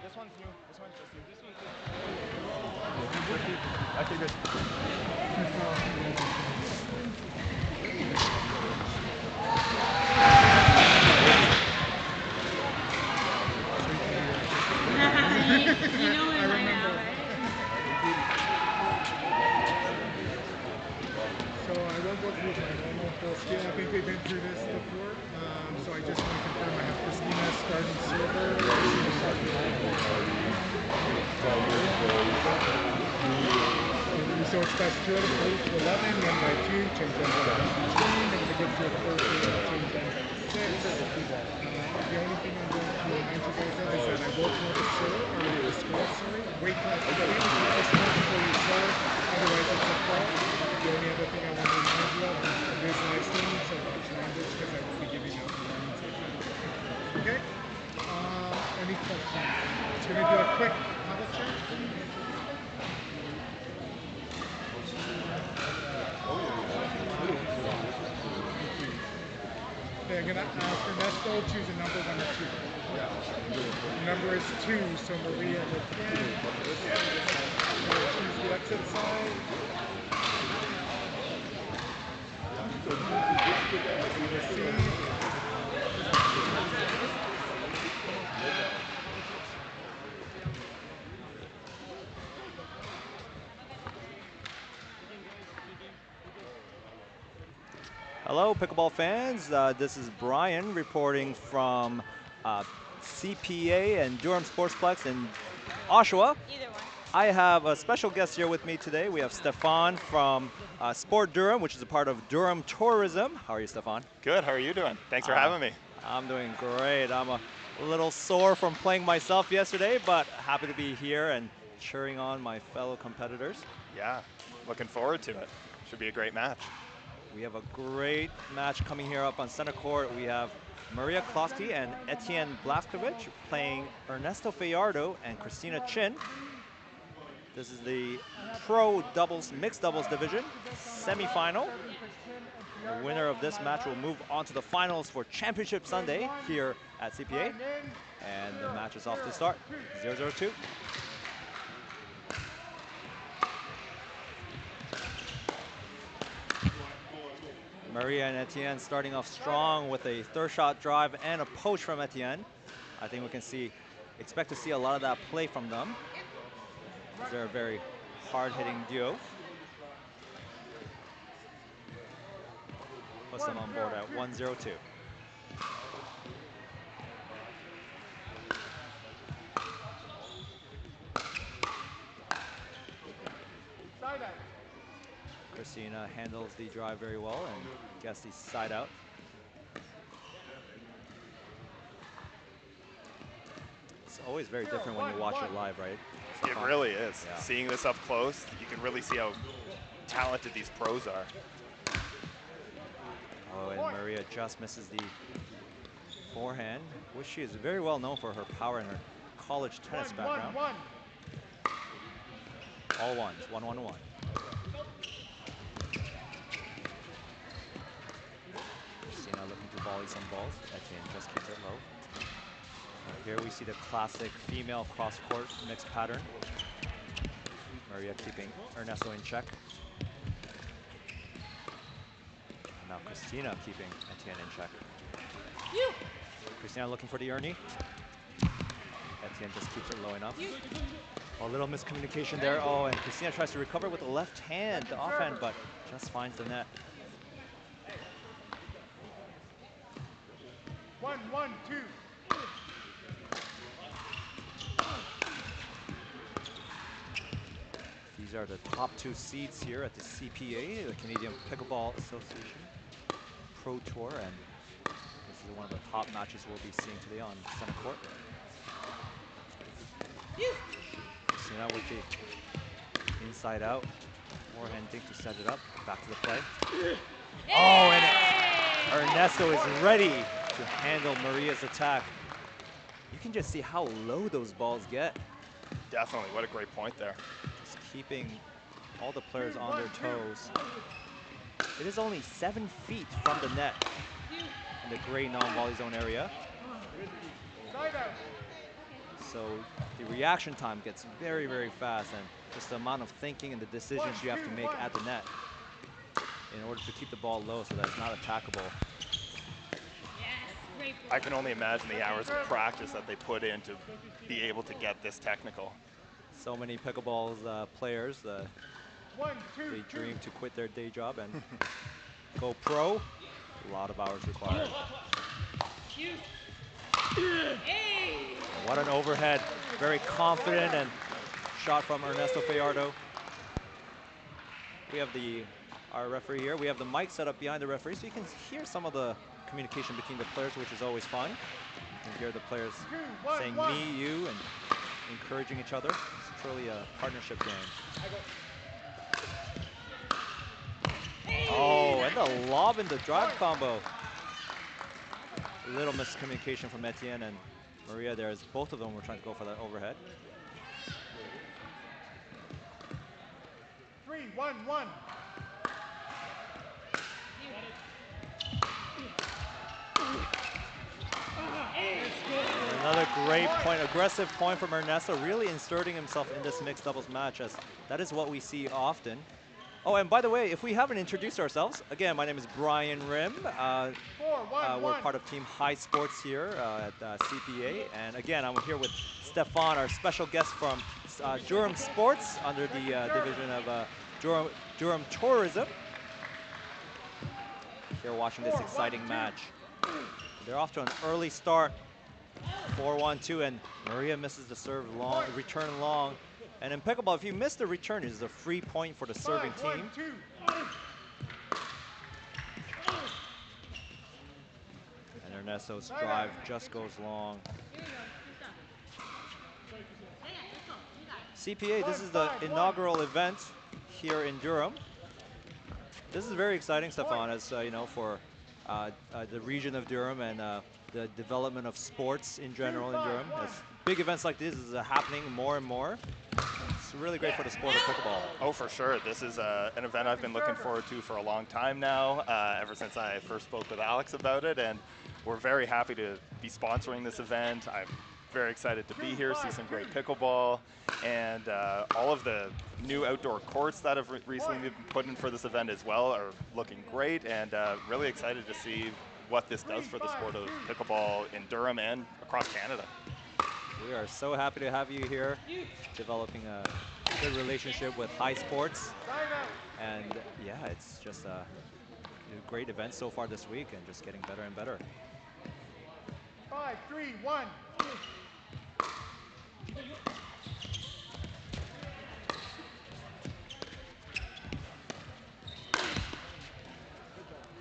This one's new. This one's just new. This one's just I think this. You know it by now, right? So I won't go through my normal full scale. I think they've been through this before. So I just want to confirm I have Christina starting server. So it's best 2 out of 3 to 11, then by 2, change them to 15, then they get to a first game, change them to 6. The only thing I'm going to remind you guys of is that I will tell the score, wait till I get in, keep the score before you serve, otherwise it's a fault. The only other thing I want to remind you of is it is live streaming, so watch language because I will be giving out warnings if you don't. Okay? Any questions? It's going to do a quick habit check. Okay, I'm going to ask Ernesto, choose a number 1 or 2. The number is 2, so Maria and Etienne. Choose the exit side. Receive. Hello, pickleball fans. This is Brian reporting from CPA and Durham Sportsplex in Oshawa. I have a special guest here with me today. We have Stefan from Sport Durham, which is a part of Durham Tourism. How are you, Stefan? Good. How are you doing? Thanks for having me. I'm doing great. I'm a little sore from playing myself yesterday, but happy to be here and cheering on my fellow competitors. Yeah, looking forward to it. Should be a great match. We have a great match coming here up on center court. We have Maria Kloski and Etienne Blaskovic playing Ernesto Fajardo and Christina Chin. This is the pro doubles, mixed doubles division, semifinal. The winner of this match will move on to the finals for Championship Sunday here at CPA. And the match is off to start, 0-0-2. Maria and Etienne starting off strong with a third shot drive and a poach from Etienne. I think we can expect to see a lot of that play from them. They're a very hard-hitting duo. Puts them on board at 1-0-2. Christina handles the drive very well and gets the side out. It's always very different when you watch it live, right? It really is. Yeah. Seeing this up close, you can really see how talented these pros are. Oh, and Maria just misses the forehand, which she is very well known for her power and her college tennis background. All ones, 1-1-1. Christina looking to volley some balls. Etienne just keeps it low. Here we see the classic female cross-court mixed pattern. Maria keeping Ernesto in check. And now Christina keeping Etienne in check. Christina looking for the Ernie. Etienne just keeps it low enough. A little miscommunication there. Oh, and Christina tries to recover with the left hand, the offhand, but just finds the net. 1-1-2. These are the top 2 seeds here at the CPA, the Canadian Pickleball Association Pro Tour, and this is one of the top matches we'll be seeing today on center court. Christina with the inside out, forehanding to set it up, back to the play. Oh, and Ernesto is ready to handle Maria's attack. You can just see how low those balls get. Definitely, what a great point there. Just keeping all the players on their toes. It is only 7 feet from the net in the gray non-volley zone area. So the reaction time gets very, very fast, and just the amount of thinking and the decisions you have to make at the net in order to keep the ball low so that it's not attackable. I can only imagine the hours of practice that they put in to be able to get this technical. So many pickleball players, they dream to quit their day job and go pro. A lot of hours required. What an overhead. Very confident and shot from Ernesto Fajardo. We have our referee here. We have the mic set up behind the referee so you can hear some of the communication between the players, which is always fun. You can hear the players saying me, you, and encouraging each other. It's truly a partnership game. Oh, and the lob in the drive combo. A little miscommunication from Etienne and Maria there, as both of them were trying to go for that overhead. 3-1-1. Another great point, aggressive point from Ernesto, really inserting himself in this mixed doubles match, as that is what we see often. Oh, and by the way, if we haven't introduced ourselves, again, my name is Brian Rim. We're part of Team High Sports here at CPA. And again, I'm here with Stefan, our special guest from Durham Sports, under the division of Durham Tourism. Here watching this exciting match. They're off to an early start. 4-1-2, and Maria misses the serve long, return long. And in pickleball, if you miss the return, it is a free point for the serving team. And Ernesto's drive just goes long. CPA, this is the inaugural event here in Durham. This is very exciting, Stefan, as you know, for the region of Durham and the development of sports in general in Durham. As big events like this is happening more and more. It's really great for the sport of pickleball. Oh, for sure. This is an event I've been looking forward to for a long time now, ever since I first spoke with Alex about it, and we're very happy to be sponsoring this event. I'm very excited to be here, see some great pickleball, and all of the new outdoor courts that have recently been put in for this event as well are looking great, and really excited to see what this does for the sport of pickleball in Durham and across Canada. We are so happy to have you here, developing a good relationship with High Sports. And yeah, it's just a great event so far this week and just getting better and better. 5-3-1.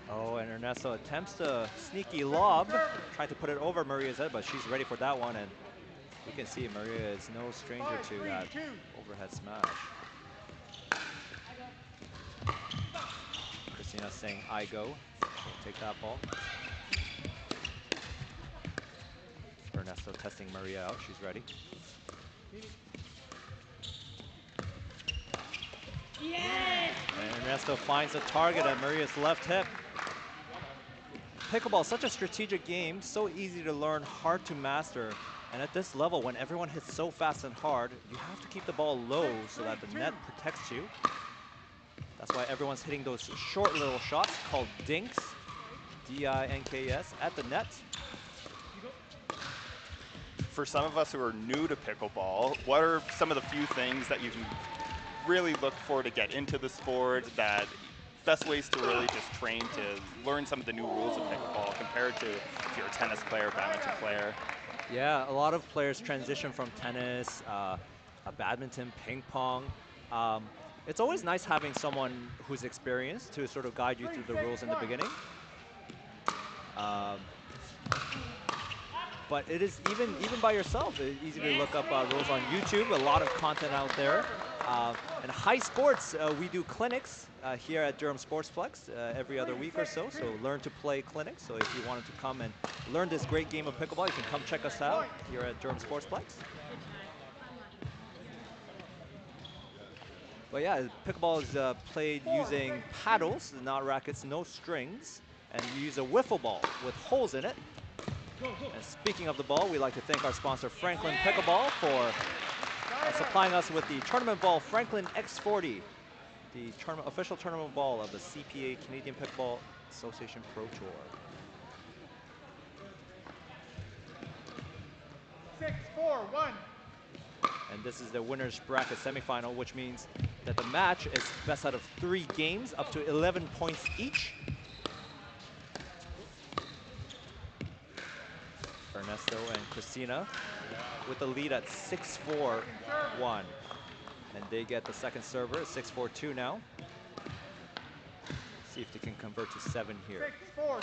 Oh, and Ernesto attempts a sneaky lob, trying to put it over Maria's head, but she's ready for that one. And you can see Maria is no stranger to that overhead smash. Christina saying, I go. Take that ball. Ernesto testing Maria out. She's ready. Yes! And Ernesto finds a target at Maria's left hip. Pickleball is such a strategic game, so easy to learn, hard to master. And at this level, when everyone hits so fast and hard, you have to keep the ball low so that the net protects you. That's why everyone's hitting those short little shots called dinks, D-I-N-K-S, at the net. For some of us who are new to pickleball, what are some of the few things that you can really look for to get into the sport, that best ways to really just train to learn some of the new rules of pickleball compared to if you're a tennis player, badminton player? Yeah, a lot of players transition from tennis, badminton, ping pong. It's always nice having someone who's experienced to sort of guide you through the rules in the beginning. But it is even by yourself, it's easy to look up rules on YouTube. A lot of content out there. And High Sports, we do clinics here at Durham Sportsplex every other week or so. So learn to play clinics. So if you wanted to come and learn this great game of pickleball, you can come check us out here at Durham Sportsplex. But yeah, pickleball is played using paddles, not rackets, no strings. And you use a wiffle ball with holes in it. And speaking of the ball, we'd like to thank our sponsor, Franklin Pickleball, for supplying us with the tournament ball, Franklin X40, the official tournament ball of the CPA, Canadian Pickleball Association Pro Tour. 6-4-1. And this is the winner's bracket semifinal, which means that the match is best out of 3 games, up to 11 points each. Ernesto and Christina with the lead at 6-4-1. And they get the second server, 6-4-2 now. See if they can convert to 7 here. 6-4-2.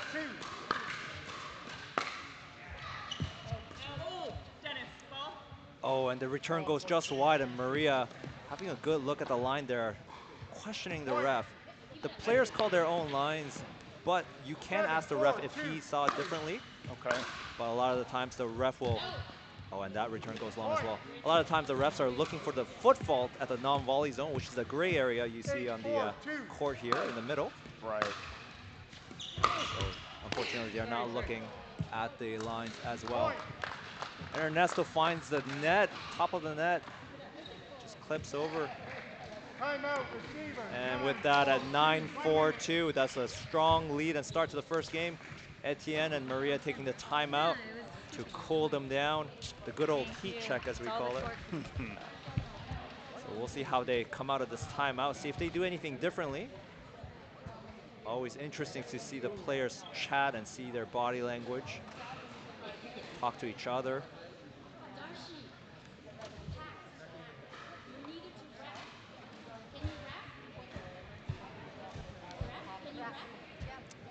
Oh, and the return goes just wide, and Maria having a good look at the line there, questioning the ref. The players call their own lines, but you can ask the ref if he saw it differently. Okay. But a lot of the times the ref will, oh, and that return goes long as well. A lot of times the refs are looking for the foot fault at the non-volley zone, which is the gray area you see on the court here in the middle. Right. So unfortunately, they're not looking at the lines as well. And Ernesto finds the net, top of the net, just clips over. Timeout, receiver. And with that at 9-4-2, that's a strong lead and start to the first game. Etienne and Maria taking the timeout to cool them down. The good old heat check, as we call it. So we'll see how they come out of this timeout, see if they do anything differently. Always interesting to see the players chat and see their body language, talk to each other.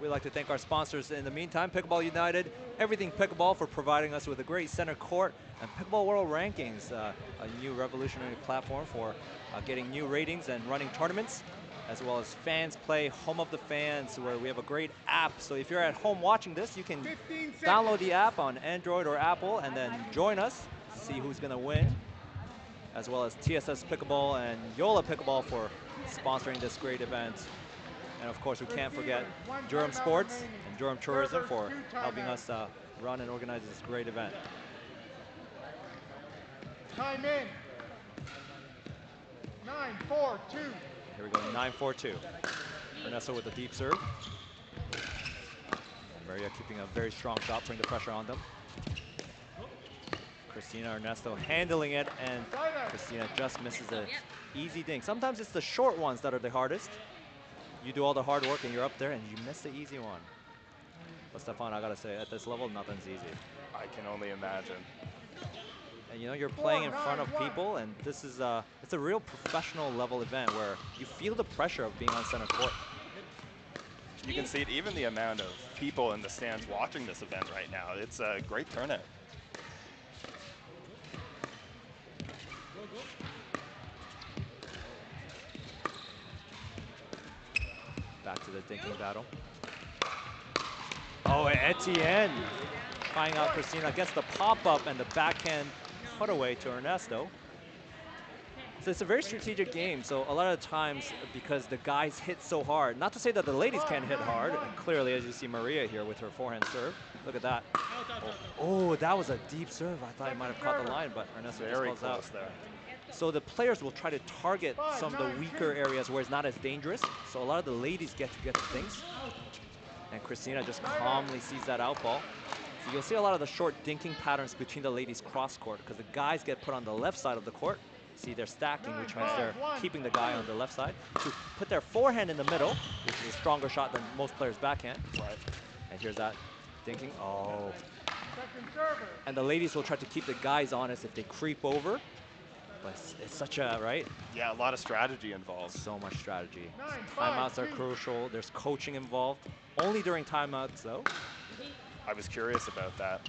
We'd like to thank our sponsors in the meantime, Pickleball United, Everything Pickleball, for providing us with a great center court, and Pickleball World Rankings, a new revolutionary platform for getting new ratings and running tournaments, as well as Fans Play, Home of the Fans, where we have a great app. So if you're at home watching this, you can download the app on Android or Apple and then join us, see who's going to win, as well as TSS Pickleball and Yola Pickleball for sponsoring this great event. And of course, we can't forget Durham Sports and Durham Tourism for helping us run and organize this great event. Time in. 9-4-2. Here we go, 9-4-2. Ernesto with a deep serve. And Maria keeping a very strong shot, putting the pressure on them. Christina, Ernesto handling it, and Christina just misses an easy ding. Sometimes it's the short ones that are the hardest. You do all the hard work and you're up there and you miss the easy one. But Stefan, I gotta say, at this level, nothing's easy. I can only imagine. And you know, you're playing in front of people, and this is it's a real professional level event where you feel the pressure of being on center court. You can see it, even the amount of people in the stands watching this event right now. It's a great turnout. Back to the dinking battle. Oh, Etienne trying out Christina. Gets the pop-up and the backhand cutaway to Ernesto. So it's a very strategic game. So a lot of times, because the guys hit so hard, not to say that the ladies can't hit hard, and clearly, as you see Maria here with her forehand serve. Look at that. Oh, that was a deep serve. I thought it might have caught the line, but Ernesto just calls out. There. So the players will try to target some of the weaker areas where it's not as dangerous. So a lot of the ladies get to things. And Christina just calmly sees that out ball. So you'll see a lot of the short dinking patterns between the ladies cross court, because the guys get put on the left side of the court. See, they're stacking, which means they're keeping the guy on the left side. To put their forehand in the middle, which is a stronger shot than most players' backhand. Right. And here's that dinking. Oh. And the ladies will try to keep the guys honest if they creep over. But it's such a, right? Yeah, a lot of strategy involved. So much strategy. Timeouts are crucial. There's coaching involved. Only during timeouts, though. I was curious about that.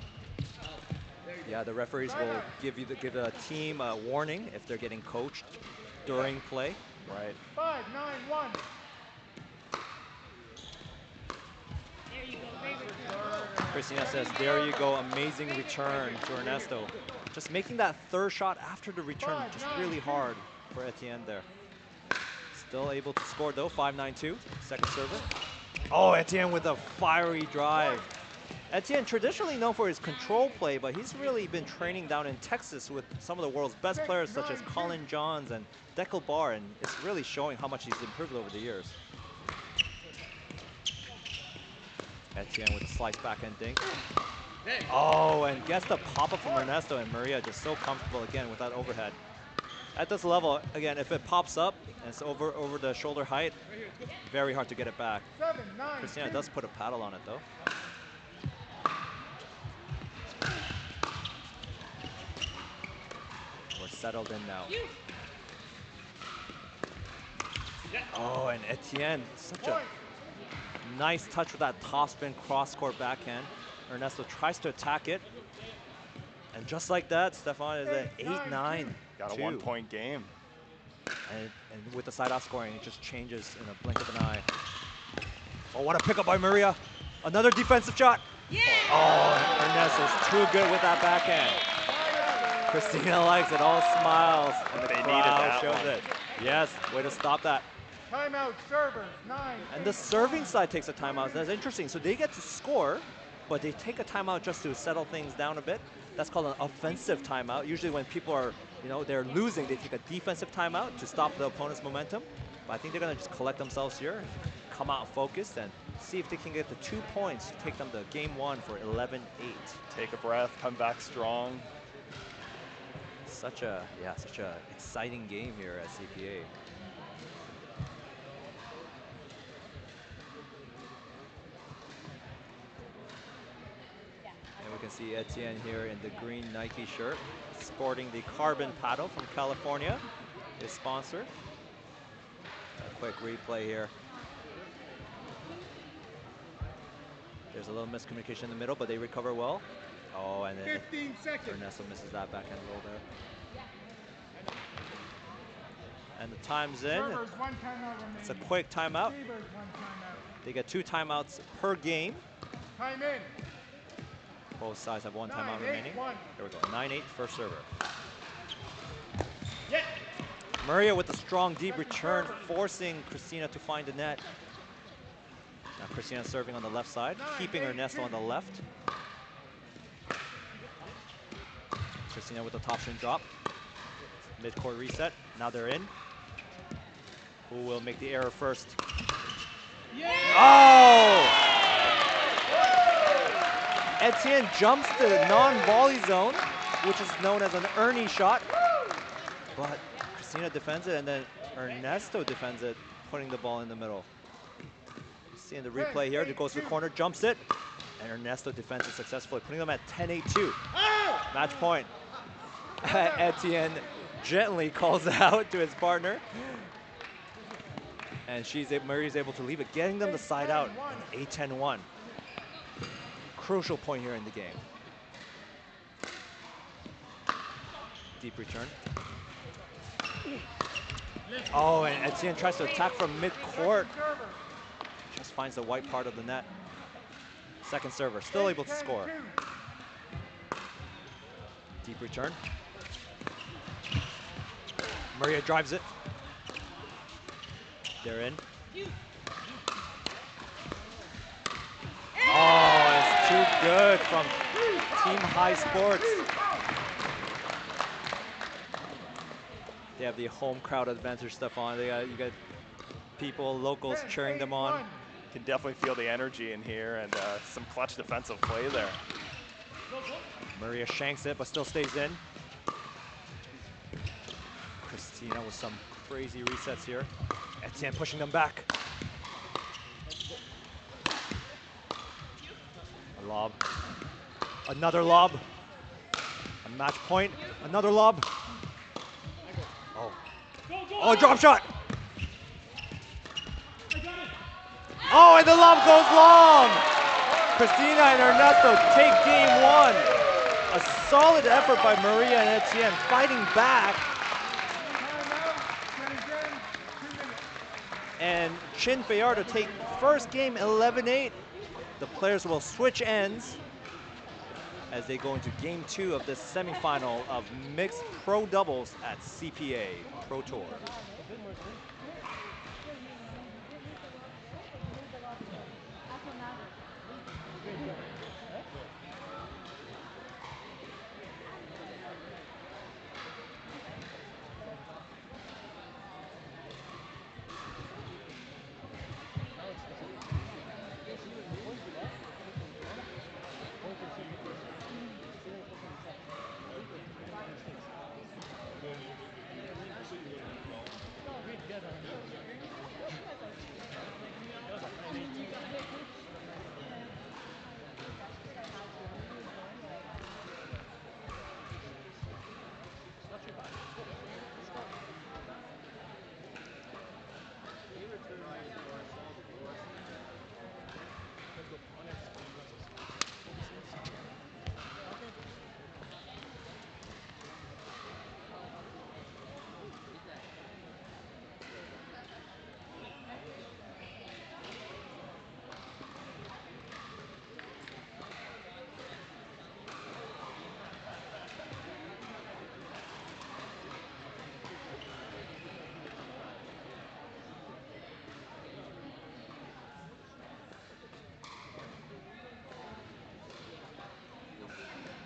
Yeah, the referees will give a team a warning if they're getting coached during play. Right. 5-9-1. Christina says, there you go, amazing return to Ernesto. Just making that third shot after the return just really hard for Etienne there. Still able to score though, 5-9-2, second server. Oh, Etienne with a fiery drive. Etienne, traditionally known for his control play, but he's really been training down in Texas with some of the world's best players such as Colin Johns and Deckel Barr, and it's really showing how much he's improved over the years. Etienne with a slice backhand dink. Oh, and gets the pop-up from Ernesto, and Maria just so comfortable again with that overhead. At this level, again, if it pops up and it's over the shoulder height, very hard to get it back. Christina does put a paddle on it though. We're settled in now. Oh, and Etienne, such a nice touch with that topspin cross-court backhand. Ernesto tries to attack it. And just like that, Stefan is at 8-9. Got a 1-point game. And with the side-out scoring, it just changes in a blink of an eye. Oh, what a pickup by Maria. Another defensive shot. Yeah. Oh, Ernesto's too good with that backhand. Christina likes it, all smiles, and the crowd shows it. Yes, way to stop that. Timeout, servers, 9. And the serving side takes a timeout. That's interesting. So they get to score, but they take a timeout just to settle things down a bit. That's called an offensive timeout. Usually when people are, they're losing, they take a defensive timeout to stop the opponent's momentum. But I think they're going to just collect themselves here, come out focused, and see if they can get the 2 points to take them to game 1 for 11-8. Take a breath, come back strong. Such a exciting game here at CPA. And we can see Etienne here in the green Nike shirt, sporting the carbon paddle from California, his sponsor. A quick replay here. There's a little miscommunication in the middle, but they recover well. Oh, and then 15 seconds. Ernesto misses that backhand roll there. And the time's in. Servers, 1 timeout remaining. It's a quick timeout. Receivers, 1 timeout. They get 2 timeouts per game. Time in. Both sides have 1 timeout 9-8, remaining. 1. There we go. 9-8 first server. Yeah. Maria with a strong deep return, forcing Christina to find the net. Now Christina serving on the left side, keeping Ernesto on the left. Christina with the top string drop. Mid-court reset. Now they're in. Who will make the error first? Yeah. Oh! Etienne jumps the non-volley zone, which is known as an Ernie shot. But Christina defends it, and then Ernesto defends it, putting the ball in the middle. Seeing the replay here, it goes to the corner, jumps it, and Ernesto defends it successfully, putting them at 10-8-2. Match point. Etienne gently calls out to his partner. And Maria's able to leave it, getting them the side out, an 8-10-1. Crucial point here in the game. Deep return. Oh, and Etienne tries to attack from mid-court. Just finds the white part of the net. Second server, still able to score. Deep return. Maria drives it. They're in. Oh, it's too good from Team High Sports. They have the home crowd advantage stuff on. You got people, locals cheering them on. You can definitely feel the energy in here, and some clutch defensive play there. Maria shanks it, but still stays in. Christina with some crazy resets here. Etienne pushing them back. A lob. Another lob. A match point. Another lob. Oh. Oh, drop shot. Oh, and the lob goes long. Christina and Ernesto take game 1. A solid effort by Maria and Etienne, fighting back. And Chin Fayardo take first game 11-8. The players will switch ends as they go into game 2 of this semifinal of mixed pro doubles at CPA Pro Tour.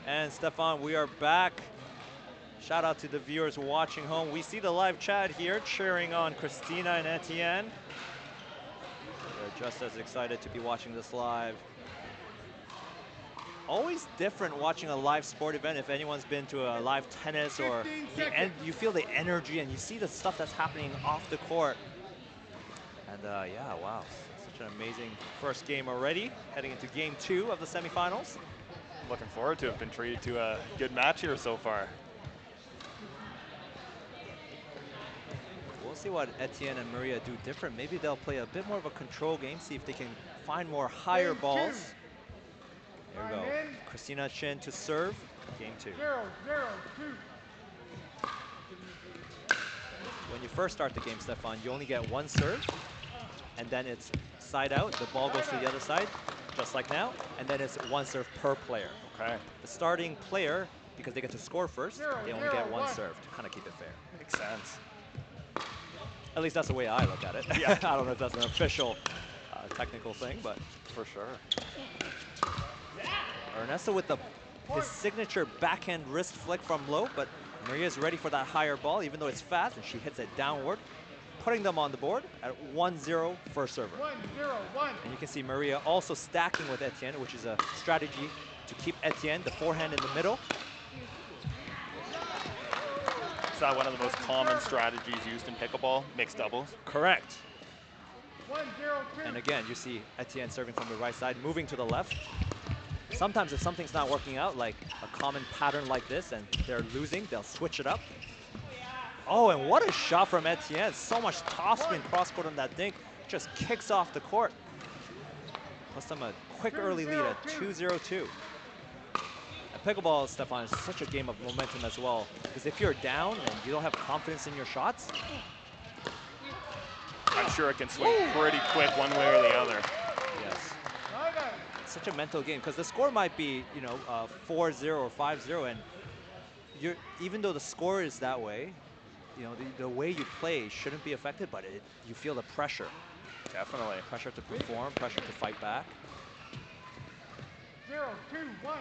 And Stefan, we are back. Shout out to the viewers watching home. We see the live chat here cheering on Christina and Etienne. They're just as excited to be watching this live. Always different watching a live sport event. If anyone's been to a live tennis or you feel the energy and you see the stuff that's happening off the court. And yeah, wow, such an amazing first game already, heading into game 2 of the semifinals. Looking forward to it. Been treated to a good match here so far. We'll see what Etienne and Maria do different. Maybe they'll play a bit more of a control game, see if they can find more higher balls. There we go. Christina Chin to serve, game 2. 0-0-2. When you first start the game, Stefan, you only get one serve, and then it's side out. The ball goes to the other side, just like now, and then it's one serve per player. Okay. The starting player, because they get to score first, they only get one serve to kind of keep it fair. Makes sense. At least that's the way I look at it. Yeah. I don't know if that's an official technical thing, but for sure. Ernesto with his signature backhand wrist flick from low, but Maria's ready for that higher ball, even though it's fast, and she hits it downward, putting them on the board at 1-0 first server. 1-0-1. And you can see Maria also stacking with Etienne, which is a strategy to keep Etienne, the forehand in the middle. Is that one of the most common strategies used in pickleball, mixed doubles? Correct. 1-0-2. And again, you see Etienne serving from the right side, moving to the left. Sometimes if something's not working out, like a common pattern like this, and they're losing, they'll switch it up. Oh, and what a shot from Etienne. So much topspin cross-court on that dink. Just kicks off the court. Puts them a quick early lead at 2-0-2. And pickleball, Stefan, is such a game of momentum as well. Because if you're down and you don't have confidence in your shots, I'm sure it can swing pretty quick one way or the other. Yes. Such a mental game, because the score might be, 4-0 or 5-0, and even though the score is that way, the way you play shouldn't be affected, but you feel the pressure. Definitely. Pressure to perform, pressure to fight back. 0-2-1.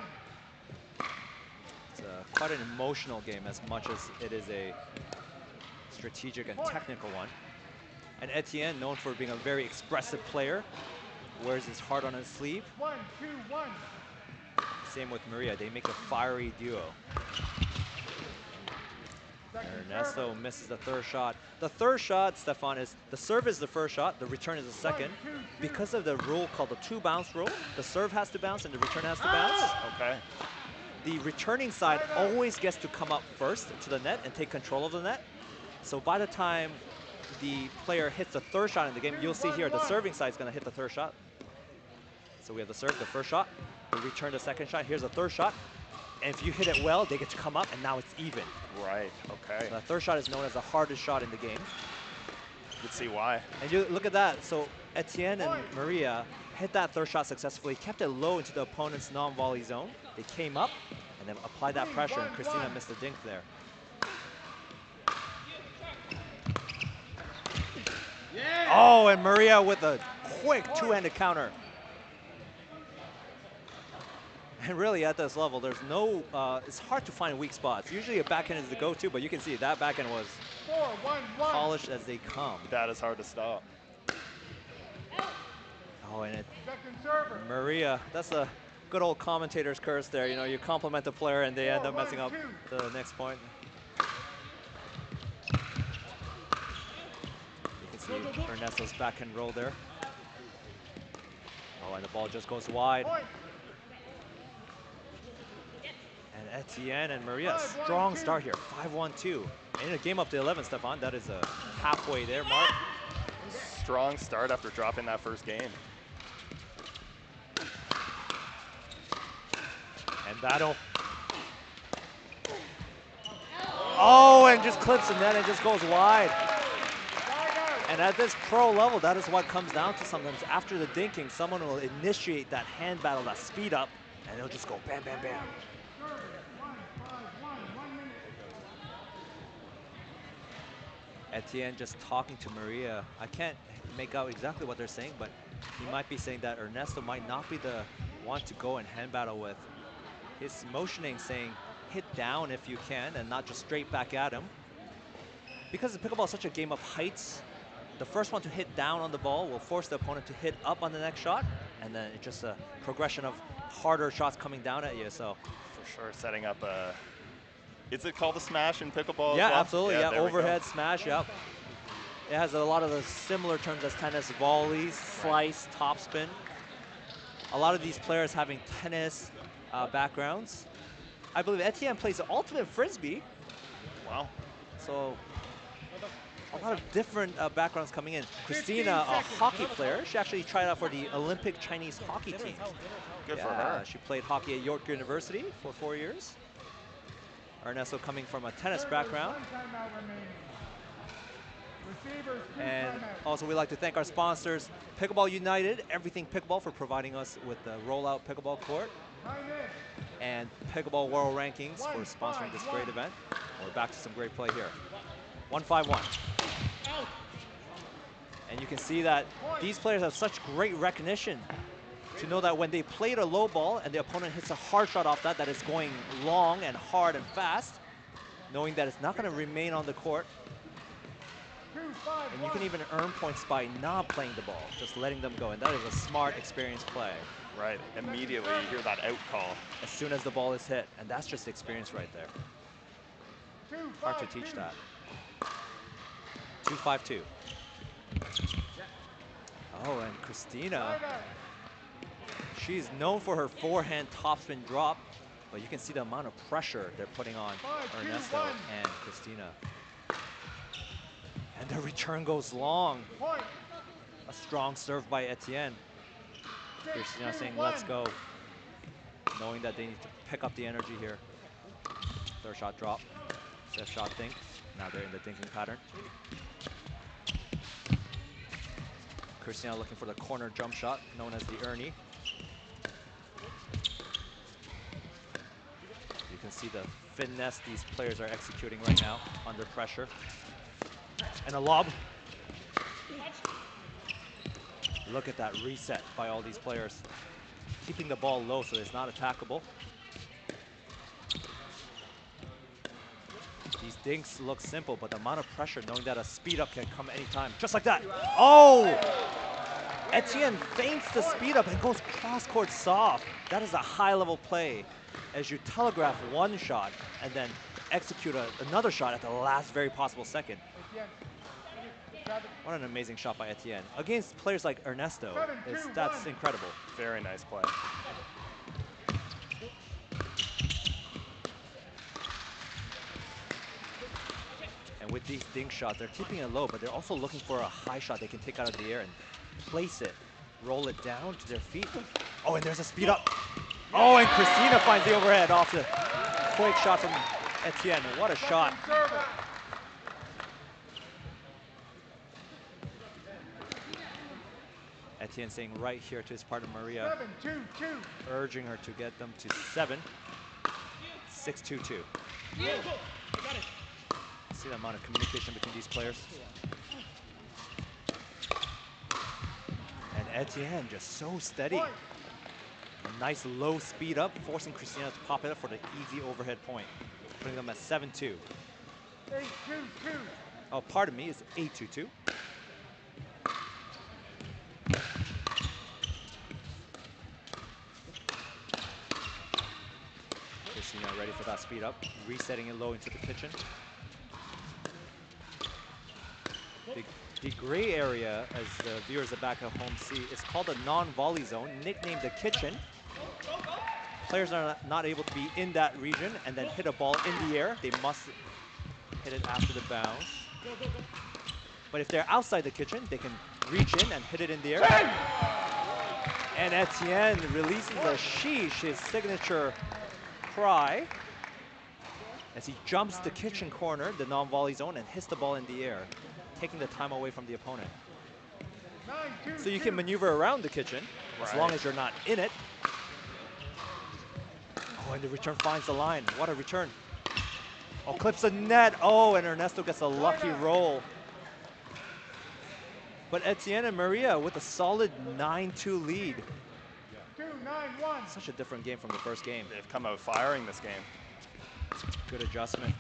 It's quite an emotional game as much as it is a strategic and technical one. And Etienne, known for being a very expressive player, wears his heart on his sleeve. 1-2-1. Same with Maria. They make a fiery duo. Ernesto misses the third shot. The third shot, Stefan, is the serve is the first shot, the return is the second. Because of the rule called the 2-bounce rule, the serve has to bounce and the return has to bounce. Okay. The returning side always gets to come up first to the net and take control of the net. So by the time the player hits the third shot in the game, you'll see here the serving side is going to hit the third shot. So we have the serve, the first shot, the return, the second shot. Here's the third shot. And if you hit it well, they get to come up, and now it's even. Right, okay. So the third shot is known as the hardest shot in the game. You can see why. And you look at that. So Etienne and Maria hit that third shot successfully, kept it low into the opponent's non-volley zone. They came up and then applied that pressure, and Christina missed the dink there. Yeah. Oh, and Maria with a quick two-handed counter. And really, at this level, there's no, it's hard to find weak spots. Usually a backhand is the go-to, but you can see that backhand was polished as they come. That is hard to stop. Oh, and Maria, that's a good old commentator's curse there. You compliment the player and they end up messing up the next point. You can see Ernesto's backhand roll there. Oh, and the ball just goes wide. And Etienne and Maria, strong start here, 5-1-2. In a game up to 11, Stefan, that is a halfway there mark. Strong start after dropping that first game. And that'll... Oh, and just clips the net and just goes wide. And at this pro level, that is what comes down to sometimes. After the dinking, someone will initiate that hand battle, that speed up, and it'll just go bam, bam, bam. Etienne just talking to Maria. I can't make out exactly what they're saying, but he might be saying that Ernesto might not be the one to go and hand battle with. He's motioning, saying, hit down if you can, and not just straight back at him. Because the pickleball is such a game of heights, the first one to hit down on the ball will force the opponent to hit up on the next shot, and then it's just a progression of harder shots coming down at you. So for sure, setting up a. Is it called a smash in pickleball? Yeah, as well? absolutely. Yeah, overhead go. smash. Yep. It has a lot of the similar terms as tennis: volleys, slice, topspin. A lot of these players having tennis backgrounds. I believe Etienne plays the ultimate frisbee. Wow. So a lot of different backgrounds coming in. Christina, a hockey player, she actually tried out for the Olympic Chinese hockey team. Good for her. She played hockey at York University for 4 years. Ernesto coming from a tennis background. And also we'd like to thank our sponsors, Pickleball United, Everything Pickleball, for providing us with the rollout pickleball court. And Pickleball World Rankings for sponsoring this great event. We're back to some great play here. 1-5-1. And you can see that these players have such great recognition to know that when they played a low ball and the opponent hits a hard shot off that is going long and hard and fast, knowing that it's not going to remain on the court. And you can even earn points by not playing the ball, just letting them go. And that is a smart, experienced play. Right, immediately you hear that out call. As soon as the ball is hit, and that's just experience right there. Hard to teach that. 2-5-2. Oh, and Christina, she's known for her forehand topspin drop, but you can see the amount of pressure they're putting on Ernesto and Christina. And the return goes long. A strong serve by Etienne. Christina saying, let's go. Knowing that they need to pick up the energy here. Third shot drop. Fifth shot dink. Now they're in the dinking pattern. Christina looking for the corner jump shot, known as the Ernie. You can see the finesse these players are executing right now under pressure. And a lob. Look at that reset by all these players. Keeping the ball low so it's not attackable. These dinks look simple, but the amount of pressure, knowing that a speed up can come anytime. Just like that. Oh! Etienne feints the speed up and goes cross-court soft. That is a high-level play as you telegraph one shot and then execute another shot at the last very possible second. What an amazing shot by Etienne. Against players like Ernesto, that's incredible. Very nice play. And with these dink shots, they're keeping it low, but they're also looking for a high shot they can take out of the air and place it, roll it down to their feet. Oh, and there's a speed up. Oh, and Christina finds the overhead off the quick shot from Etienne. What a shot. Etienne saying right here to his partner Maria, 7-2-2. urging her to get them to 7. 6-2-2. See the amount of communication between these players. And Etienne just so steady. A nice low speed up, forcing Christina to pop it up for the easy overhead point, putting them at 7-2. 8-2-2. Oh, pardon me, it's 8-2-2. Christina ready for that speed up, resetting it low into the kitchen. The gray area, as the viewers at back at home see, is called a non-volley zone, nicknamed the kitchen. Players are not able to be in that region and then hit a ball in the air. They must hit it after the bounce. But if they're outside the kitchen, they can reach in and hit it in the air. And Etienne releases a sheesh, his signature cry, as he jumps the kitchen corner, the non-volley zone, and hits the ball in the air, taking the time away from the opponent. So you can maneuver around the kitchen, as long as you're not in it. Oh, and the return finds the line. What a return. Oh, clips the net. Oh, and Ernesto gets a lucky roll. But Etienne and Maria with a solid 9-2 lead. Such a different game from the first game. They've come out firing this game. Good adjustment.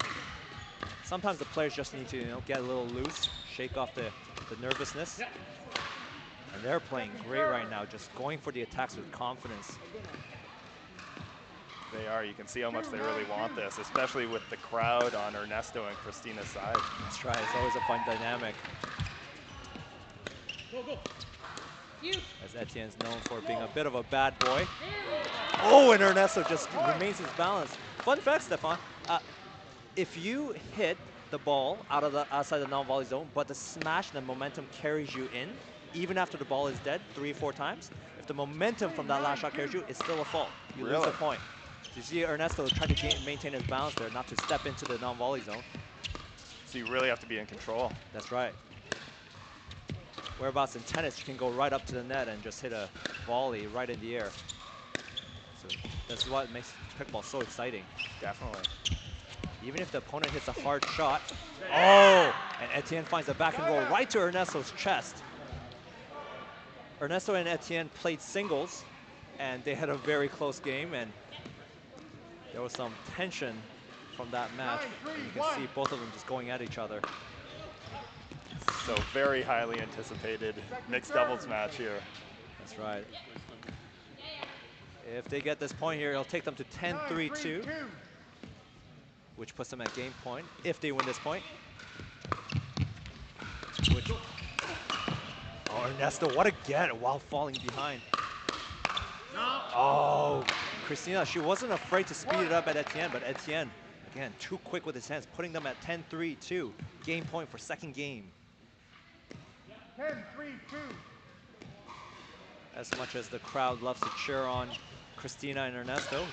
Sometimes the players just need to, get a little loose, shake off the nervousness. And they're playing great right now, just going for the attacks with confidence. They are. You can see how much they really want this, especially with the crowd on Ernesto and Christina's side. That's right. It's always a fun dynamic. As Etienne's known for being a bit of a bad boy. Oh, and Ernesto just remains his balance. Fun fact, Stefan. If you hit the ball outside the non-volley zone, but the smash and the momentum carries you in, even after the ball is dead 3 or 4 times, if the momentum from that last shot carries you, it's still a fault. You lose a point. So you see Ernesto trying to maintain his balance there, not to step into the non-volley zone. So you really have to be in control. That's right. Whereabouts in tennis, you can go right up to the net and just hit a volley right in the air. So that's what makes pickleball so exciting. Definitely. Even if the opponent hits a hard shot. Oh! And Etienne finds a back and roll right to Ernesto's chest. Ernesto and Etienne played singles, and they had a very close game, and there was some tension from that match. And you can see both of them just going at each other. So very highly anticipated mixed doubles match here. That's right. If they get this point here, it'll take them to 10-3-2, which puts them at game point if they win this point. Oh, Ernesto, what a get while falling behind. Oh, Christina, she wasn't afraid to speed it up at Etienne, but Etienne, again, too quick with his hands, putting them at 10-3-2. Game point for second game. 10-3-2. As much as the crowd loves to cheer on Christina and Ernesto,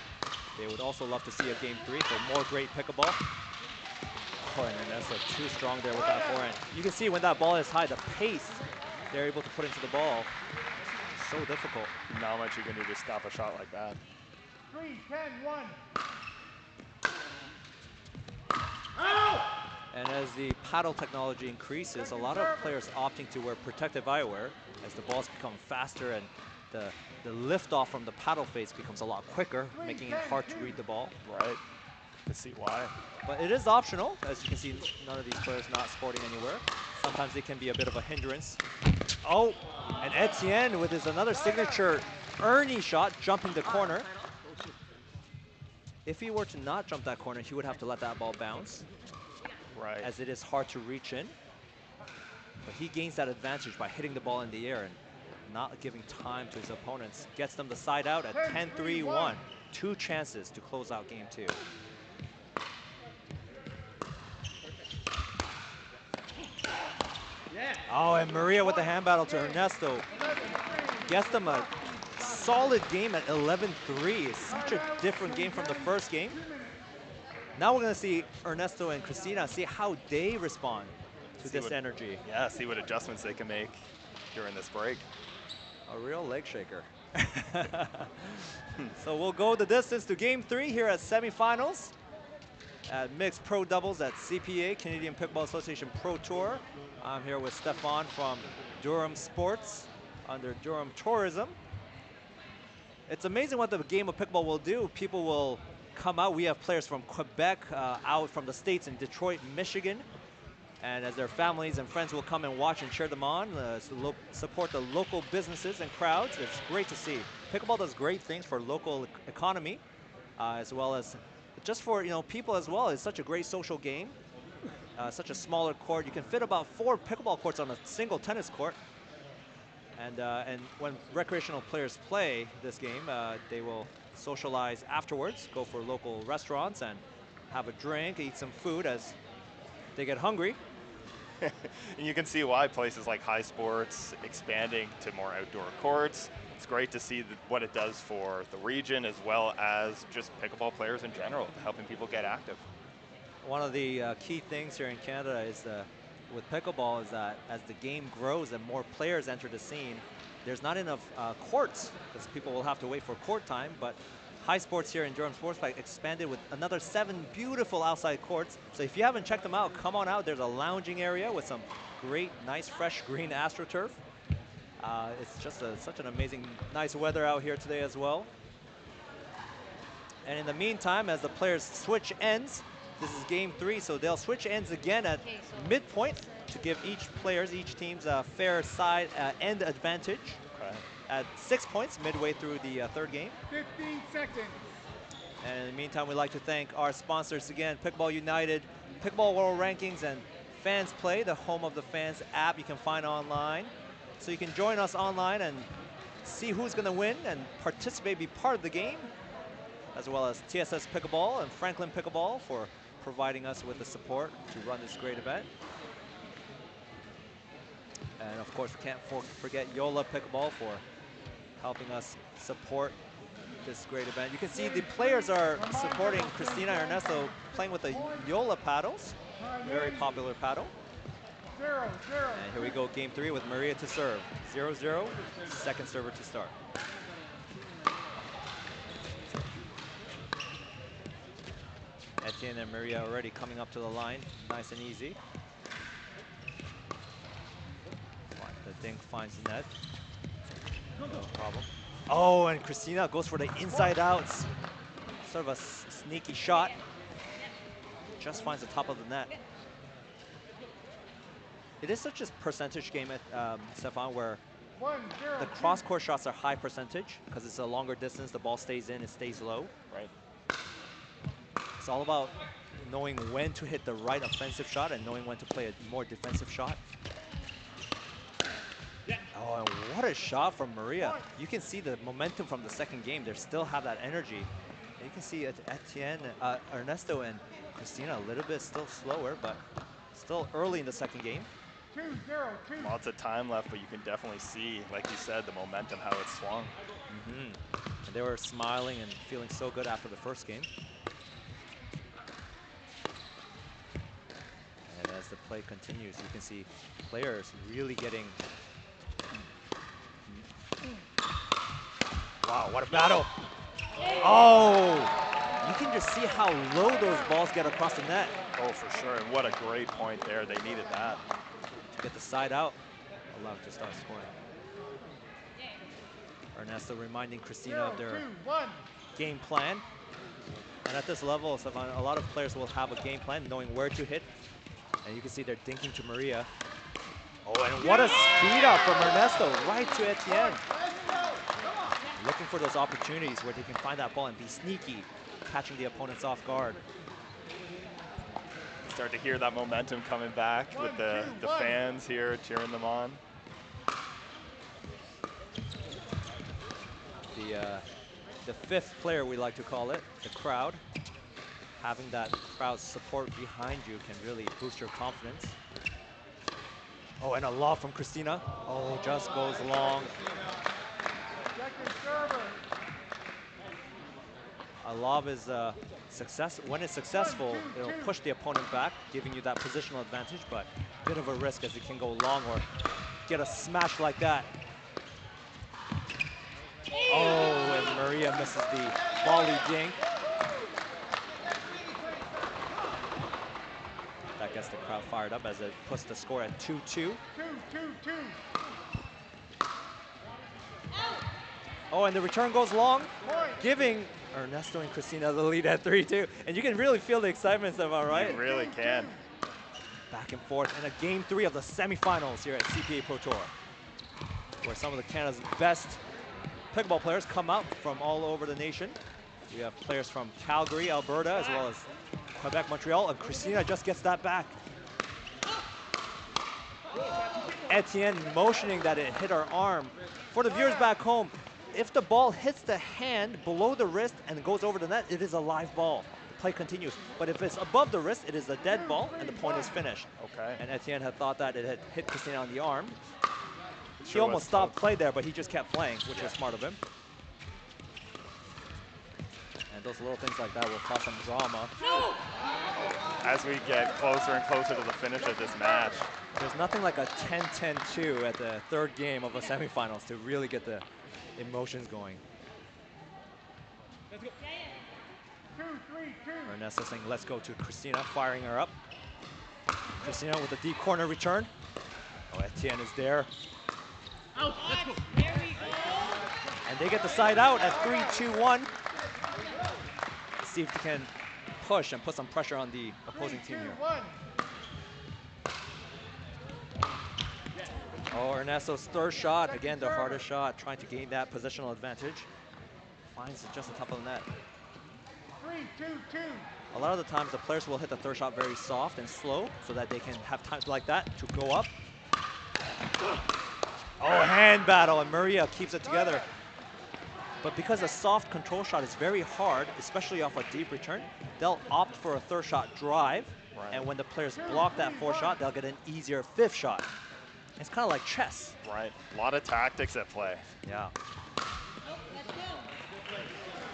they would also love to see a game 3 for more great pickleball. Oh, and Ernesto too strong there with that forehand. You can see when that ball is high, the pace they're able to put into the ball is so difficult. Not much you can do to stop a shot like that. 3-10-1. And as the paddle technology increases, a lot of players opting to wear protective eyewear as the balls become faster and the lift off from the paddle face becomes a lot quicker, making it hard to read the ball. Right. To see why. But it is optional. As you can see, none of these players not sporting anywhere. Sometimes they can be a bit of a hindrance. Oh, and Etienne with his another signature Ernie shot, jumping the corner. If he were to not jump that corner, he would have to let that ball bounce. Right. As it is hard to reach in. But he gains that advantage by hitting the ball in the air and not giving time to his opponents. Gets them the side out at 10-3-1. 2 chances to close out game 2. Oh, and Maria with the hand battle to Ernesto. Gets them a solid game at 11-3. It's such a different game from the first game. Now we're going to see Ernesto and Christina, see how they respond to this energy. Yeah, see what adjustments they can make during this break. A real leg shaker. So we'll go the distance to game 3 here at semifinals at mixed pro doubles at CPA, Canadian Pickleball Association Pro Tour. I'm here with Stefan from Durham Sports under Durham Tourism. It's amazing what the game of pickleball will do. People will come out. We have players from Quebec out from the States in Detroit, Michigan. And as their families and friends will come and watch and cheer them on, support the local businesses and crowds. It's great to see. Pickleball does great things for local economy, as well as just for people as well. It's such a great social game. Such a smaller court. You can fit about 4 pickleball courts on a single tennis court. And when recreational players play this game, they will socialize afterwards, go for local restaurants and have a drink, eat some food as they get hungry. And you can see why places like High Sports expanding to more outdoor courts. It's great to see what it does for the region as well as just pickleball players in general, helping people get active. One of the key things here in Canada is with pickleball is that as the game grows and more players enter the scene, there's not enough courts because people will have to wait for court time. But High Sports here in Durham Sports Park expanded with another 7 beautiful outside courts. So if you haven't checked them out, come on out. There's a lounging area with some great, nice, fresh green AstroTurf. It's just such an amazing, nice weather out here today as well. And in the meantime, as the players switch ends, this is game 3, so they'll switch ends again at midpoint to give each team's a fair side end advantage at 6 points midway through the third game. 15 seconds. And in the meantime, we'd like to thank our sponsors again, Pickleball United, Pickleball World Rankings, and Fans Play, the home of the Fans app you can find online. So you can join us online and see who's going to win and participate, be part of the game, as well as TSS Pickleball and Franklin Pickleball for providing us with the support to run this great event. And of course, we can't forget Yola Pickleball for helping us support this great event. You can see the players are supporting Christina and Ernesto playing with the Yola paddles, very popular paddle. 0-0. And here we go, game 3 with Maria to serve. 0-0, second server to start. Etienne and Maria already coming up to the line, nice and easy. The dink finds the net. No problem. Oh, and Christina goes for the inside outs. Sort of a sneaky shot. Just finds the top of the net. It is such a percentage game at Stefan, where the cross-court shots are high percentage because it's a longer distance, the ball stays in, it stays low. Right. It's all about knowing when to hit the right offensive shot and knowing when to play a more defensive shot. Oh, and what a shot from Maria. You can see the momentum from the second game. They still have that energy. And you can see Etienne, Ernesto, and Christina a little bit still slower, but still early in the second game. 2-0-2. Lots of time left, but you can definitely see, like you said, the momentum, how it swung. And they were smiling and feeling so good after the first game. And as the play continues, you can see players really getting... Wow, what a battle! Oh! You can just see how low those balls get across the net. Oh, for sure, and what a great point there. They needed that. To get the side out, allowed to start scoring. Ernesto reminding Christina of their game plan. And at this level, a lot of players will have a game plan, knowing where to hit. And you can see they're dinking to Maria. Oh, and what a speed up from Ernesto, right to Etienne. Looking for those opportunities where they can find that ball and be sneaky, catching the opponents off guard. Start to hear that momentum coming back with the fans here cheering them on. The fifth player, we like to call it, the crowd. Having that crowd support behind you can really boost your confidence. Oh, and a lob from Christina. Oh, just goes long. A lob is success. When it's successful, it'll push the opponent back, giving you that positional advantage, but a bit of a risk as it can go long or get a smash like that. Oh, and Maria misses the volley dink. That gets the crowd fired up as it puts the score at 2-2. 2-2-2. Oh, and the return goes long, giving Ernesto and Christina the lead at 3-2. And you can really feel the excitement, Stefan, right? You really can. Back and forth in a game 3 of the semifinals here at CPA Pro Tour, where some of the Canada's best pickleball players come out from all over the nation. We have players from Calgary, Alberta, as well as Quebec, Montreal, and Christina just gets that back. Etienne motioning that it hit her arm. For the viewers back home, if the ball hits the hand below the wrist and goes over the net, it is a live ball. The play continues. But if it's above the wrist, it is a dead ball, and the point is finished. Okay. And Etienne had thought that it had hit Christina on the arm. He Sure almost stopped play there, but he just kept playing, which was smart of him. And those little things like that will cause some drama. As we get closer and closer to the finish of this match. There's nothing like a 10-10-2 at the third game of a semifinals to really get the emotions going. Let's go. 2-3-2. Ernesto saying, let's go to Christina, firing her up. Christina with a deep corner return. Oh, Etienne is there. Out. Let's go. And they get the side out at 3-2-1. See if they can push and put some pressure on the opposing team here. Oh, Ernesto's third shot, again the hardest shot, trying to gain that positional advantage. Finds it just on top of the net. 3-2-2. A lot of the times the players will hit the third shot very soft and slow so that they can have times like that to go up. Oh, hand battle, and Maria keeps it together. But because a soft control shot is very hard, especially off a deep return, they'll opt for a third shot drive. Right. And when the players block that fourth shot, they'll get an easier fifth shot. It's kind of like chess. Right, a lot of tactics at play. Yeah.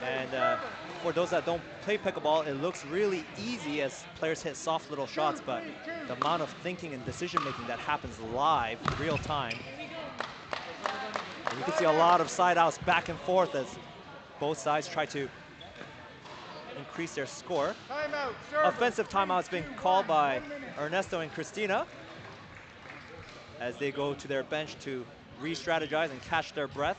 And for those that don't play pickleball, it looks really easy as players hit soft little shots, but the amount of thinking and decision making that happens live, real time. And you can see a lot of side outs back and forth as both sides try to increase their score. Timeout, offensive timeout's been called by Ernesto and Christina as they go to their bench to re-strategize and catch their breath.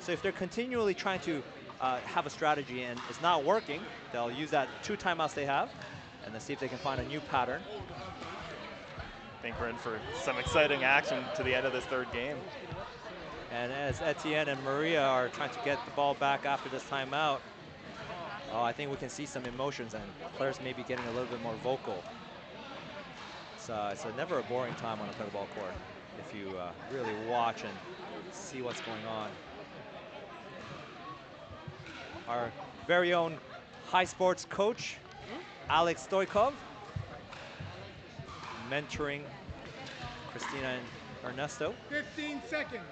So if they're continually trying to have a strategy and it's not working, they'll use that 2 timeouts they have and then see if they can find a new pattern. I think we're in for some exciting action to the end of this third game. And as Etienne and Maria are trying to get the ball back after this timeout, I think we can see some emotions and players may be getting a little bit more vocal. It's never a boring time on a pickleball court if you really watch and see what's going on. Our very own high sports coach, Alex Stoikov, mentoring Christina and Ernesto. 15 seconds.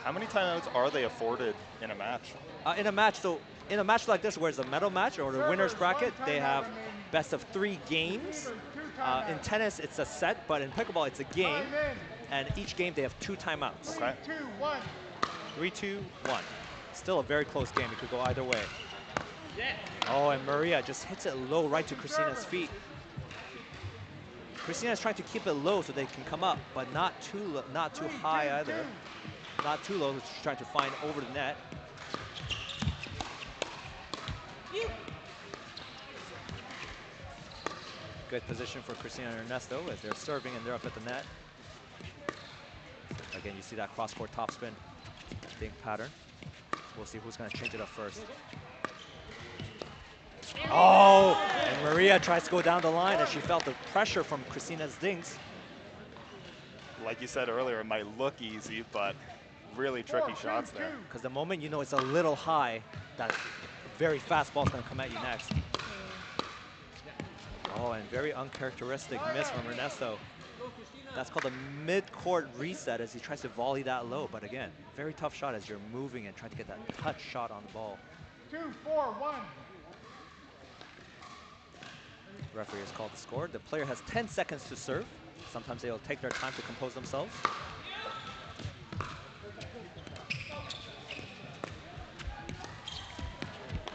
How many timeouts are they afforded in a match? In a match like this, where it's a medal match or the winner's bracket, they have best of 3 games. In tennis, it's a set, but in pickleball, it's a game. And each game, they have 2 timeouts. Okay. 3-2-1. Still a very close game. It could go either way. Oh, and Maria just hits it low right to Christina's feet. Christina's trying to keep it low so they can come up, but not too high either. Not too low, she's trying to find over the net. Good position for Christina and Ernesto as they're serving and they're up at the net. Again, you see that cross-court topspin dink pattern. We'll see who's going to change it up first. Oh, and Maria tries to go down the line as she felt the pressure from Christina's dinks. Like you said earlier, it might look easy, but really tricky shots there. Because the moment you know it's a little high, that very fast ball's going to come at you next. Oh, and very uncharacteristic miss from Ernesto. That's called a mid-court reset as he tries to volley that low. But again, very tough shot as you're moving and trying to get that touch shot on the ball. 2-4-1. Referee has called the score. The player has 10 seconds to serve. Sometimes they'll take their time to compose themselves.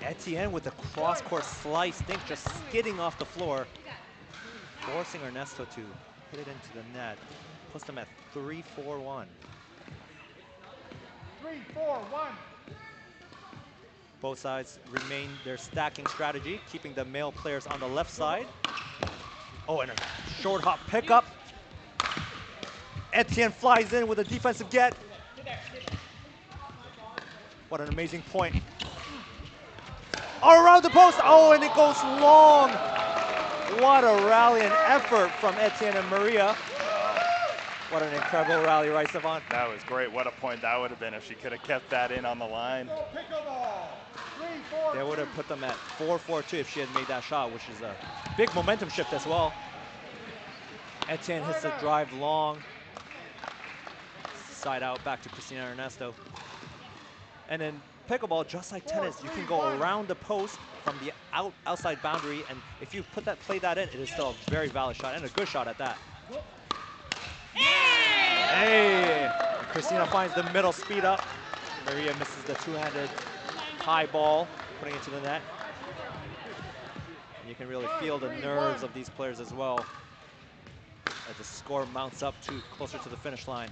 Etienne with the cross-court slice dink just skidding off the floor, forcing Ernesto to hit it into the net. Puts them at 3-4-1. 3-4-1. Both sides remain their stacking strategy, keeping the male players on the left side. Oh, and a short hop pickup. Etienne flies in with a defensive get. What an amazing point. All around the post. Oh, and it goes long. What a rally and effort from Etienne and Maria. What an incredible rally, right, Stefan? That was great. What a point that would have been if she could have kept that in on the line. They would have put them at 4-4-2 if she had made that shot, which is a big momentum shift as well. Etienne hits the drive long. Side out back to Christina Ernesto. And in pickleball, just like tennis, you can go around the post from the outside boundary, and if you play that in, it is still a very valid shot and a good shot at that. Hey! Christina finds the middle speed up. Maria misses the two-handed high ball, putting it to the net. And you can really feel the nerves of these players as well. as the score mounts up to closer to the finish line.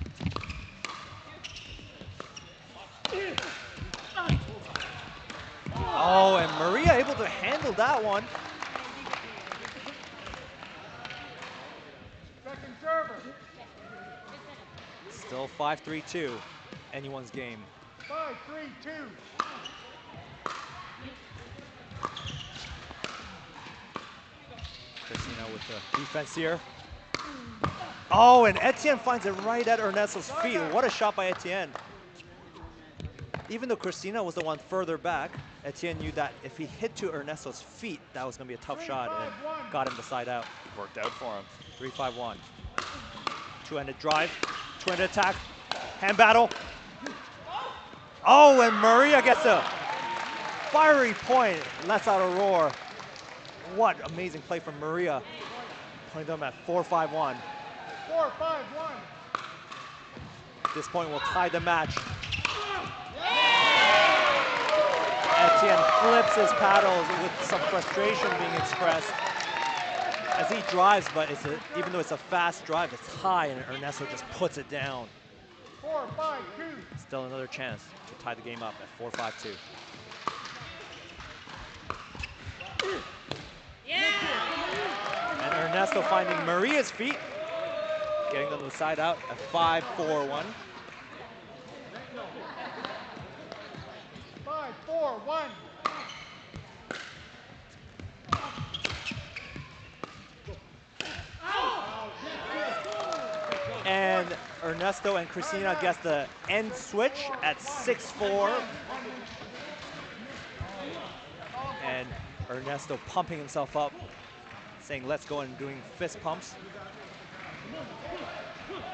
Oh, and Maria able to handle that one. Second server. Still 5-3-2, anyone's game. 5-3-2. Christina with the defense here. Oh, and Etienne finds it right at Ernesto's feet. What a shot by Etienne. Even though Christina was the one further back, Etienne knew that if he hit to Ernesto's feet, that was going to be a tough shot and got him the side out. Worked out for him. 3-5-1. Two-handed drive, two-handed attack, hand battle. Oh, and Maria gets a fiery point, lets out a roar. What amazing play from Maria, putting them at 4-5-1. 4-5-1. This point will tie the match. Etienne flips his paddles with some frustration being expressed as he drives, but even though it's a fast drive, it's high, and Ernesto just puts it down. 4-5-2. Still another chance to tie the game up at 4-5-2. And Ernesto finding Maria's feet, getting them to the side out at 5-4-1. 5-4-1. And Ernesto and Christina gets the end switch at 6-4. And Ernesto pumping himself up, saying let's go, and doing fist pumps.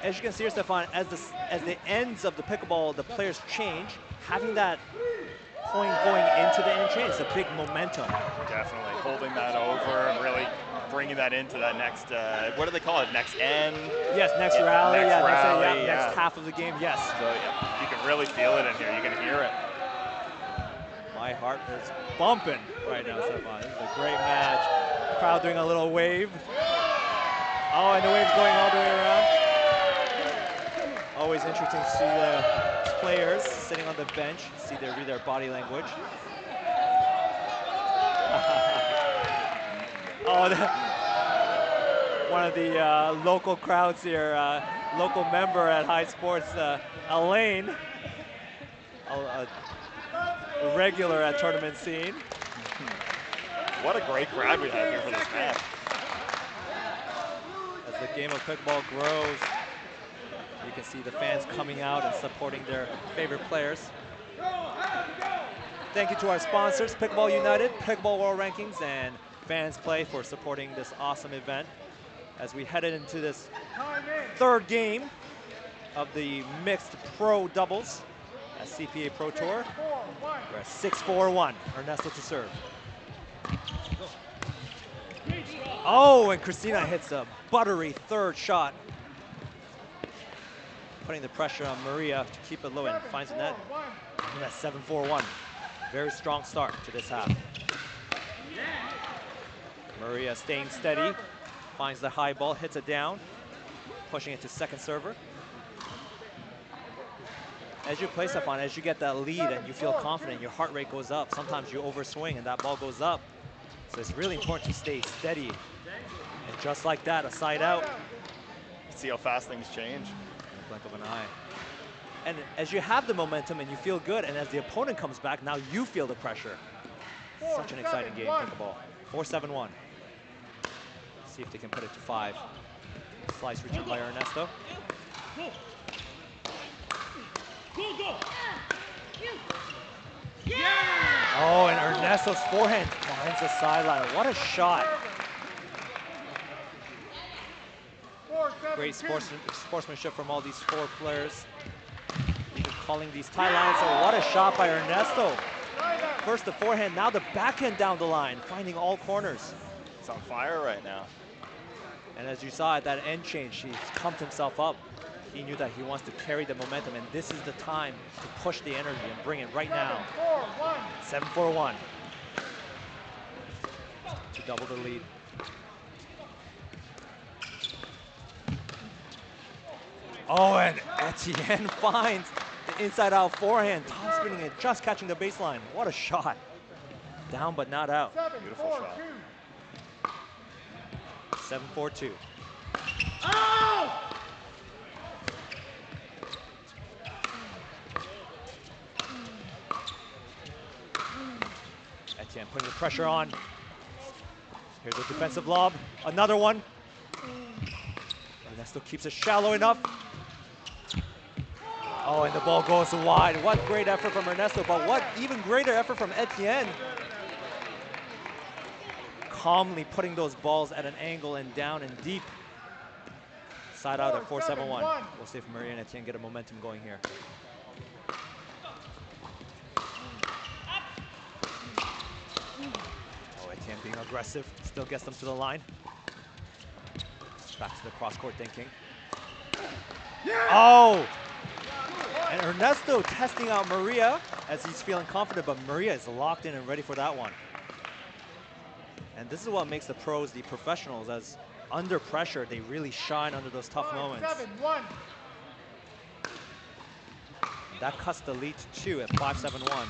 As you can see here, Stefan, as the ends of the pickleball, the players change, having that point going into the end chain is a big momentum. Definitely holding that over and really bringing that into that next, what do they call it, next end? Yes, next rally, next rally, next half of the game, yes. So yeah, you can really feel it in here, you can hear it. My heart is bumping right now, Stefan. This is a great match. Crowd doing a little wave. Oh, and the wave's going all the way around. Always interesting to see the players sitting on the bench, read their body language. Oh, one of the local crowds here, local member at High Sports, Elaine, a regular at tournament scene. What a great crowd we have here for this match. As the game of pickleball grows, you can see the fans coming out and supporting their favorite players. Thank you to our sponsors, Pickleball United, Pickleball World Rankings, and Fans Play for supporting this awesome event. As we headed into this third game of the mixed pro doubles at CPA Pro Tour. We're at 6-4-1, Ernesto to serve. Oh, and Christina hits a buttery third shot, putting the pressure on Maria to keep it low, and finds the net. And that's 7-4-1. Very strong start to this half. Maria staying steady, finds the high ball, hits it down, pushing it to second server. As you play, Stefan, as you get that lead and you feel confident, your heart rate goes up. Sometimes you overswing and that ball goes up. So it's really important to stay steady. And just like that, a side out. See how fast things change. Blink of an eye. And as you have the momentum and you feel good, and as the opponent comes back, now you feel the pressure. Such an exciting game, pickleball. 4-7-1. See if they can put it to 5. Slice return by Ernesto. Oh, and Ernesto's forehand finds the sideline. What a shot. Great sportsmanship from all these four players. Even calling these tie lines. So what a shot by Ernesto. First the forehand, now the backhand down the line, finding all corners. It's on fire right now. And as you saw at that end change, he's pumped himself up. He knew that he wants to carry the momentum, and this is the time to push the energy and bring it right now. 7-4-1. To double the lead. Oh, and Etienne finds the inside-out forehand, top spinning it, just catching the baseline. What a shot. Down but not out. Beautiful shot. 7-4-2. Etienne putting the pressure on. Here's a defensive lob. Another one. Ernesto keeps it shallow enough. Oh, and the ball goes wide. What great effort from Ernesto, but what even greater effort from Etienne. Calmly putting those balls at an angle and down and deep. Side out at 4-7-1. We'll see if Maria and Etienne get a momentum going here. Oh, Etienne being aggressive, still gets them to the line. Back to the cross-court thinking. Oh! And Ernesto testing out Maria as he's feeling confident, but Maria is locked in and ready for that one. And this is what makes the pros the professionals, as under pressure, they really shine under those tough moments. 7-1. That cuts the lead to 2 at 5-7-1.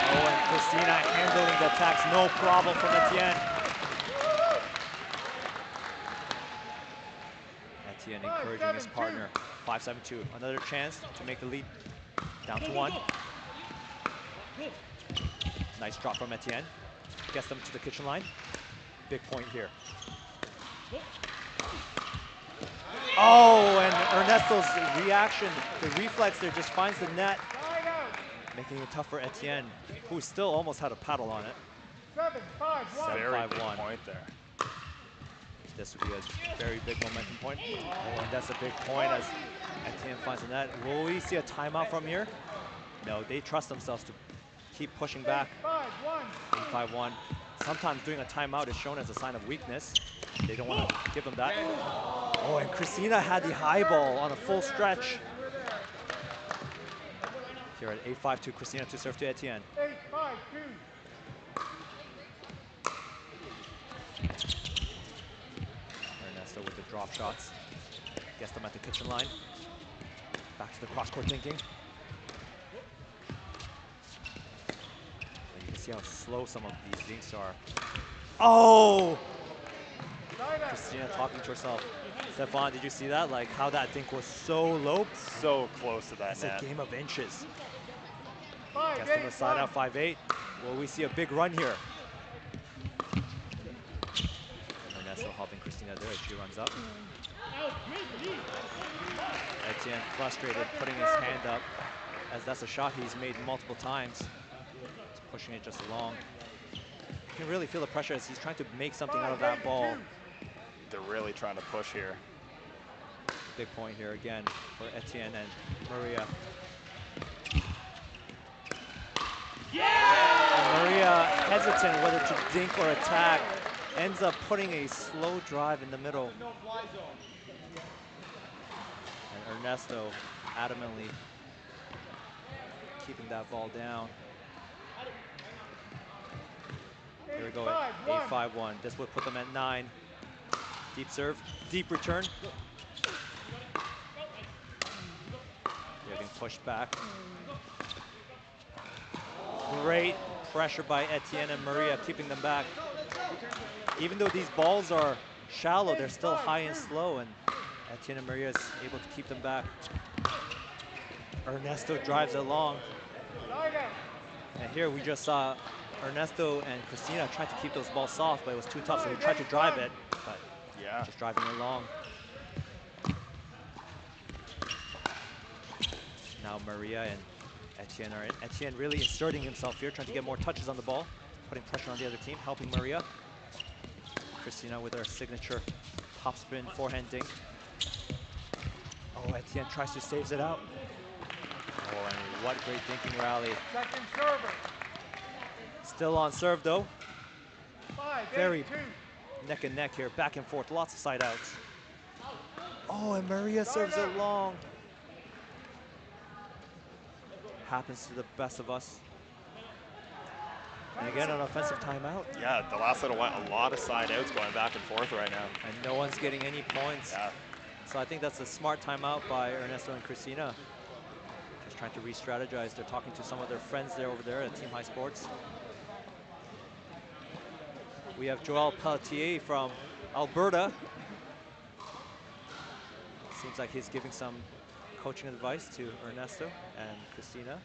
Oh, and Christina handling the attacks, no problem from Etienne. Etienne encouraging his partner. 5-7-2. Another chance to make the lead down to 1. Nice drop from Etienne. Gets them to the kitchen line. Big point here. Oh, and Ernesto's reaction, the reflex there just finds the net, making it tough for Etienne, who still almost had a paddle on it. 7-5-1. Very big point there. This would be a very big momentum point. Oh, and that's a big point as Etienne finds the net. Will we see a timeout from here? No, they trust themselves to keep pushing back. 8-5-1. Sometimes doing a timeout is shown as a sign of weakness. They don't want to give them that. Oh, and Christina had the high ball on a full stretch. Here at 8-5-2, Christina to serve to Etienne. 8-5-2. Ernesto with the drop shots. Gets them at the kitchen line. Back to the cross-court thinking. You can see how slow some of these dinks are. Oh! Christina talking to herself. Stefan, did you see that? Like how that dink was so low? So close to that It's net. a game of inches. Gets them the side out 5-8. Will we see a big run here? Ernesto helping Christina there as she runs up. Etienne frustrated, putting his hand up, as that's a shot he's made multiple times. He's pushing it just along. You can really feel the pressure as he's trying to make something out of that ball. They're really trying to push here. Big point here again for Etienne and Maria. And Maria hesitant whether to dink or attack. Ends up putting a slow drive in the middle. And Ernesto adamantly keeping that ball down. Here we go at 8-5-1. This would put them at 9. Deep serve, deep return. Getting pushed back. Great pressure by Etienne and Maria, keeping them back. Even though these balls are shallow, they're still high and slow, and Etienne and Maria is able to keep them back. Ernesto drives it long. And here we just saw Ernesto and Christina tried to keep those balls soft, but it was too tough, so he tried to drive it, but yeah, just driving it long. Now Maria and Etienne are in. Etienne really inserting himself here, trying to get more touches on the ball, putting pressure on the other team, helping Maria. Christina with her signature topspin forehand dink. Oh, Etienne tries to save it out. Oh, and what great dinking rally. Second server. Still on serve though. 5-8-2. Very neck and neck here, back and forth, lots of side outs. Oh, and Maria serves it long. Happens to the best of us. And again, an offensive timeout. Yeah, the last little while, a lot of side outs going back and forth right now. And no one's getting any points. Yeah. So I think that's a smart timeout by Ernesto and Christina. Just trying to re-strategize. They're talking to some of their friends there over there at Team High Sports. We have Joel Pelletier from Alberta. Seems like he's giving some coaching advice to Ernesto and Christina.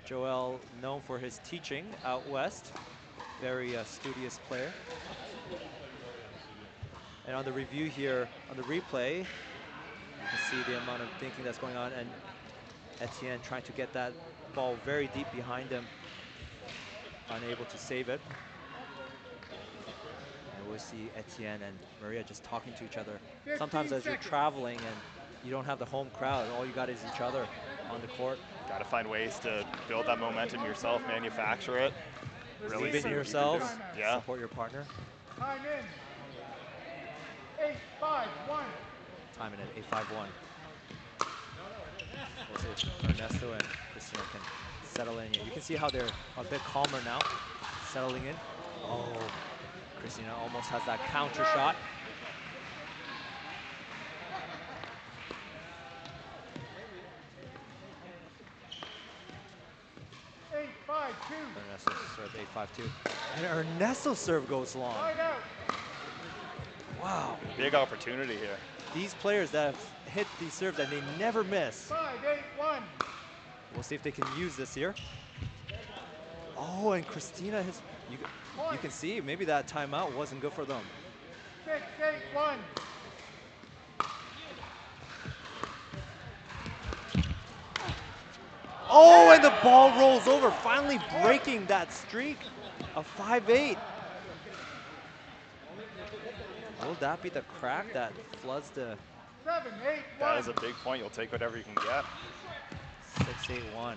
Joel, known for his teaching out west, very studious player. And on the review here, on the replay, you can see the amount of thinking that's going on, and Etienne trying to get that ball very deep behind him, unable to save it. And we'll see Etienne and Maria just talking to each other. Sometimes as you're traveling and you don't have the home crowd, all you got is each other on the court. Got to find ways to build that momentum yourself, manufacture it. Really believe in yourselves, yeah. Support your partner. Time in. 8-5-1. Time in at 8-5-1. We'll see if Ernesto and Christina can settle in. You can see how they're a bit calmer now, settling in. Oh, Christina almost has that counter shot. Ernesto serve 8-5-2. And Ernesto's serve goes long. Wow. Big opportunity here. These players that have hit these serves and they never miss. 5-8-1. We'll see if they can use this here. Oh, and Christina has, you can see maybe that timeout wasn't good for them. 6-8-1. Oh, and the ball rolls over, finally breaking that streak of 5-8. Will that be the crack that floods the... 7-8-1. That is a big point. You'll take whatever you can get. 6-8-1.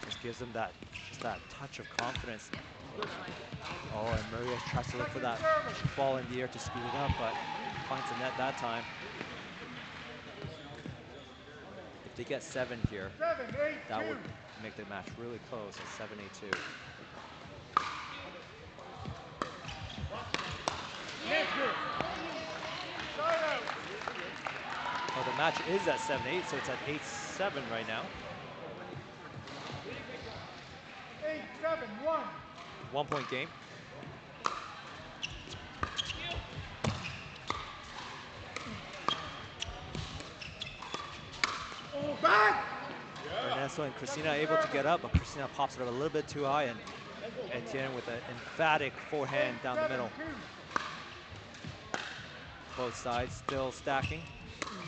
Just gives them that, just that touch of confidence. Oh, and Maria tries to look for that ball in the air to speed it up, but finds the net that time. If they get 7 here, that would make the match really close at 7-8-2. Well, the match is at 7-8, so it's at 8-7 right now. 8-7-1. 1 point game. Oh, back! Ernesto and Christina able to get up, but Christina pops it up a little bit too high, and Etienne with an emphatic forehand down the middle. Both sides still stacking,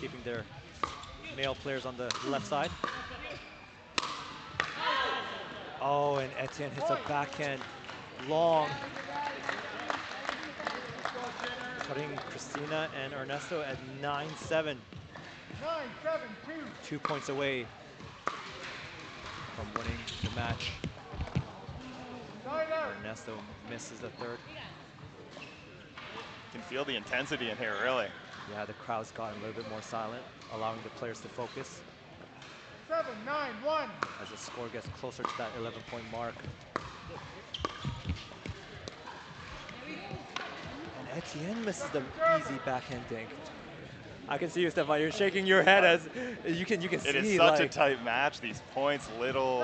keeping their male players on the left side. Oh, and Etienne hits a backhand long, putting Christina and Ernesto at 9-7. 9-7-2. 2 points away from winning the match. Ernesto misses the third. You can feel the intensity in here, really. Yeah, the crowd's gotten a little bit more silent, allowing the players to focus. 7-9-1. As the score gets closer to that 11-point mark. And Etienne misses the easy backhand dink. I can see you, Stefan. You're shaking your head as you can see. It is such a tight match. These points, little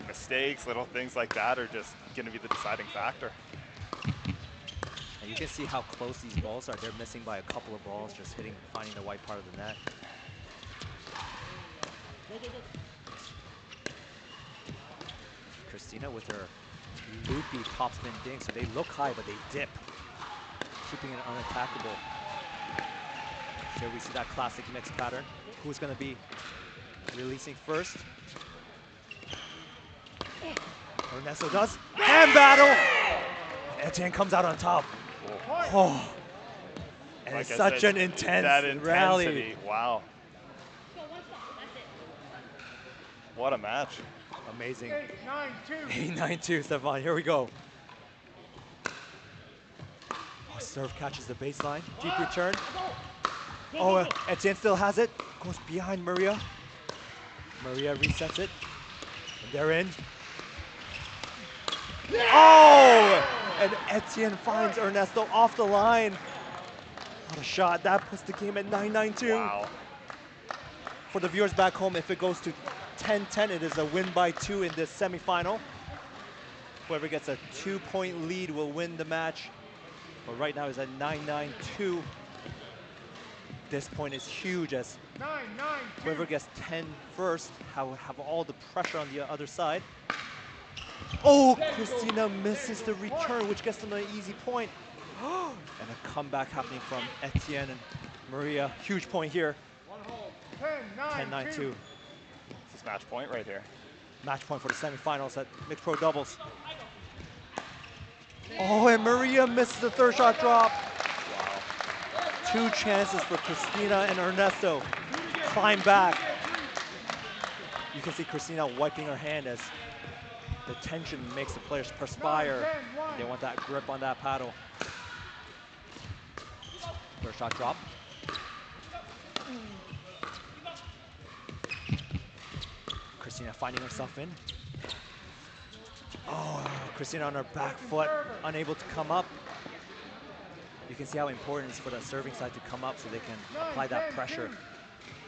mistakes, little things like that are just going to be the deciding factor. And you can see how close these balls are. They're missing by a couple of balls, just hitting, finding the white part of the net. Christina with her loopy topspin dink, so they look high, but they dip, keeping it unattackable. Here we see that classic mixed pattern. Who's going to be releasing first? Ernesto does. Hand battle! Etienne comes out on top. Oh. And Like it's I such said, an intense that rally. intensity. Wow. What a match. Amazing. 8-9-2. 8-9-2, Stefan. Here we go. Oh, serve catches the baseline. Deep return. Oh, Etienne still has it. Goes behind Maria. Maria resets it. And they're in. Oh! And Etienne finds Ernesto off the line. What a shot. That puts the game at 9-9-2. Wow. For the viewers back home, if it goes to 10-10, it is a win by 2 in this semifinal. Whoever gets a 2-point lead will win the match. But right now it's at 9-9-2. This point is huge as whoever gets 10 first have all the pressure on the other side. Oh, Christina misses the return, which gets them an easy point. And a comeback happening from Etienne and Maria. Huge point here. 10-9-2. This is match point right here. Match point for the semifinals at mixed pro doubles. Oh, and Maria misses the third shot drop. Wow. 2 chances for Christina and Ernesto. Climb back. You can see Christina wiping her hand as the tension makes the players perspire. They want that grip on that paddle. Third shot drop. Christina finding herself in. Oh, Christina on her back foot, unable to come up. You can see how important it is for the serving side to come up so they can apply that pressure.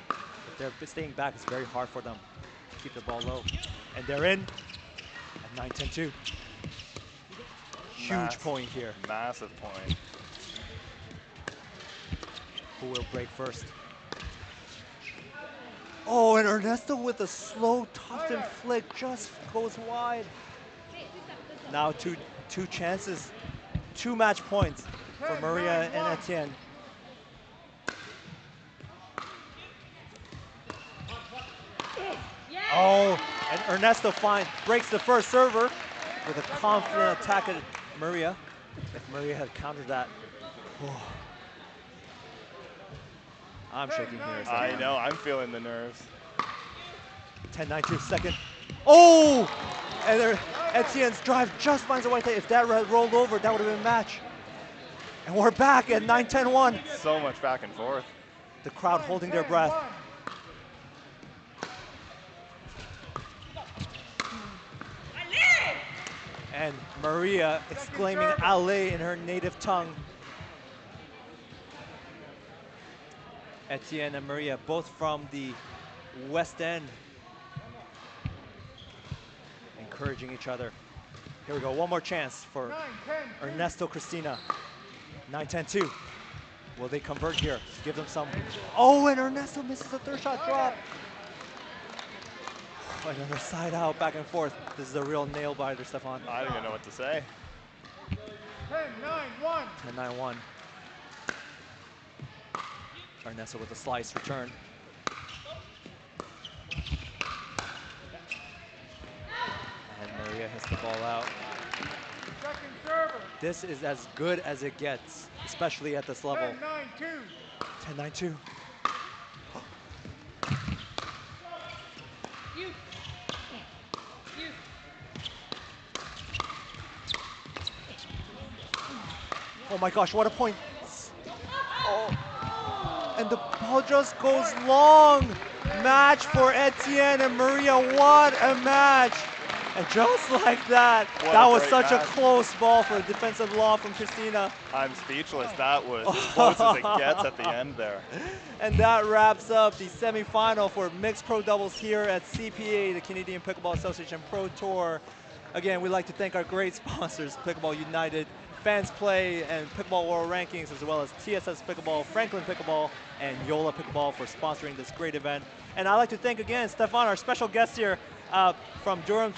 If they're staying back, it's very hard for them to keep the ball low. And they're in at 9-10-2. Huge point here. Massive point. Who will break first? Oh, and Ernesto with a slow toss and flick just goes wide. Now two chances, 2 match points for Maria and Etienne. Oh, and Ernesto breaks the first server with a confident attack at Maria. If Maria had countered that, oh. I'm shaking here. I know, I'm feeling the nerves. 10-9-2 second. Oh! And Etienne's drive just finds a way to, if that rolled over, that would have been a match. And we're back at 9-10-1. So much back and forth. The crowd holding their breath. And Maria exclaiming "Allez" in her native tongue. Etienne and Maria, both from the West End, encouraging each other. Here we go, one more chance for Ernesto Christina. 9-10-2. Will they convert here? Give them some. Oh, and Ernesto misses a third shot drop. Another side out, back and forth. This is a real nail biter, Stefan. I don't even know what to say. 10-9-1. 10-9-1. Ernesto with a slice return. And Maria hits the ball out. This is as good as it gets, especially at this level. 10-9-2. Oh my gosh, what a point. Oh. And the ball just goes long. Match for Etienne and Maria. What a match. And just like that, that was such a close ball for a defensive lob from Christina. I'm speechless. That was as close as it gets at the end there. And that wraps up the semifinal for mixed pro doubles here at CPA, the Canadian Pickleball Association Pro Tour. Again, we'd like to thank our great sponsors, Pickleball United, Fans Play, and Pickleball World Rankings, as well as TSS Pickleball, Franklin Pickleball, and Yola Pickleball for sponsoring this great event. And I'd like to thank again Stefan, our special guest here from Durham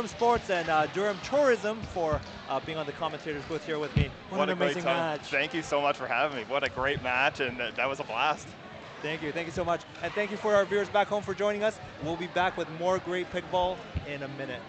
Sports and Durham Tourism for being on the commentators booth here with me. What an amazing match. Thank you so much for having me. What a great match, and that was a blast. Thank you so much. And thank you for our viewers back home for joining us. We'll be back with more great pickleball in a minute.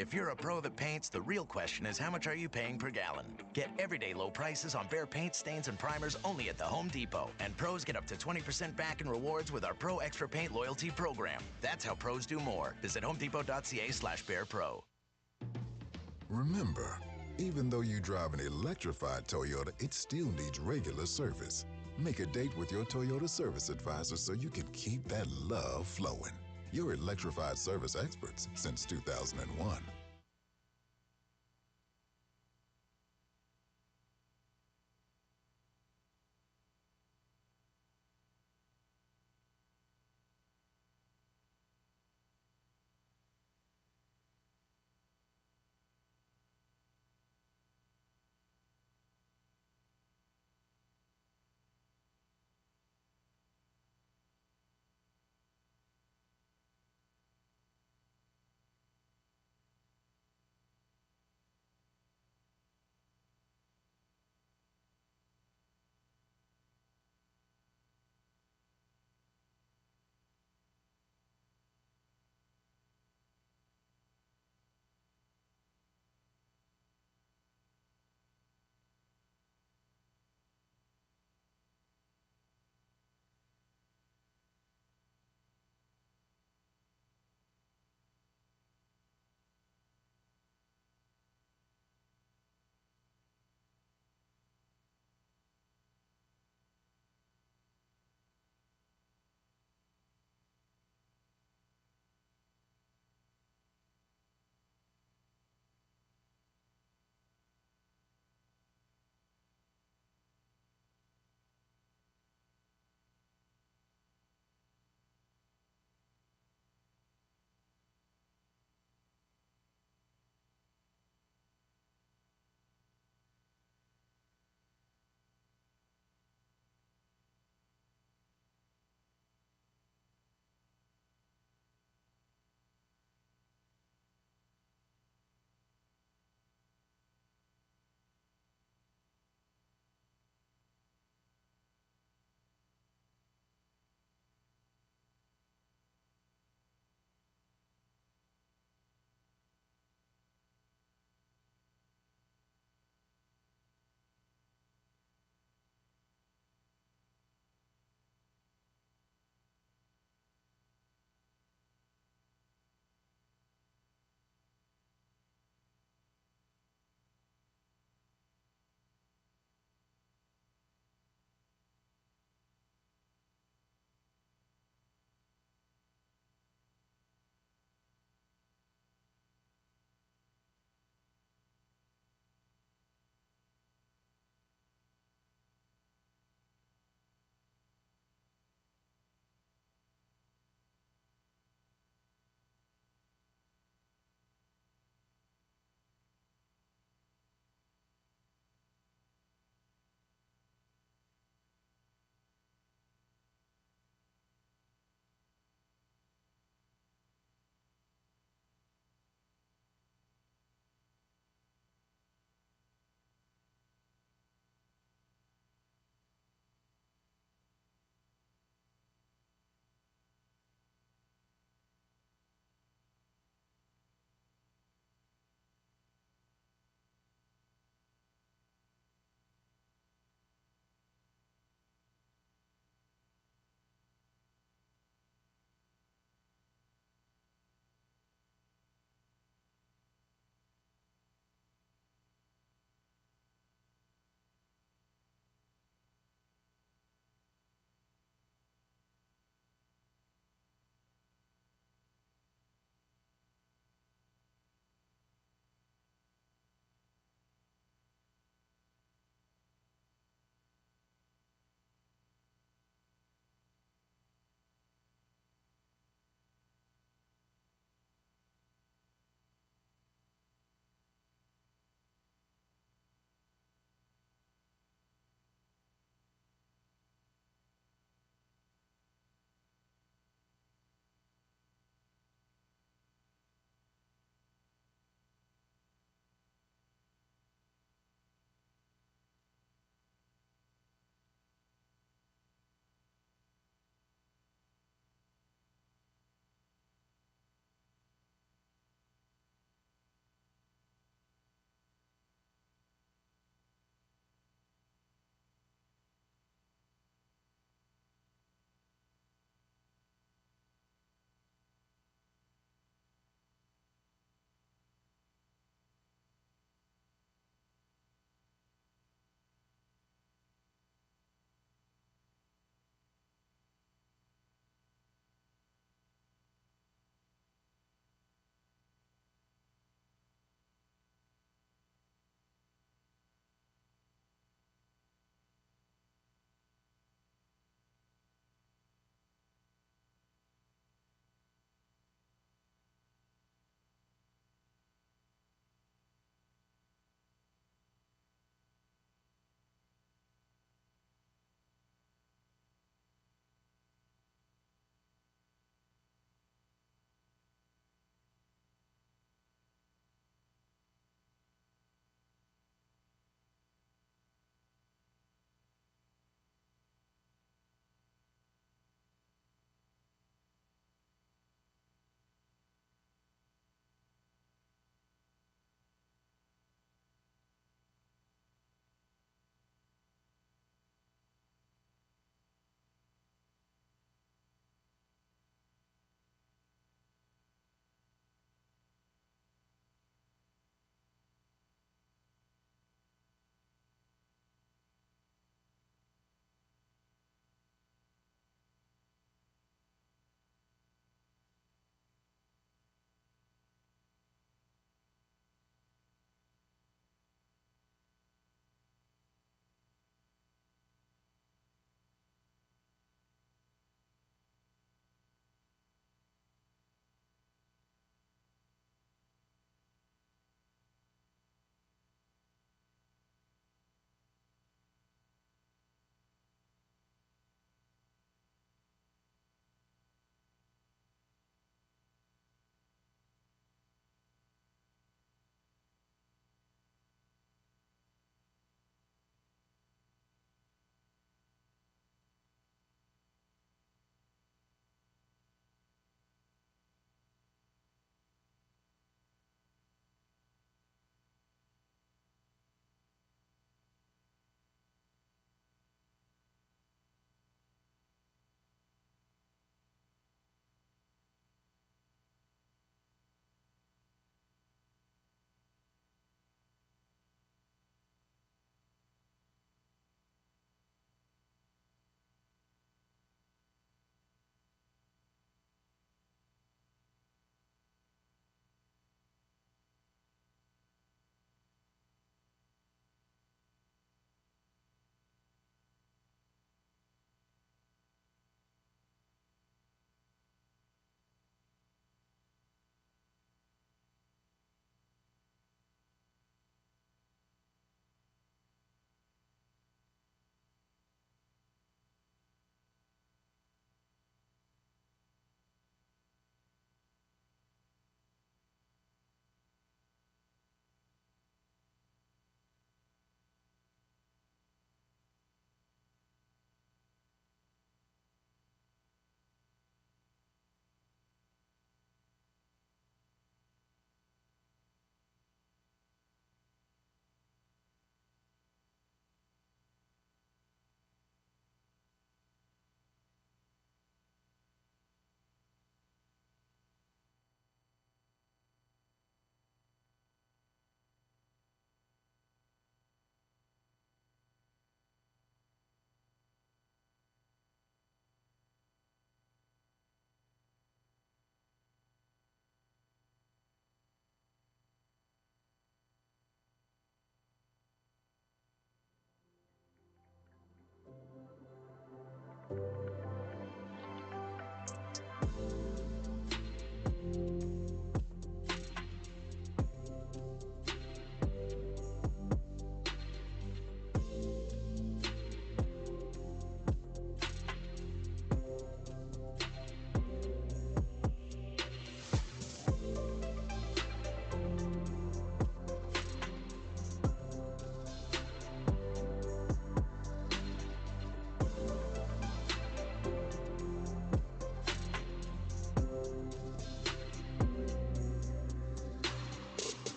If you're a pro that paints, the real question is how much are you paying per gallon? Get everyday low prices on Behr paint, stains, and primers only at the Home Depot. And pros get up to 20% back in rewards with our Pro Extra Paint loyalty program. That's how pros do more. Visit homedepot.ca/BehrPro. Remember, even though you drive an electrified Toyota, it still needs regular service. Make a date with your Toyota service advisor so you can keep that love flowing. Your electrified service experts since 2001.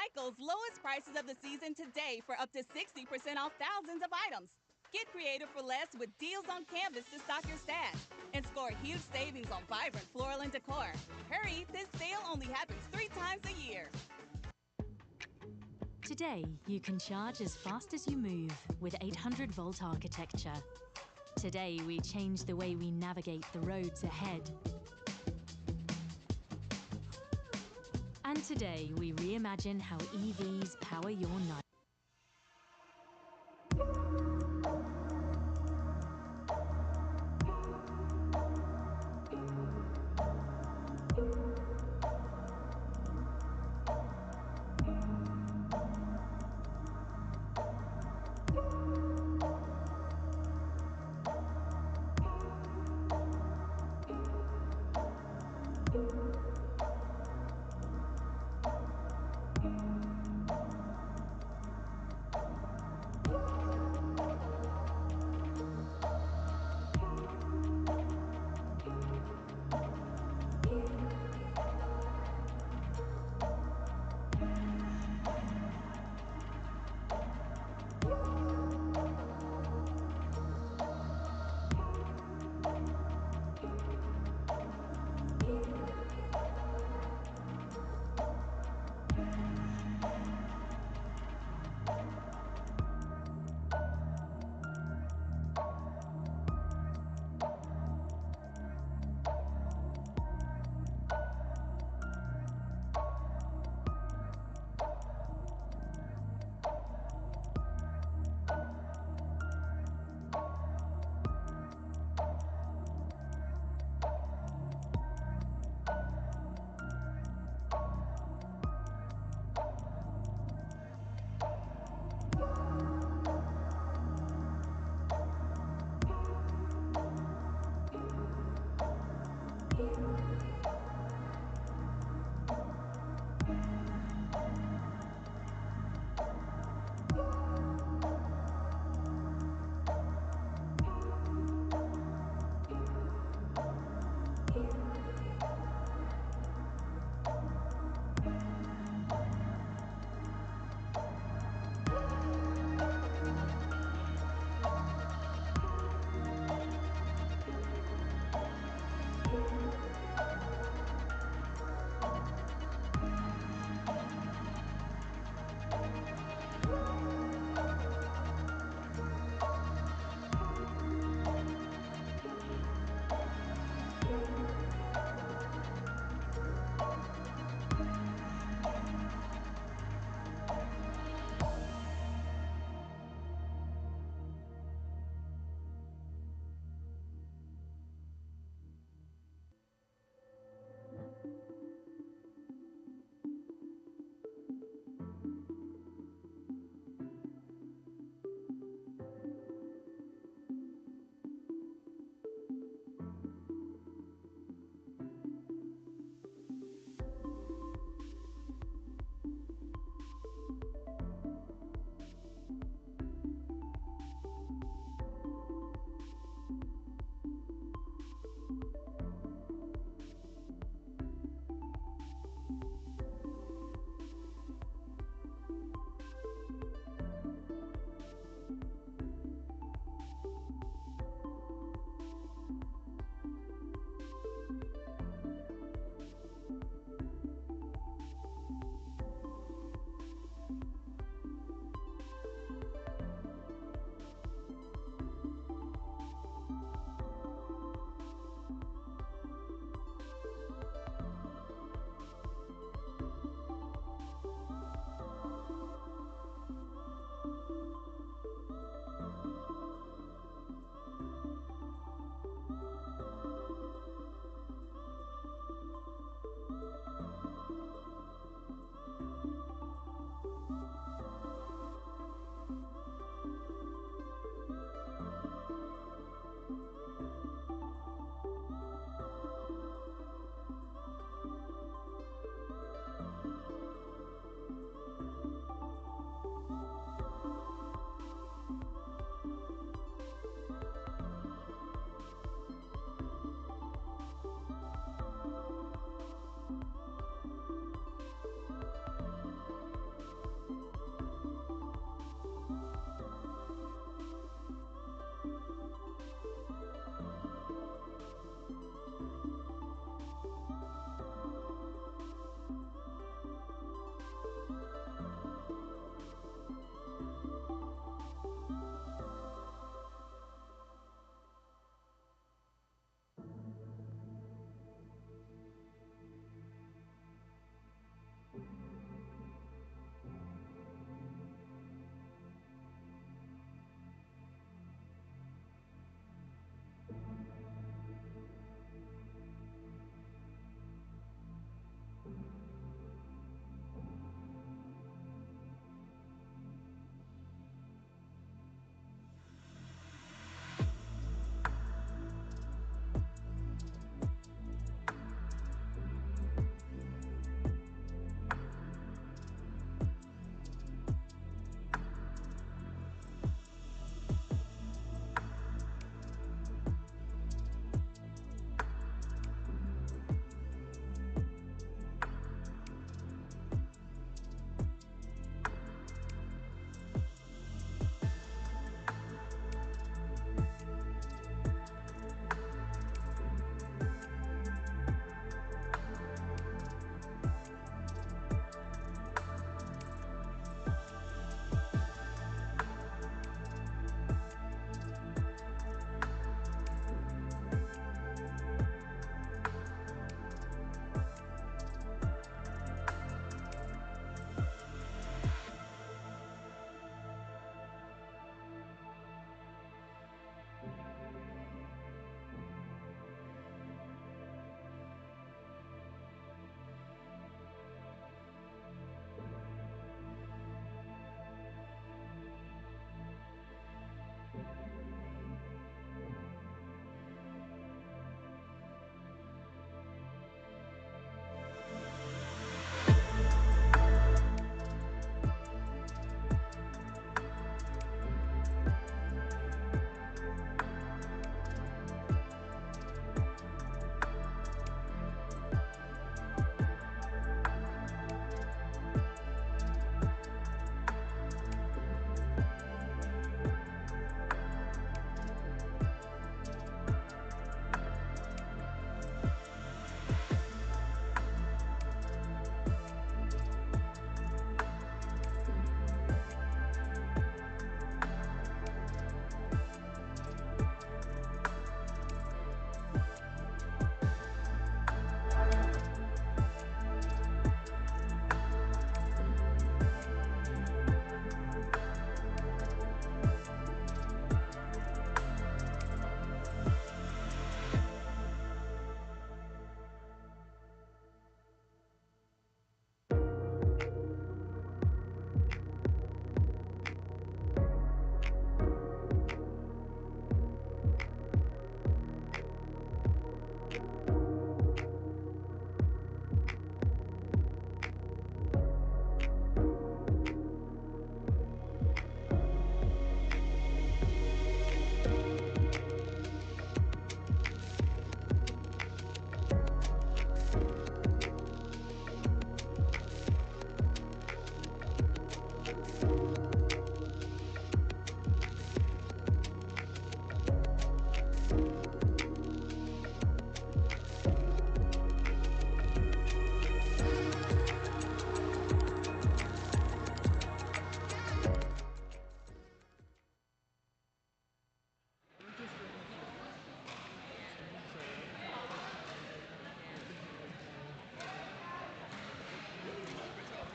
Michael's lowest prices of the season today for up to 60% off thousands of items. Get creative for less with deals on canvas to stock your stash and score huge savings on vibrant floral and decor. Hurry, this sale only happens 3 times a year. Today, you can charge as fast as you move with 800-volt architecture. Today, we change the way we navigate the roads ahead. And today, we reimagine how EVs power your night.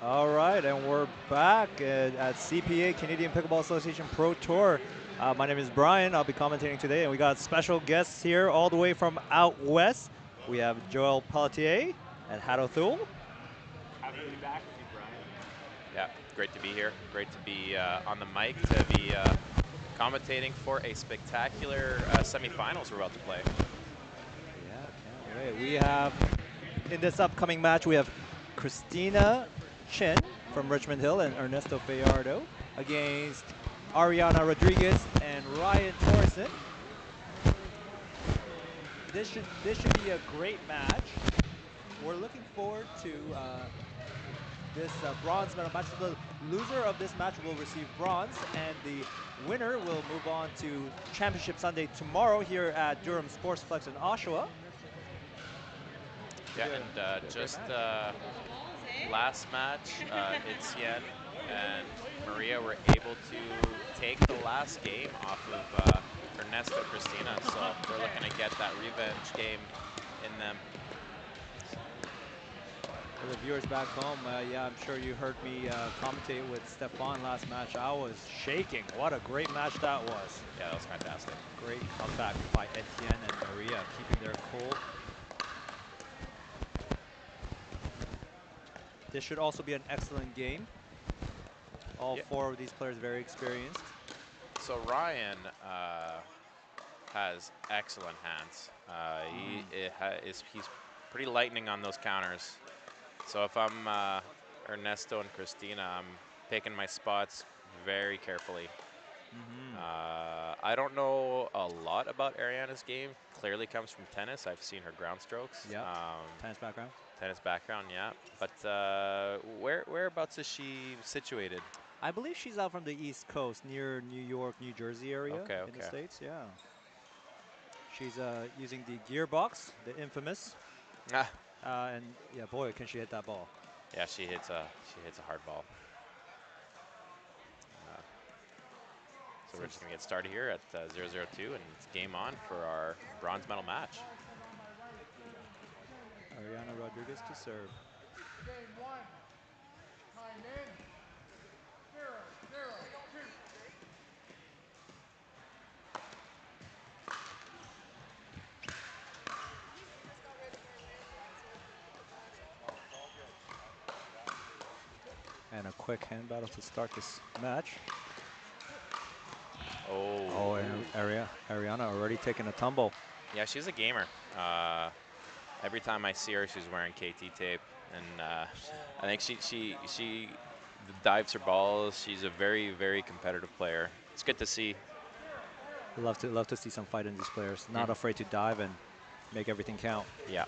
All right, and we're back at CPA, Canadian Pickleball Association Pro Tour. My name is Brian. I'll be commentating today, and we got special guests here all the way from out west. We have Joel Pelletier and Hato Thule. Happy to be back with you, Brian. Yeah, great to be here. Great to be on the mic, to be commentating for a spectacular semifinals we're about to play. Yeah, can't wait. We have, in this upcoming match, we have Christina Chin from Richmond Hill and Ernesto Fajardo against Ariana Rodriguez and Ryan Torreson. This should be a great match. We're looking forward to this bronze medal match. So the loser of this match will receive bronze, and the winner will move on to Championship Sunday tomorrow here at Durham Sportsplex in Oshawa. Yeah, and just last match, Etienne and Maria were able to take the last game off of Ernesto Christina, so they're looking to get that revenge game in them. For the viewers back home, yeah, I'm sure you heard me commentate with Stefan last match. I was shaking. What a great match that was. Yeah, that was fantastic. Great comeback by Etienne and Maria, keeping their cool. This should also be an excellent game. All four of these players very experienced. So Ryan has excellent hands. He's pretty lightning on those counters. So if I'm Ernesto and Christina, I'm picking my spots very carefully. I don't know a lot about Ariana's game. Clearly comes from tennis. I've seen her ground strokes. Yeah. Tennis background. Tennis background, yeah. But whereabouts is she situated? I believe she's out from the East Coast, near New York, New Jersey area in the States. Yeah. She's using the gearbox, the infamous. And yeah, boy, can she hit that ball. Yeah, she hits a hard ball. So we're just going to get started here at 0-0-2, and it's game on for our bronze medal match. Ariana Rodriguez to serve. Game 1. Time in. 0-0-2. And a quick hand battle to start this match. Oh, and Ariana already taking a tumble. Yeah, she's a gamer. Every time I see her, she's wearing KT tape, and I think she dives her balls. She's a very, very competitive player. It's good to see. Love to see some fight in these players. Not afraid to dive and make everything count. Yeah.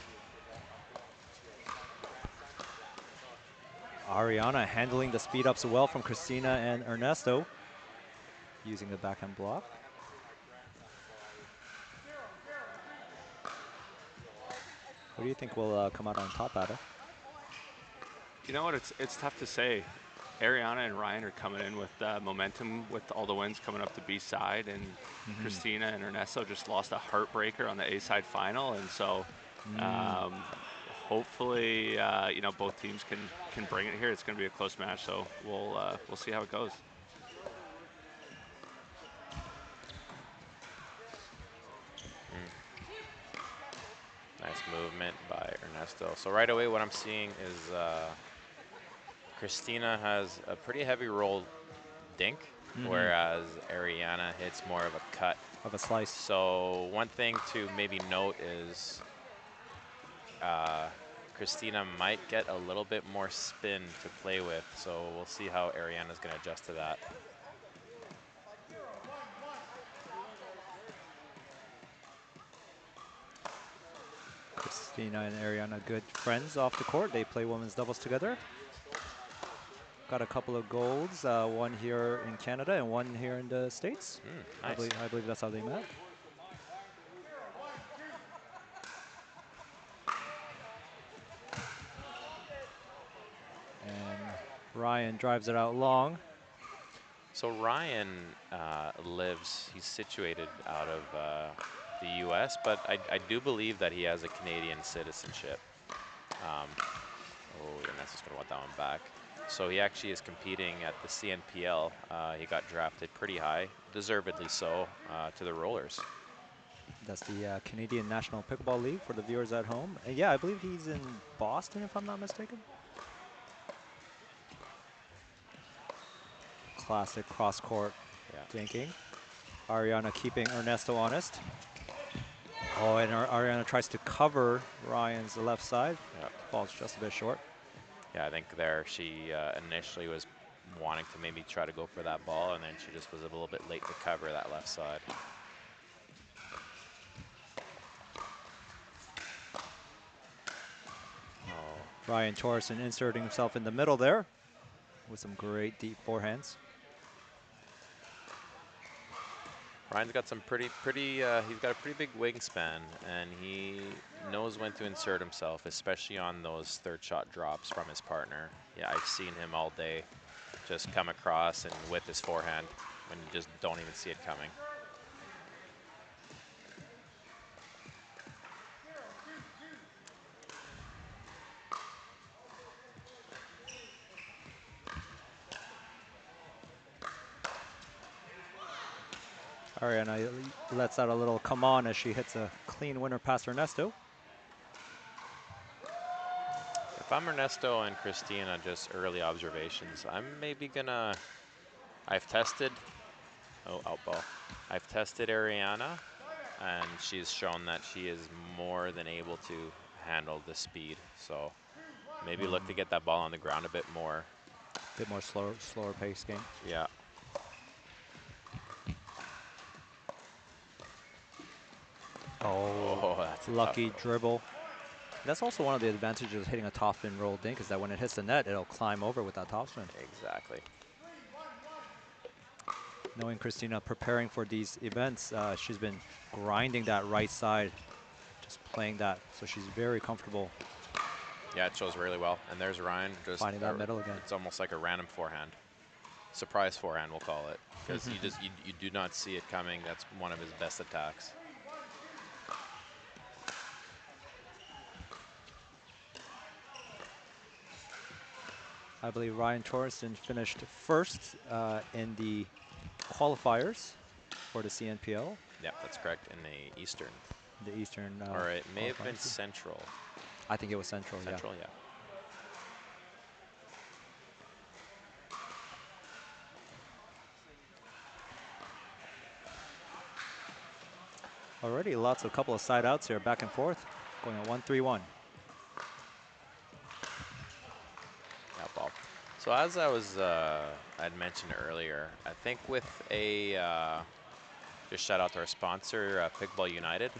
Ariana handling the speed ups well from Christina and Ernesto, using the backhand block. What do you think will come out on top, Ada? You know what? It's tough to say. Ariana and Ryan are coming in with momentum, with all the wins coming up the B side, and Christina and Ernesto just lost a heartbreaker on the A side final, and so hopefully you know, both teams can bring it here. It's going to be a close match, so we'll see how it goes. Nice movement by Ernesto. So right away, what I'm seeing is Christina has a pretty heavy roll dink, whereas Ariana hits more of a cut. Of a slice. So one thing to maybe note is Christina might get a little bit more spin to play with. So we'll see how Ariana's going to adjust to that. Christina and Ariana, good friends off the court. They play women's doubles together. Got a couple of golds, one here in Canada and one here in the States. Nice. I believe that's how they met. And Ryan drives it out long. So Ryan he's situated out of the U.S., but I do believe that he has a Canadian citizenship. Oh, Ernesto's going to want that one back. So he actually is competing at the CNPL. He got drafted pretty high, deservedly so, to the Rollers. That's the Canadian National Pickleball League for the viewers at home. And yeah, I believe he's in Boston, if I'm not mistaken. Classic cross-court dinking. Ariana keeping Ernesto honest. Oh, and Ariana tries to cover Ryan's left side. Yeah. Ball's just a bit short. Yeah, I think there she initially was wanting to maybe try to go for that ball, and then she just was a little bit late to cover that left side. Ryan Torreson inserting himself in the middle there with some great deep forehands. Ryan's got some he's got a pretty big wingspan, and he knows when to insert himself, especially on those third shot drops from his partner. Yeah, I've seen him all day just come across and whip his forehand when you just don't even see it coming. Ariana lets out a little come on as she hits a clean winner past Ernesto. If I'm Ernesto and Christina, just early observations, I'm maybe gonna, I've tested Ariana, and she's shown that she is more than able to handle the speed. So maybe look to get that ball on the ground a bit more. A bit more slower pace game. Yeah. Oh, that's a lucky dribble. That's also one of the advantages of hitting a topspin roll dink, is that when it hits the net, it'll climb over with that topspin. Exactly. Knowing Christina preparing for these events, she's been grinding that right side, just playing that, so she's very comfortable. Yeah, it shows really well. And there's Ryan just finding that middle again. It's almost like a random forehand. Surprise forehand, we'll call it, because you do not see it coming. That's one of his best attacks. I believe Ryan Torreson finished first in the qualifiers for the CNPL. Yeah, that's correct, in the Eastern. The Eastern. Or it may have been Central. I think it was Central, Central, yeah. Already couple of side outs here, back and forth, going on 1-3-1. That ball. So as I'd mentioned earlier, I think with just shout out to our sponsor, Pickleball United.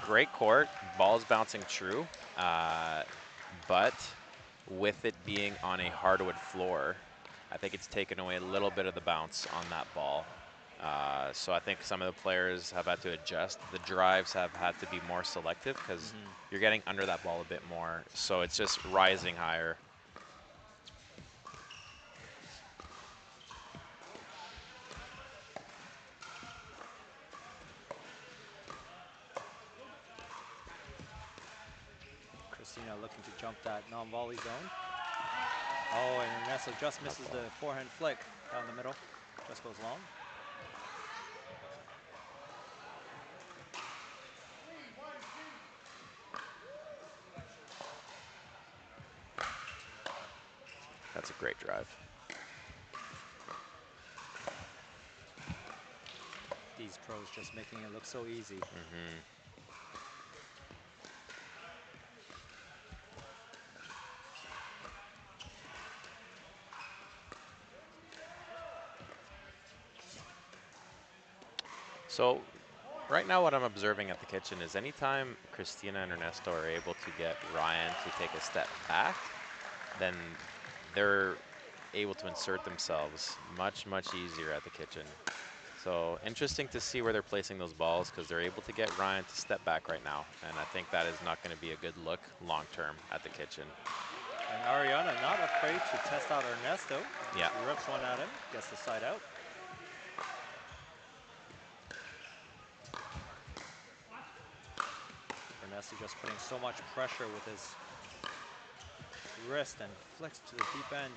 Great court, balls bouncing true, but with it being on a hardwood floor, I think it's taken away a little bit of the bounce on that ball. So I think some of the players have had to adjust. The drives have had to be more selective because you're getting under that ball a bit more. So it's just rising higher. Christina looking to jump that non-volley zone. Oh, and Ernesto just misses the forehand flick down the middle. Just goes long. That's a great drive. These pros just making it look so easy. So right now what I'm observing at the kitchen is anytime Christina and Ernesto are able to get Ryan to take a step back, then they're able to insert themselves much easier at the kitchen. So interesting to see where they're placing those balls, because they're able to get Ryan to step back right now. And I think that is not going to be a good look long term at the kitchen. And Ariana not afraid to test out Ernesto. Yeah. Rips one at him, gets the side out. Ernesto just putting so much pressure with his wrist and flicks to the deep end.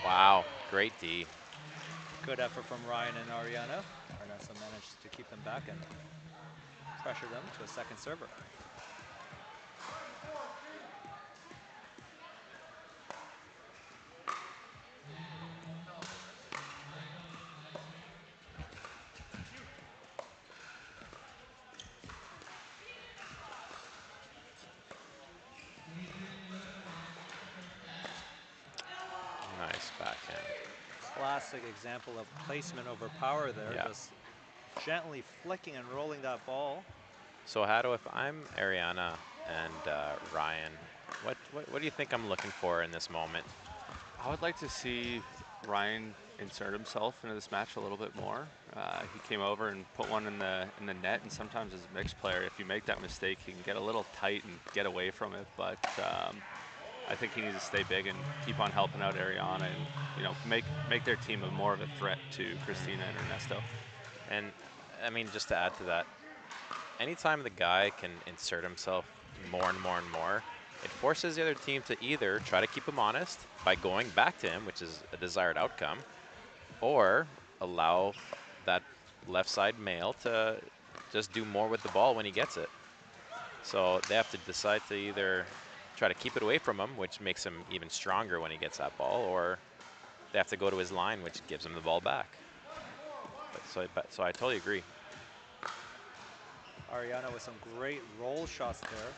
Wow, great D. Good effort from Ryan and Ariana. Ernesto managed to keep them back and pressure them to a second server. Nice backhand. Classic example of placement over power there. Yeah. Just gently flicking and rolling that ball. So Hado, if I'm Ariana and Ryan, what do you think I'm looking for in this moment? I would like to see Ryan insert himself into this match a little bit more. He came over and put one in the net, and sometimes as a mixed player, if you make that mistake, he can get a little tight and get away from it. But I think he needs to stay big and keep on helping out Ariana, and make their team more of a threat to Christina and Ernesto. And I mean, just to add to that, anytime the guy can insert himself more and more and more, it forces the other team to either try to keep him honest by going back to him, which is a desired outcome, or allow that left side male to just do more with the ball when he gets it. So they have to decide to either try to keep it away from him, which makes him even stronger when he gets that ball, or they have to go to his line, which gives him the ball back. So I totally agree. Ariana with some great roll shots there.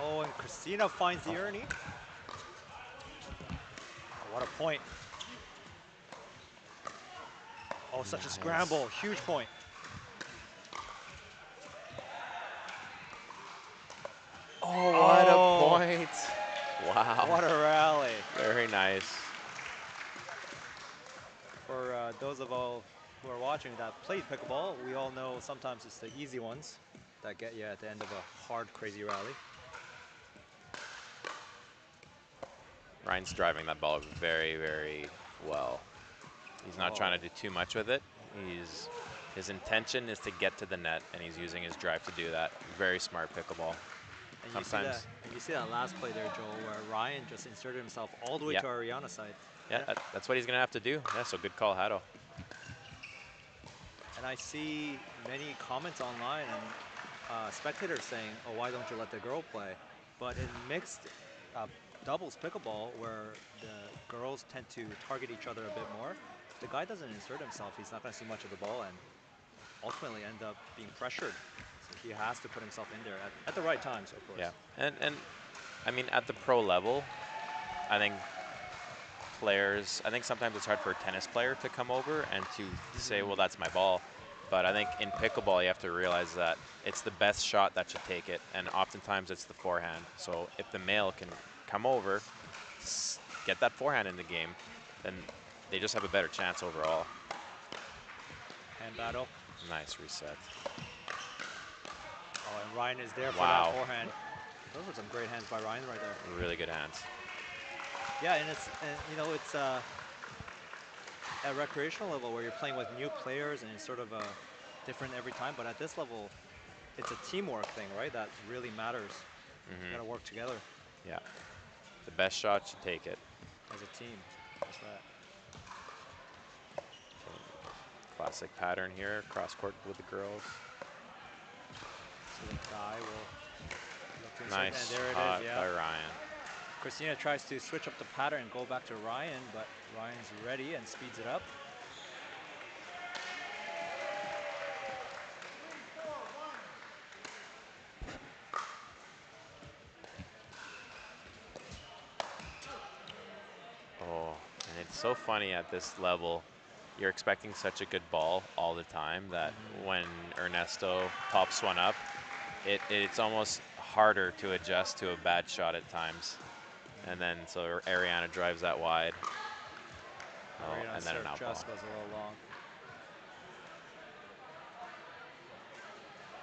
Oh, and Christina finds the Ernie. Oh, what a point. Oh, such a scramble. Huge point. Oh, what a point. Wow. What a rally. Very nice. For those of all who are watching that played pickleball, we all know sometimes it's the easy ones that get you at the end of a hard, crazy rally. Ryan's driving that ball very, very well. He's not trying to do too much with it. His intention is to get to the net, and he's using his drive to do that. Very smart pickleball. And you see that last play there, Joel, where Ryan just inserted himself all the way to Ariana's side. Yeah, that's what he's going to have to do. Yeah, so good call, Hado. And I see many comments online and spectators saying, oh, why don't you let the girl play? But in mixed doubles pickleball, where the girls tend to target each other a bit more, if the guy doesn't insert himself, he's not going to see much of the ball and ultimately end up being pressured. So he has to put himself in there at the right times, of course. Yeah, and I mean, at the pro level, I think sometimes it's hard for a tennis player to come over and to say, well, that's my ball. But I think in pickleball, you have to realize that it's the best shot that should take it, and oftentimes it's the forehand. So if the male can come over, get that forehand in the game, then they just have a better chance overall. Hand battle. Nice reset. Oh, and Ryan is there for that forehand. Those were some great hands by Ryan right there. Really good hands. Yeah, and it's at recreational level where you're playing with new players and it's sort of different every time. But at this level, it's a teamwork thing, right? That really matters. You got to work together. Yeah. The best shot should take it. As a team. That's right. Classic pattern here, cross court with the girls. So the guy will look to nice and there shot it is, by Ryan. Christina tries to switch up the pattern and go back to Ryan, but Ryan's ready and speeds it up. Oh, and it's so funny at this level. You're expecting such a good ball all the time that when Ernesto pops one up, it's almost harder to adjust to a bad shot at times. And then so Ariana drives that wide. Oh, and then an out ball. Just goes a little long.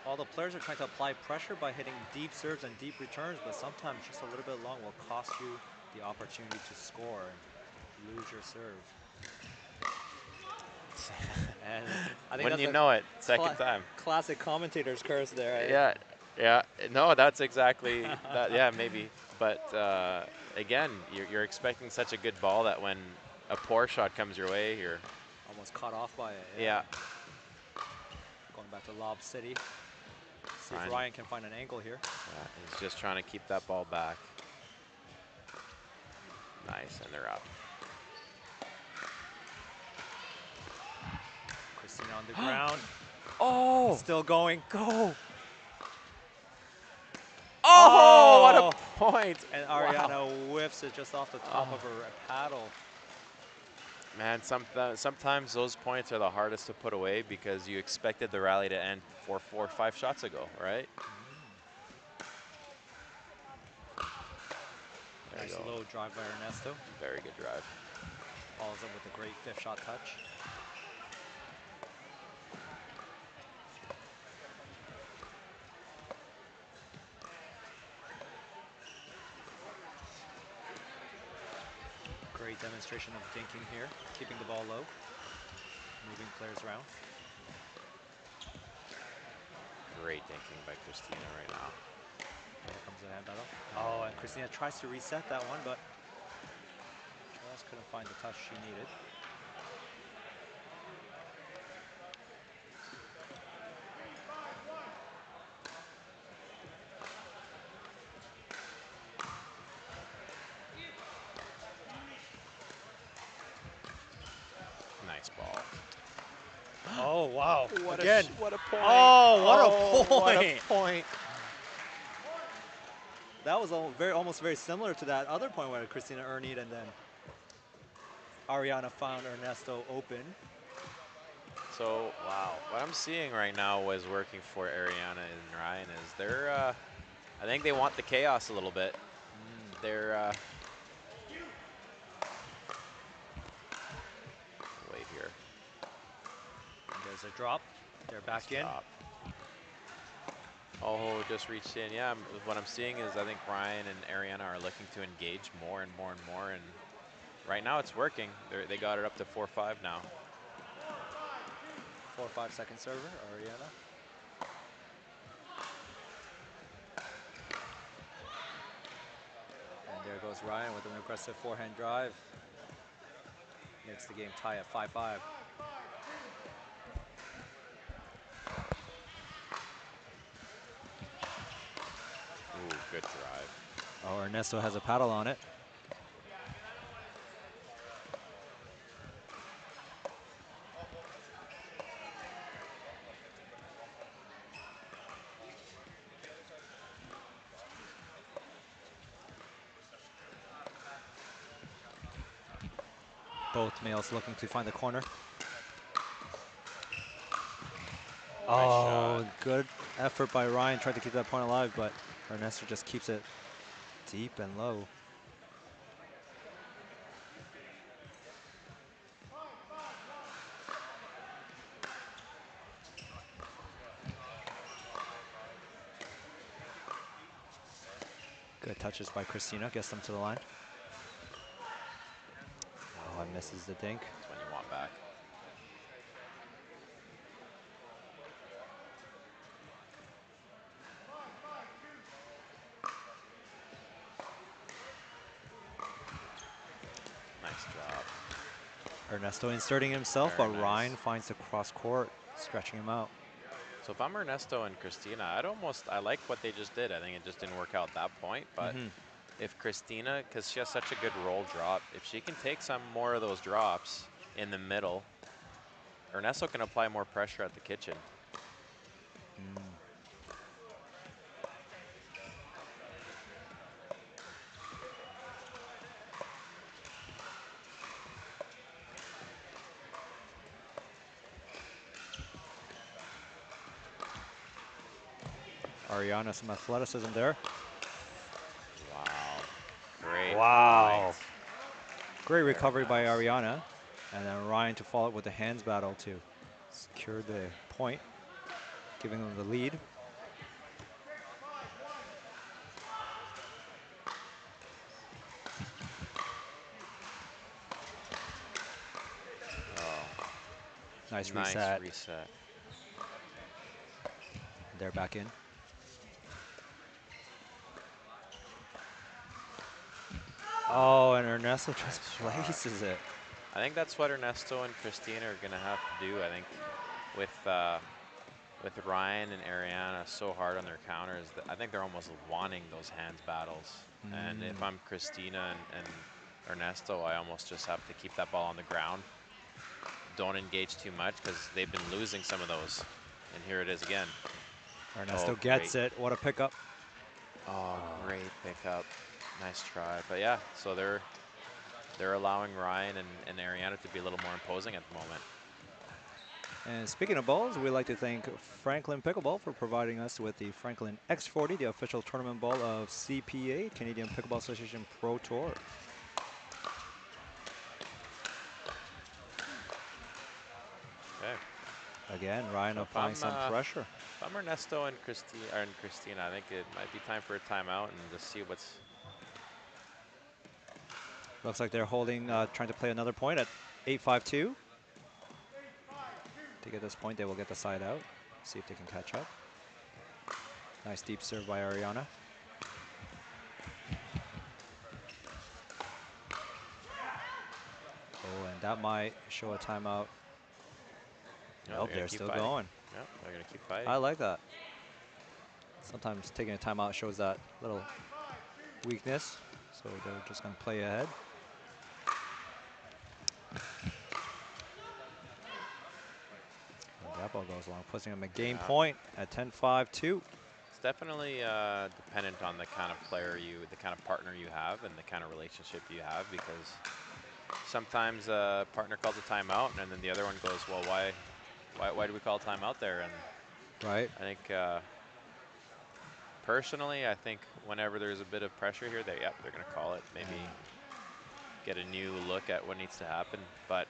All the players are trying to apply pressure by hitting deep serves and deep returns, but sometimes just a little bit long will cost you the opportunity to score and lose your serve. And I think Wouldn't that's you a know it? Second time. classic commentator's curse there. Yeah, yeah. No, that's exactly that. Yeah, maybe. But again, you're expecting such a good ball that when a poor shot comes your way, you're Almost caught off by it. yeah. Going back to Lob City. See if Ryan. Ryan can find an angle here. Yeah, he's just trying to keep that ball back. Nice, and they're up. Christina on the ground. Oh! Still going. Go! Oh, what a point! And Wow. Ariana whiffs it just off the top of her paddle. Man, sometimes those points are the hardest to put away because you expected the rally to end 4-4, 5 shots ago, right? There Nice you go. low drive by Ernesto. Very good drive. Follows up with a great fifth shot touch. Great demonstration of dinking here, keeping the ball low, moving players around. Great dinking by Christina right now. Here comes the hand battle. Oh, and Christina tries to reset that one, but just couldn't find the touch she needed. Nice ball. Oh, wow. What Again. what a point. Oh, what a point. What a point. That was almost very similar to that other point where Christina earned it and then Ariana found Ernesto open. So, wow. What I'm seeing right now was working for Ariana and Ryan is they're, I think they want the chaos a little bit. They're, wait here. And there's a drop. They're back in. Drop. Oh, just reached in. Yeah, what I'm seeing is I think Ryan and Ariana are looking to engage more and more and more. And right now it's working. They got it up to 4-5 now. 4-5 second server, Ariana. And there goes Ryan with an aggressive forehand drive. Makes the game tie at 5-5. Ooh, good drive. Oh, Ernesto has a paddle on it. Both males looking to find the corner. Oh, good effort by Ryan. Tried to keep that point alive, but Ernesto just keeps it deep and low. Good touches by Christina. Gets them to the line. Oh, and misses the dink. That's when you want back. Nice job. Ernesto inserting himself, Very but nice. Ryan finds the cross court, stretching him out. So if I'm Ernesto and Christina, I like what they just did. I think it just didn't work out at that point, but if Christina, because she has such a good roll drop, if she can take some more of those drops in the middle, Ernesto can apply more pressure at the kitchen. Ariana, some athleticism there. Wow. Great. Wow. Point. Great recovery by Ariana. And then Ryan to follow up with the hands battle to secure the point, giving them the lead. Oh. Nice Nice reset. reset. They're back in. Oh, and Ernesto just places it. I think that's what Ernesto and Christina are going to have to do. I think with Ryan and Ariana so hard on their counters, I think they're almost wanting those hands battles. And if I'm Christina and Ernesto, I almost just have to keep that ball on the ground. Don't engage too much because they've been losing some of those. And here it is again. Ernesto gets it. What a pickup. Oh, great pickup. Nice try. But yeah, so they're allowing Ryan and Ariana to be a little more imposing at the moment. And speaking of balls, we'd like to thank Franklin Pickleball for providing us with the Franklin X40, the official tournament ball of CPA, Canadian Pickleball Association Pro Tour. Okay. Again, Ryan So applying some pressure. If I'm Ernesto and Christina, I think it might be time for a timeout and just see what's. Looks like they're holding, trying to play another point at 8-5-2. To get this point, they will get the side out. See if they can catch up. Nice deep serve by Ariana. Oh, and that might show a timeout. No, Nope, they're still fighting. going. Yep, they're going to keep fighting. I like that. Sometimes taking a timeout shows that little weakness, so they're just going to play ahead. And that ball goes along, pushing them a game point at 10-5-2. It's definitely dependent on the kind of player the kind of partner you have and the kind of relationship you have, because sometimes a partner calls a timeout and then the other one goes, well, why do we call a timeout there? And right. I think personally, I think whenever there's a bit of pressure here, they're going to call it. Maybe get a new look at what needs to happen. But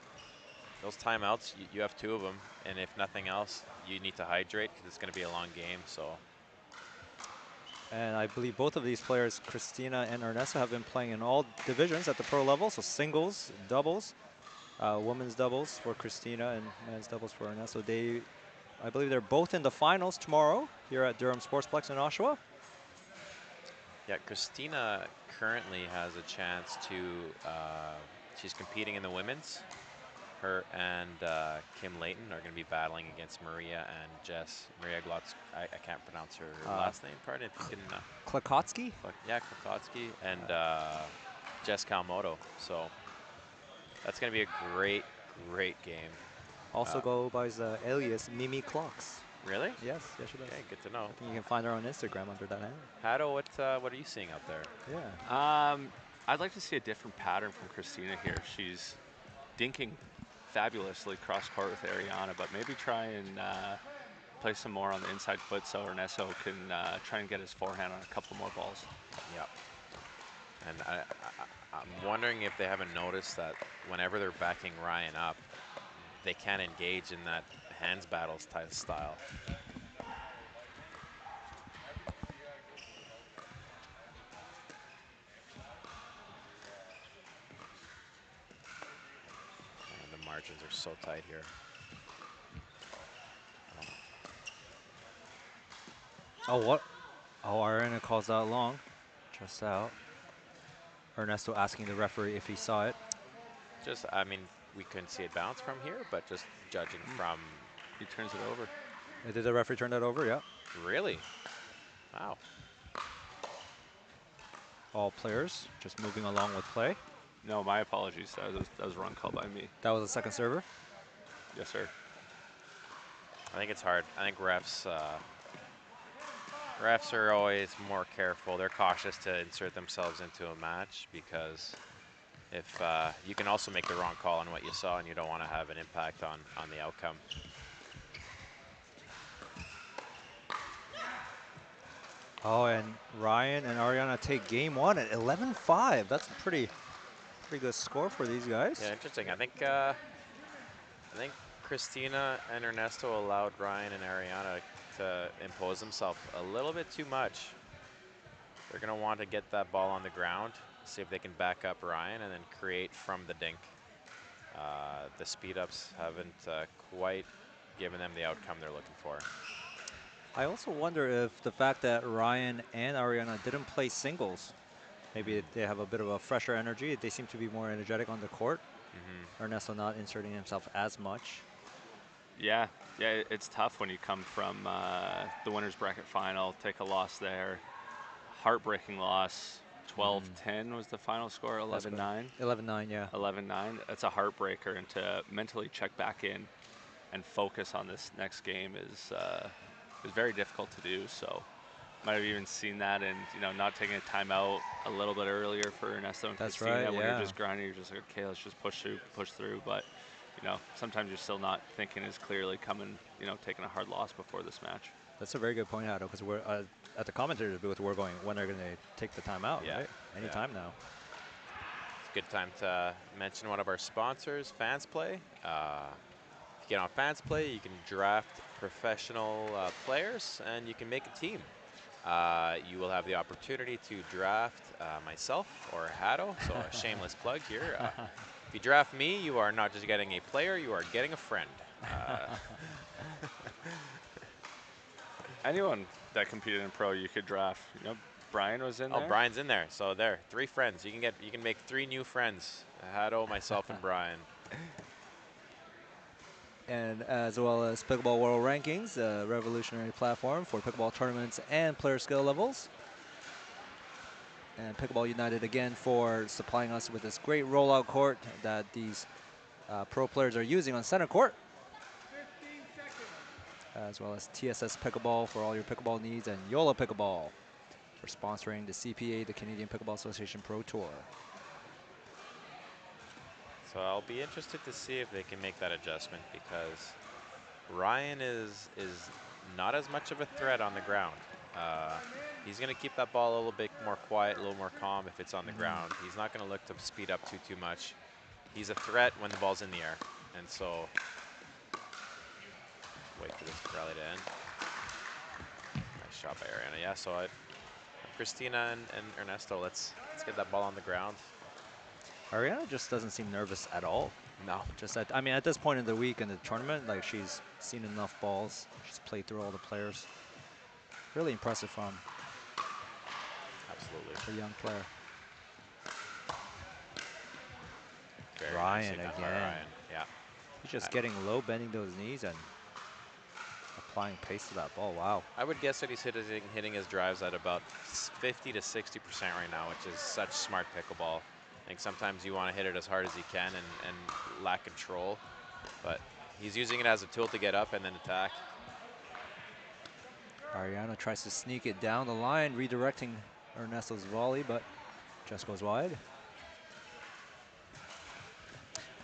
those timeouts, you have 2 of them, and if nothing else, you need to hydrate because it's going to be a long game. So. And I believe both of these players, Christina and Ernesto, have been playing in all divisions at the pro level. So singles, doubles, women's doubles for Christina and men's doubles for Ernesto. I believe they're both in the finals tomorrow here at Durham Sportsplex in Oshawa. Yeah, Christina currently has a chance to, she's competing in the women's. Her and Kim Layton are going to be battling against Maria and Jess. Maria Glotz, I can't pronounce her last name. Pardon if you can. Klokotsky? Yeah, Klokotsky and Jess Kalmoto. So that's going to be a great, great game. Also go by the alias Mimi Clocks. Really? Yes, yes she does. Okay, good to know. I think you can find her on Instagram under that name. Hado, what are you seeing out there? Yeah. I'd like to see a different pattern from Christina here. She's dinking fabulously cross court with Ariana, but maybe try and play some more on the inside foot so Ernesto can try and get his forehand on a couple more balls. Yep. And I'm wondering if they haven't noticed that whenever they're backing Ryan up, they can't engage in that hands battles type style. And the margins are so tight here. Oh, what? Oh, Ariana calls that long. Just out. Ernesto asking the referee if he saw it. Just, I mean, we couldn't see it bounce from here, but just judging from... He turns it over. Did the referee turn that over? Yeah. Really? Wow. All players just moving along with play. No, my apologies. That was a wrong call by me. That was a second server? Yes, sir. I think it's hard. I think refs are always more careful. They're cautious to insert themselves into a match because if you can also make the wrong call on what you saw and you don't want to have an impact on the outcome. Oh, and Ryan and Ariana take game 1 at 11-5. That's a pretty good score for these guys. Yeah, interesting. I think Christina and Ernesto allowed Ryan and Ariana to impose themselves a little bit too much. They're going to want to get that ball on the ground, see if they can back up Ryan, and then create from the dink. The speed ups haven't quite given them the outcome they're looking for. I also wonder if the fact that Ryan and Ariana didn't play singles, maybe they have a bit of a fresher energy. They seem to be more energetic on the court. Ernesto not inserting himself as much. Yeah, it's tough when you come from the winners bracket final, take a loss there, heartbreaking loss. 12-10 was the final score. 11-9. 11-9, yeah. 11-9. That's a heartbreaker, and to mentally check back in and focus on this next game is very difficult to do. So might have even seen that, and not taking a timeout a little bit earlier for Ernesto and That's Christina. right, When yeah. you're just grinding, you're just like, okay, let's just push through. But sometimes you're still not thinking as clearly, taking a hard loss before this match. That's a very good point, Hado, because we're at the commentator's booth. We're going, when are they going to take the timeout, right? Anytime now. It's a good time to mention one of our sponsors, Fans Play. If you get on Fans Play, you can draft professional players, and you can make a team. You will have the opportunity to draft myself or Hado, so a shameless plug here. If you draft me, you are not just getting a player, you are getting a friend. Anyone that competed in pro, you could draft. Brian was in there. Oh, Brian's in there. So there, 3 friends. You can make 3 new friends. Hado, myself, and Brian. And as well as Pickleball World Rankings, a revolutionary platform for pickleball tournaments and player skill levels. And Pickleball United again for supplying us with this great rollout court that these pro players are using on center court. As well as TSS Pickleball for all your pickleball needs, and Yola Pickleball for sponsoring the CPA, the Canadian Pickleball Association Pro Tour. So I'll be interested to see if they can make that adjustment, because Ryan is not as much of a threat on the ground. He's going to keep that ball a little bit more quiet, a little more calm if it's on the ground. He's not going to look to speed up too much. He's a threat when the ball's in the air. And so wait for this rally to end. Nice shot by Ariana. Yeah, so Christina and Ernesto, let's get that ball on the ground. Ariana just doesn't seem nervous at all. No. Just at this point in the week in the tournament, like, she's seen enough balls. She's played through all the players. Really impressive from absolutely a young player. Very Ryan nicely done by again. Ryan. Yeah. He's just getting low, bending those knees and applying pace to that ball. Wow. I would guess that he's hitting his drives at about 50 to 60% right now, which is such smart pickleball. I think sometimes you want to hit it as hard as you can and lack control, but he's using it as a tool to get up and then attack. Ariana tries to sneak it down the line, redirecting Ernesto's volley, but just goes wide.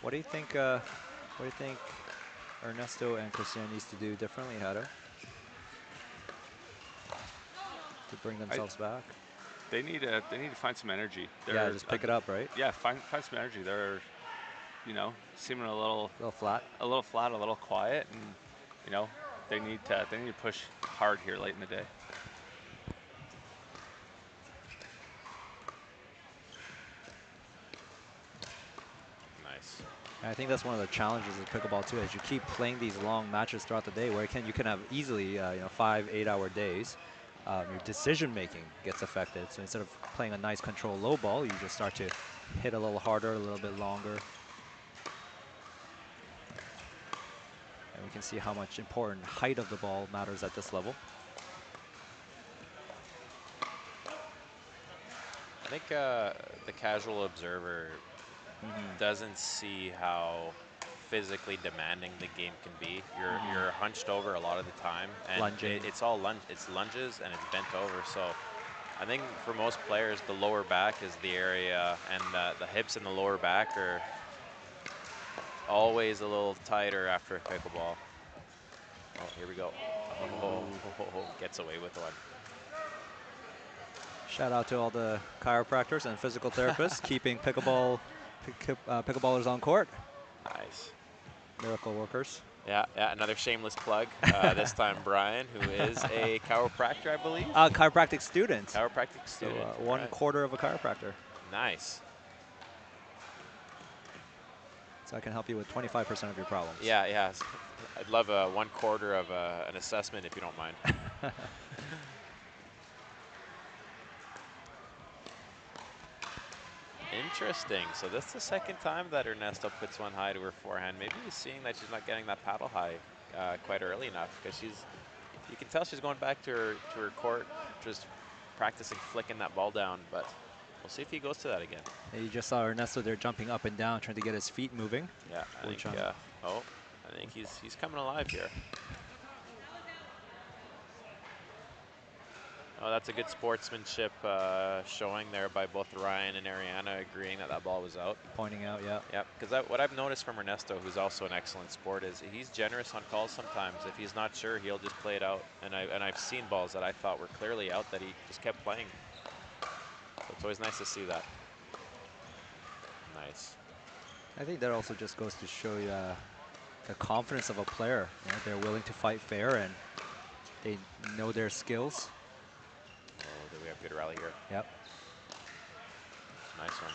What do you think? Ernesto and Christina needs to do differently, Hado, to bring themselves back? They need to find some energy. Yeah, just pick it up, right? Yeah, find some energy. They're, seeming a little flat, a little quiet, and they need to push hard here late in the day. Nice. And I think that's one of the challenges of pickleball too, as you keep playing these long matches throughout the day, where you can have easily 5-8 hour days. Your decision making gets affected. So instead of playing a nice control low ball, you just start to hit a little harder, a little bit longer. And we can see how much important height of the ball matters at this level. I think the casual observer doesn't see how physically demanding the game can be. You're hunched over a lot of the time, and Lunging. it's lunges and it's bent over. So I think for most players, the lower back is the area, and the hips and the lower back are always a little tighter after a pickleball. Oh, here we go. Oh, gets away with one. Shout out to all the chiropractors and physical therapists keeping pickleballers on court. Nice. Miracle workers. Yeah, another shameless plug. This time Brian, who is a chiropractor, I believe. Chiropractic student. Chiropractic student. So, one quarter of a chiropractor. Nice. So I can help you with 25% of your problems. Yeah, yeah. I'd love a 1/4 of an assessment if you don't mind. Interesting. So this is the second time that Ernesto puts one high to her forehand. Maybe he's seeing that she's not getting that paddle high quite early enough, because you can tell she's going back to her court, just practicing flicking that ball down. But we'll see if he goes to that again. Yeah, you just saw Ernesto there jumping up and down, trying to get his feet moving. Yeah, I think he's coming alive here. Oh, that's a good sportsmanship showing there by both Ryan and Ariana, agreeing that that ball was out. Pointing out, yeah. Yep, because what I've noticed from Ernesto, who's also an excellent sport, is he's generous on calls sometimes. If he's not sure, he'll just play it out. And I've seen balls that I thought were clearly out that he just kept playing. So it's always nice to see that. Nice. I think that also just goes to show you the confidence of a player. You know, they're willing to fight fair and they know their skills. Oh, do we have good rally here? Yep. Nice one.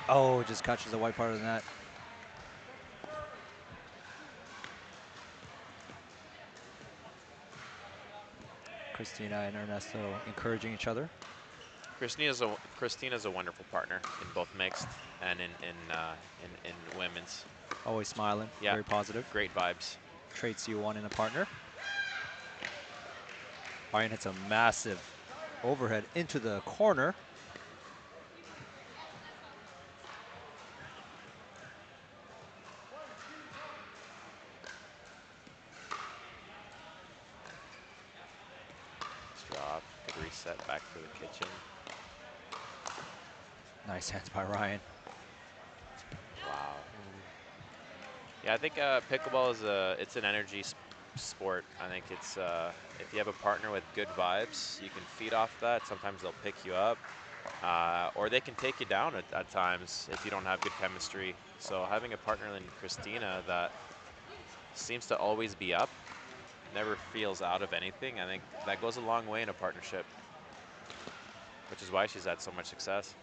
Oh, just catches the white part of the net. Christina and Ernesto encouraging each other. Christina's a wonderful partner in both mixed and in women's. Always smiling, yeah, very positive. Great vibes. Traits you want in a partner. Ryan hits a massive overhead into the corner. Drop, good reset back to the kitchen. Nice hands by Ryan. Wow. Yeah, I think pickleball it's an energy sport. I think it's if you have a partner with good vibes, you can feed off that. Sometimes they'll pick you up, or they can take you down at times if you don't have good chemistry. So having a partner like Christina that seems to always be up, never feels out of anything, I think that goes a long way in a partnership, which is why she's had so much success.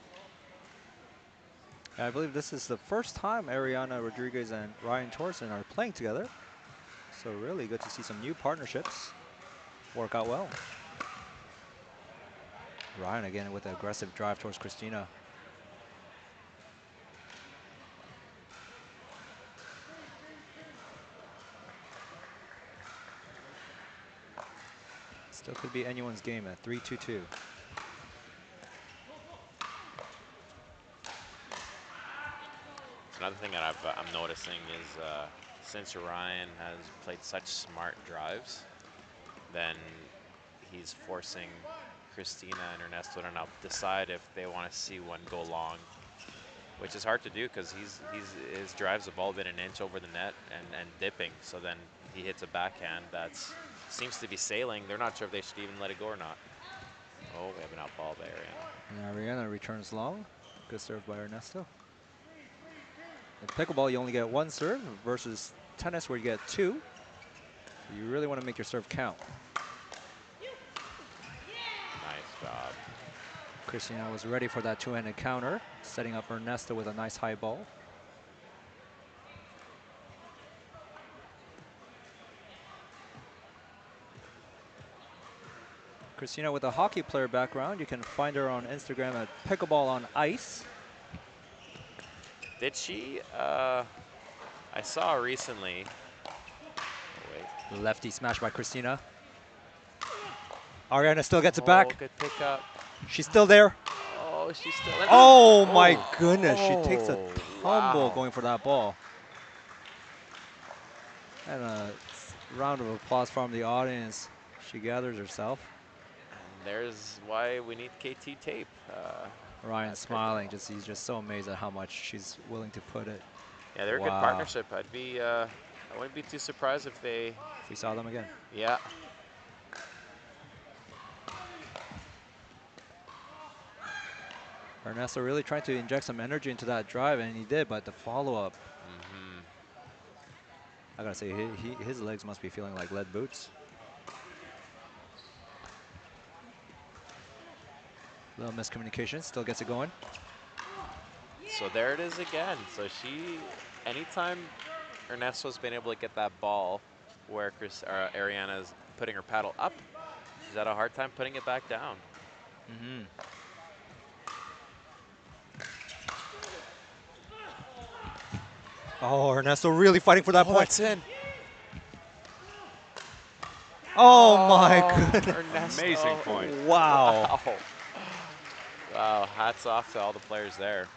I believe this is the first time Ariana Rodriguez and Ryan Torsen are playing together. So really good to see some new partnerships work out well. Ryan again with an aggressive drive towards Christina. Still could be anyone's game at 3-2-2. Another thing that I'm noticing is since Ryan has played such smart drives, then he's forcing Christina and Ernesto to now decide if they want to see one go long, which is hard to do because his drives have all been an inch over the net and dipping. So then he hits a backhand that seems to be sailing. They're not sure if they should even let it go or not. Oh, we have an out ball by Ariana. And Ariana returns long. Good serve by Ernesto. In pickleball, you only get one serve versus tennis where you get two. So you really want to make your serve count. Nice job. Christina was ready for that two-handed counter, setting up Ernesto with a nice high ball. Christina with a hockey player background. You can find her on Instagram at Pickleball on Ice. Did she? I saw recently. Oh, wait. Lefty smash by Christina. Ariana still gets it back. Good pickup. She's still there. Oh, she's still in. Oh my goodness. She takes a tumble wow. going for that ball. And a round of applause from the audience. She gathers herself. And there's why we need KT tape. Ryan smiling, he's just so amazed at how much she's willing to put it. Yeah, they're a good partnership. I wouldn't be too surprised if we saw them again. Yeah. Ernesto really trying to inject some energy into that drive, and he did, but the follow-up. I gotta say, his legs must be feeling like lead boots. Little miscommunication, still gets it going. So there it is again. So anytime Ernesto's been able to get that ball where Ariana's putting her paddle up, she's had a hard time putting it back down. Oh, Ernesto really fighting for that point. That's in. Oh my goodness. Ernesto. Amazing point. Wow. Wow, hats off to all the players there.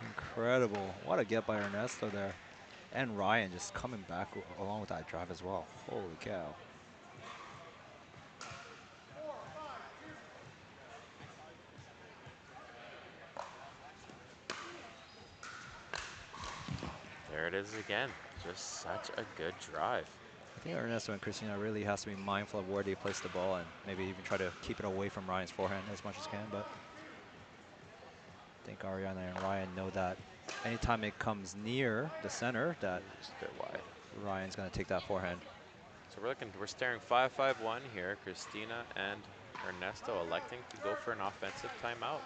Incredible. What a get by Ernesto there. And Ryan just coming back along with that drive as well. Holy cow. There it is again. Just such a good drive. I think Ernesto and Christina really has to be mindful of where they place the ball and maybe even try to keep it away from Ryan's forehand as much as can. But I think Ariana and Ryan know that anytime it comes near the center, that Ryan's going to take that forehand. So we're staring 5-5-1 here. Christina and Ernesto electing to go for an offensive timeout.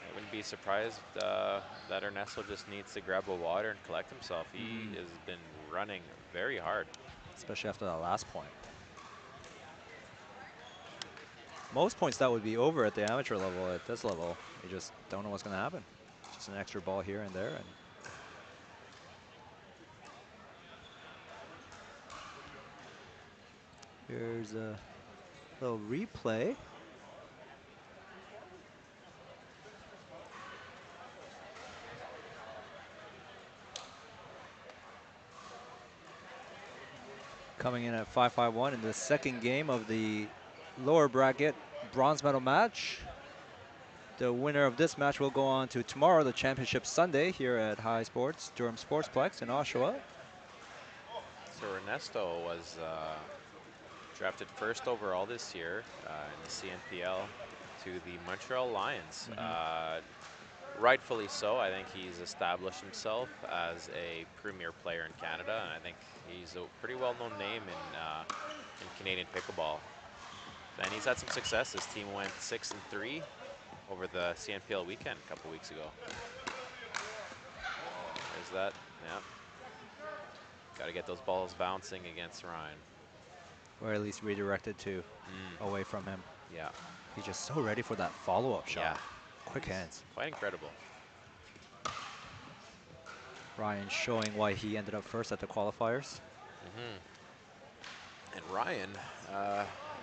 I wouldn't be surprised that Ernesto just needs to grab a water and collect himself. He has been running very hard. Especially after that last point. Most points that would be over at the amateur level. At this level, you just don't know what's going to happen. Just an extra ball here and there. And here's a little replay. Coming in at 5-5-1 in the second game of the lower bracket bronze medal match. The winner of this match will go on to tomorrow, the championship Sunday, here at High Sports, Durham Sportsplex in Oshawa. So Ernesto was drafted first overall this year in the CNPL to the Montreal Lions. Rightfully so. I think he's established himself as a premier player in Canada, and I think he's a pretty well-known name in Canadian pickleball. And he's had some success. His team went 6-3 over the CNPL weekend a couple weeks ago. There's that. Yeah. Got to get those balls bouncing against Ryan. Or at least redirected to away from him. Yeah. He's just so ready for that follow-up shot. Yeah. Quick hands. Quite incredible. Ryan showing why he ended up first at the qualifiers. And Ryan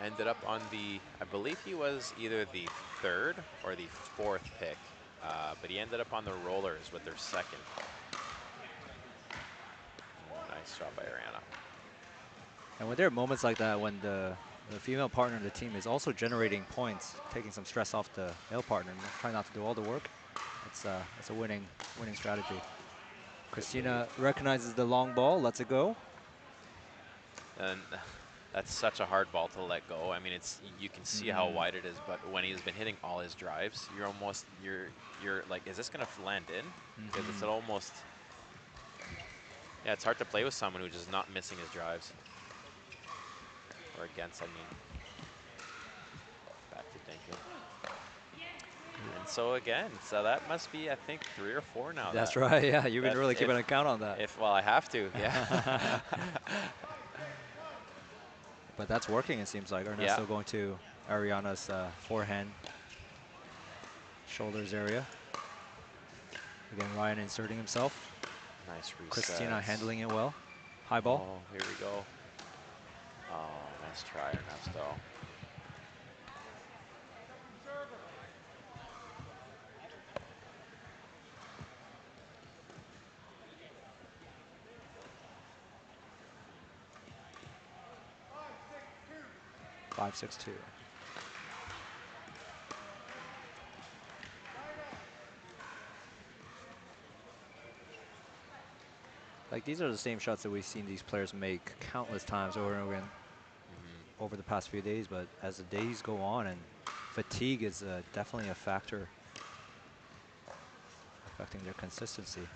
ended up on I believe he was either the third or the fourth pick, but he ended up on the rollers with their second. Nice shot by Ariana. And when there are moments like that, when the female partner in the team is also generating points, taking some stress off the male partner, and trying not to do all the work, it's a winning strategy. Christina recognizes the long ball, lets it go. And that's such a hard ball to let go. I mean, you can see how wide it is, but when he's been hitting all his drives, you're like, is this gonna land in? Because it's almost, yeah, it's hard to play with someone who's just not missing his drives. Or against, I mean. Back to thinking. And so again, so that must be, I think, 3 or 4 now. That's right, yeah, you've been really keeping an account on that. Well, I have to, yeah. But that's working, it seems like. Ernesto going to Ariana's forehand, shoulders area. Again, Ryan inserting himself. Nice reset. Christina handling it well. High ball. Oh, here we go. Oh, nice try, Ernesto. Five, 6-2. Like, these are the same shots that we've seen these players make countless times over and over again over the past few days. But as the days go on, and fatigue is definitely a factor affecting their consistency.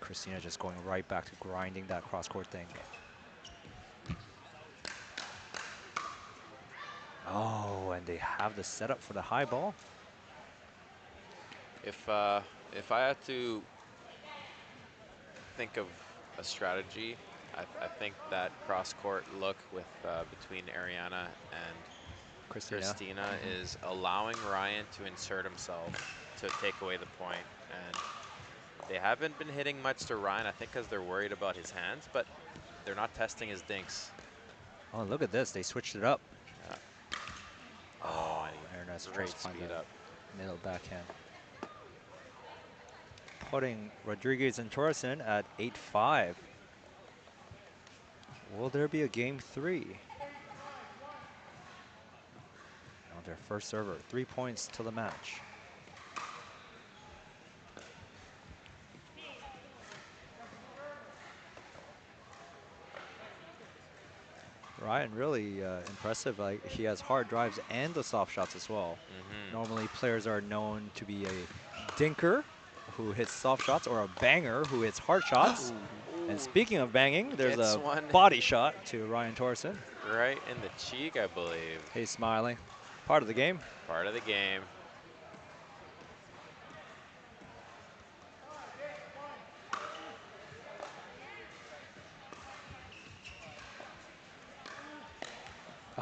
Christina just going right back to grinding that cross-court thing. Oh, and they have the setup for the high ball. If I had to think of a strategy, I think that cross-court look with between Ariana and Christina is allowing Ryan to insert himself to take away the point. And they haven't been hitting much to Ryan, I think because they're worried about his hands, but they're not testing his dinks. Oh, look at this. They switched it up. Yeah. Oh, and Ernesto great tries to find speed the up. middle backhand. Putting Rodriguez and Torreson at 8-5. Will there be a game 3? Now their first server, 3 points to the match. Ryan really impressive. Like, he has hard drives and the soft shots as well. Normally players are known to be a dinker who hits soft shots or a banger who hits hard shots. And speaking of banging, there's Gets a one. body shot to Ryan Torreson. Right in the cheek, I believe. He's smiling. Part of the game. Part of the game.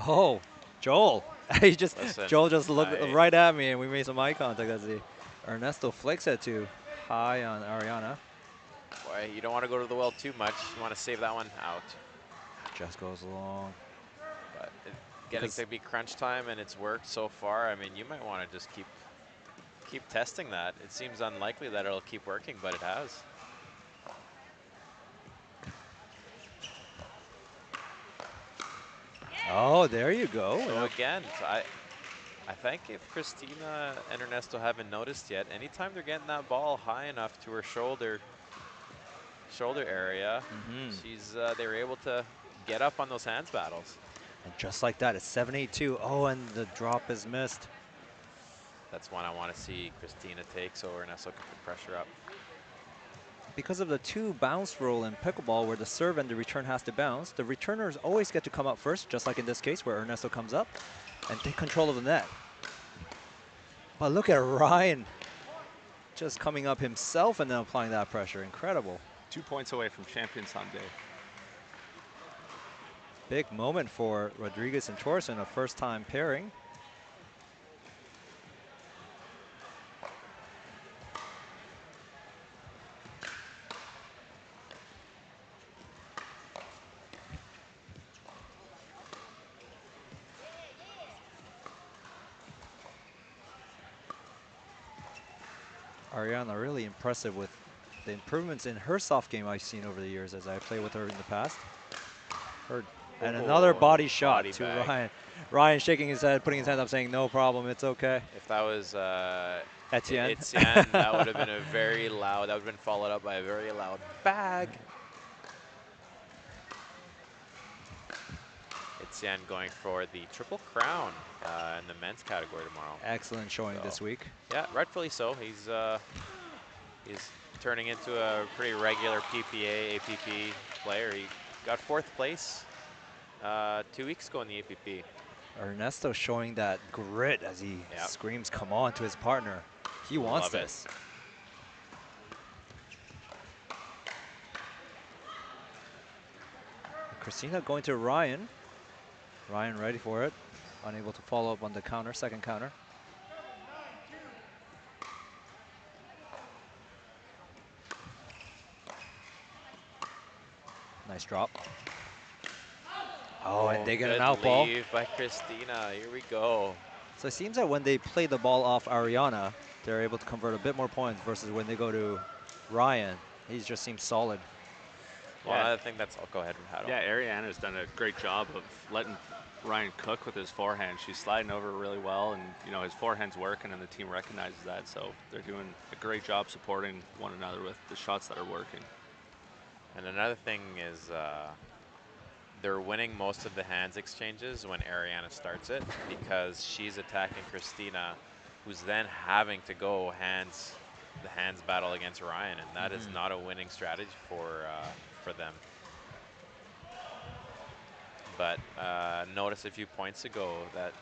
Oh, Joel. he just Listen, Joel just looked right at me and we made some eye contact as Ernesto flicks it to high on Ariana. Boy, you don't want to go to the well too much. You want to save that one out. Just goes along. But getting to be crunch time and it's worked so far, I mean, you might want to just keep testing that. It seems unlikely that it'll keep working, but it has. Oh, there you go. So again, I think if Christina and Ernesto haven't noticed yet, anytime they're getting that ball high enough to her shoulder area, they were able to get up on those hands battles. And just like that, it's 7-8-2. Oh, and the drop is missed. That's one I want to see Christina take so Ernesto can put pressure up. Because of the 2 bounce rule in pickleball where the serve and the return has to bounce, the returners always get to come up first, just like in this case where Ernesto comes up and take control of the net. But look at Ryan just coming up himself and then applying that pressure. Incredible. 2 points away from champion someday. Big moment for Rodriguez and Torreson, a first-time pairing. Ariana really impressive with the improvements in her soft game I've seen over the years as I play with her in the past. And another body shot to bag. Ryan. Ryan shaking his head, putting his hand up, saying, no problem, it's okay. If that was Etienne, that would have been that would have been followed up by a very loud bag. Etienne going for the Triple Crown in the men's category tomorrow. Excellent showing this week. Yeah, rightfully so. He's turning into a pretty regular PPA, APP player. He got 4th place 2 weeks ago in the APP. Ernesto showing that grit as he screams, come on, to his partner. He wants this. Christina going to Ryan. Ryan ready for it. Unable to follow up on the counter, second counter. Nice drop. Oh, and they get an out ball. Good leave by Christina. Here we go. So it seems that when they play the ball off Ariana, they're able to convert a bit more points versus when they go to Ryan. He just seems solid. Well, I think that's. I'll go ahead and paddle. Yeah, Ariana's done a great job of letting Ryan cook with his forehand. She's sliding over really well, and his forehand's working, and the team recognizes that. So they're doing a great job supporting one another with the shots that are working. And another thing is they're winning most of the hands exchanges when Ariana starts it because she's attacking Christina, who's then having to go the hands battle against Ryan, and that is not a winning strategy for them. But notice a few points ago that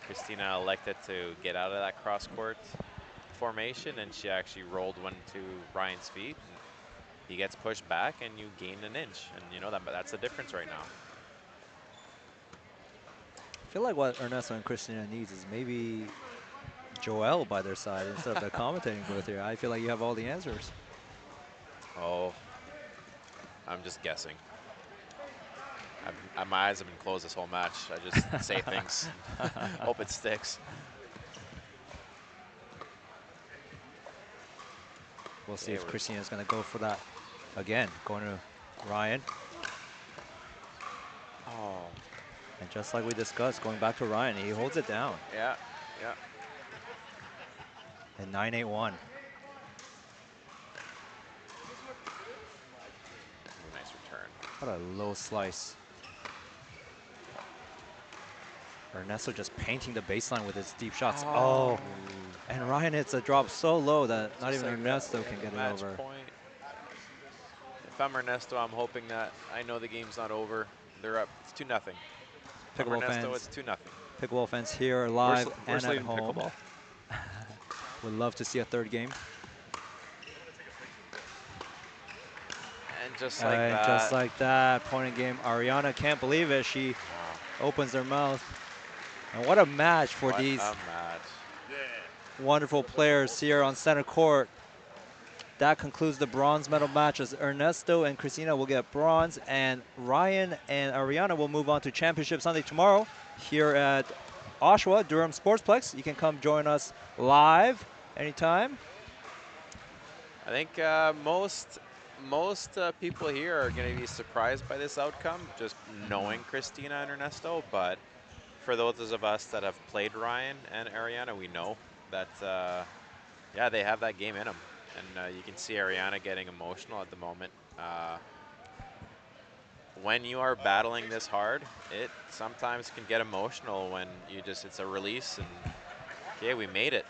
Christina elected to get out of that cross court formation, and she actually rolled one to Ryan's feet. And he gets pushed back, and you gain an inch, and you know that's the difference right now. I feel like what Ernesto and Christina needs is maybe Joel by their side instead of the commentating booth here. I feel like you have all the answers. Oh, I'm just guessing. My eyes have been closed this whole match. I just say things, hope it sticks. We'll see if Christina's going to go for that again. Going to Ryan. Oh. And just like we discussed, going back to Ryan, he holds it down. Yeah, yeah. And 9-8-1. Nice return. What a low slice. Ernesto just painting the baseline with his deep shots. Oh. And Ryan hits a drop so low that not even Ernesto can get it over. Point. If I'm Ernesto, I'm hoping that I know the game's not over. They're up. It's 2-0. Pickleball Ernesto, fans. it's 2-0. Pickleball fans here live and at home. Pickleball. Would love to see a third game. And just like that. Just like that, point in game. Ariana can't believe it. She opens her mouth. And what a match for these wonderful players here on center court. That concludes the bronze medal matches. Ernesto and Christina will get bronze, and Ryan and Ariana will move on to Championship Sunday tomorrow here at Oshawa Durham Sportsplex. You can come join us live anytime. I think most people here are going to be surprised by this outcome, just knowing Christina and Ernesto. But for those of us that have played Ryan and Ariana, we know that, yeah, they have that game in them. And you can see Ariana getting emotional at the moment. When you are battling this hard, it sometimes can get emotional when you just, it's a release and, okay, we made it.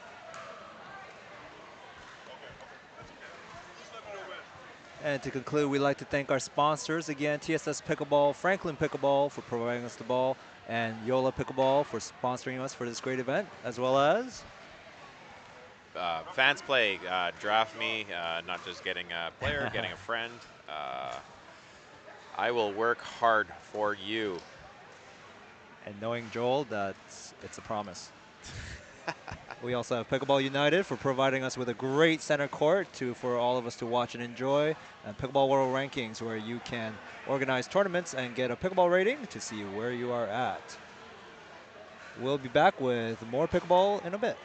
And to conclude, we'd like to thank our sponsors again, TSS Pickleball, Franklin Pickleball for providing us the ball, and Yola Pickleball for sponsoring us for this great event, as well as Fans Play, draft me, not just getting a player, getting a friend. I will work hard for you. And knowing Joel, it's a promise. We also have Pickleball United for providing us with a great center court for all of us to watch and enjoy. And Pickleball World Rankings, where you can organize tournaments and get a pickleball rating to see where you are at. We'll be back with more pickleball in a bit.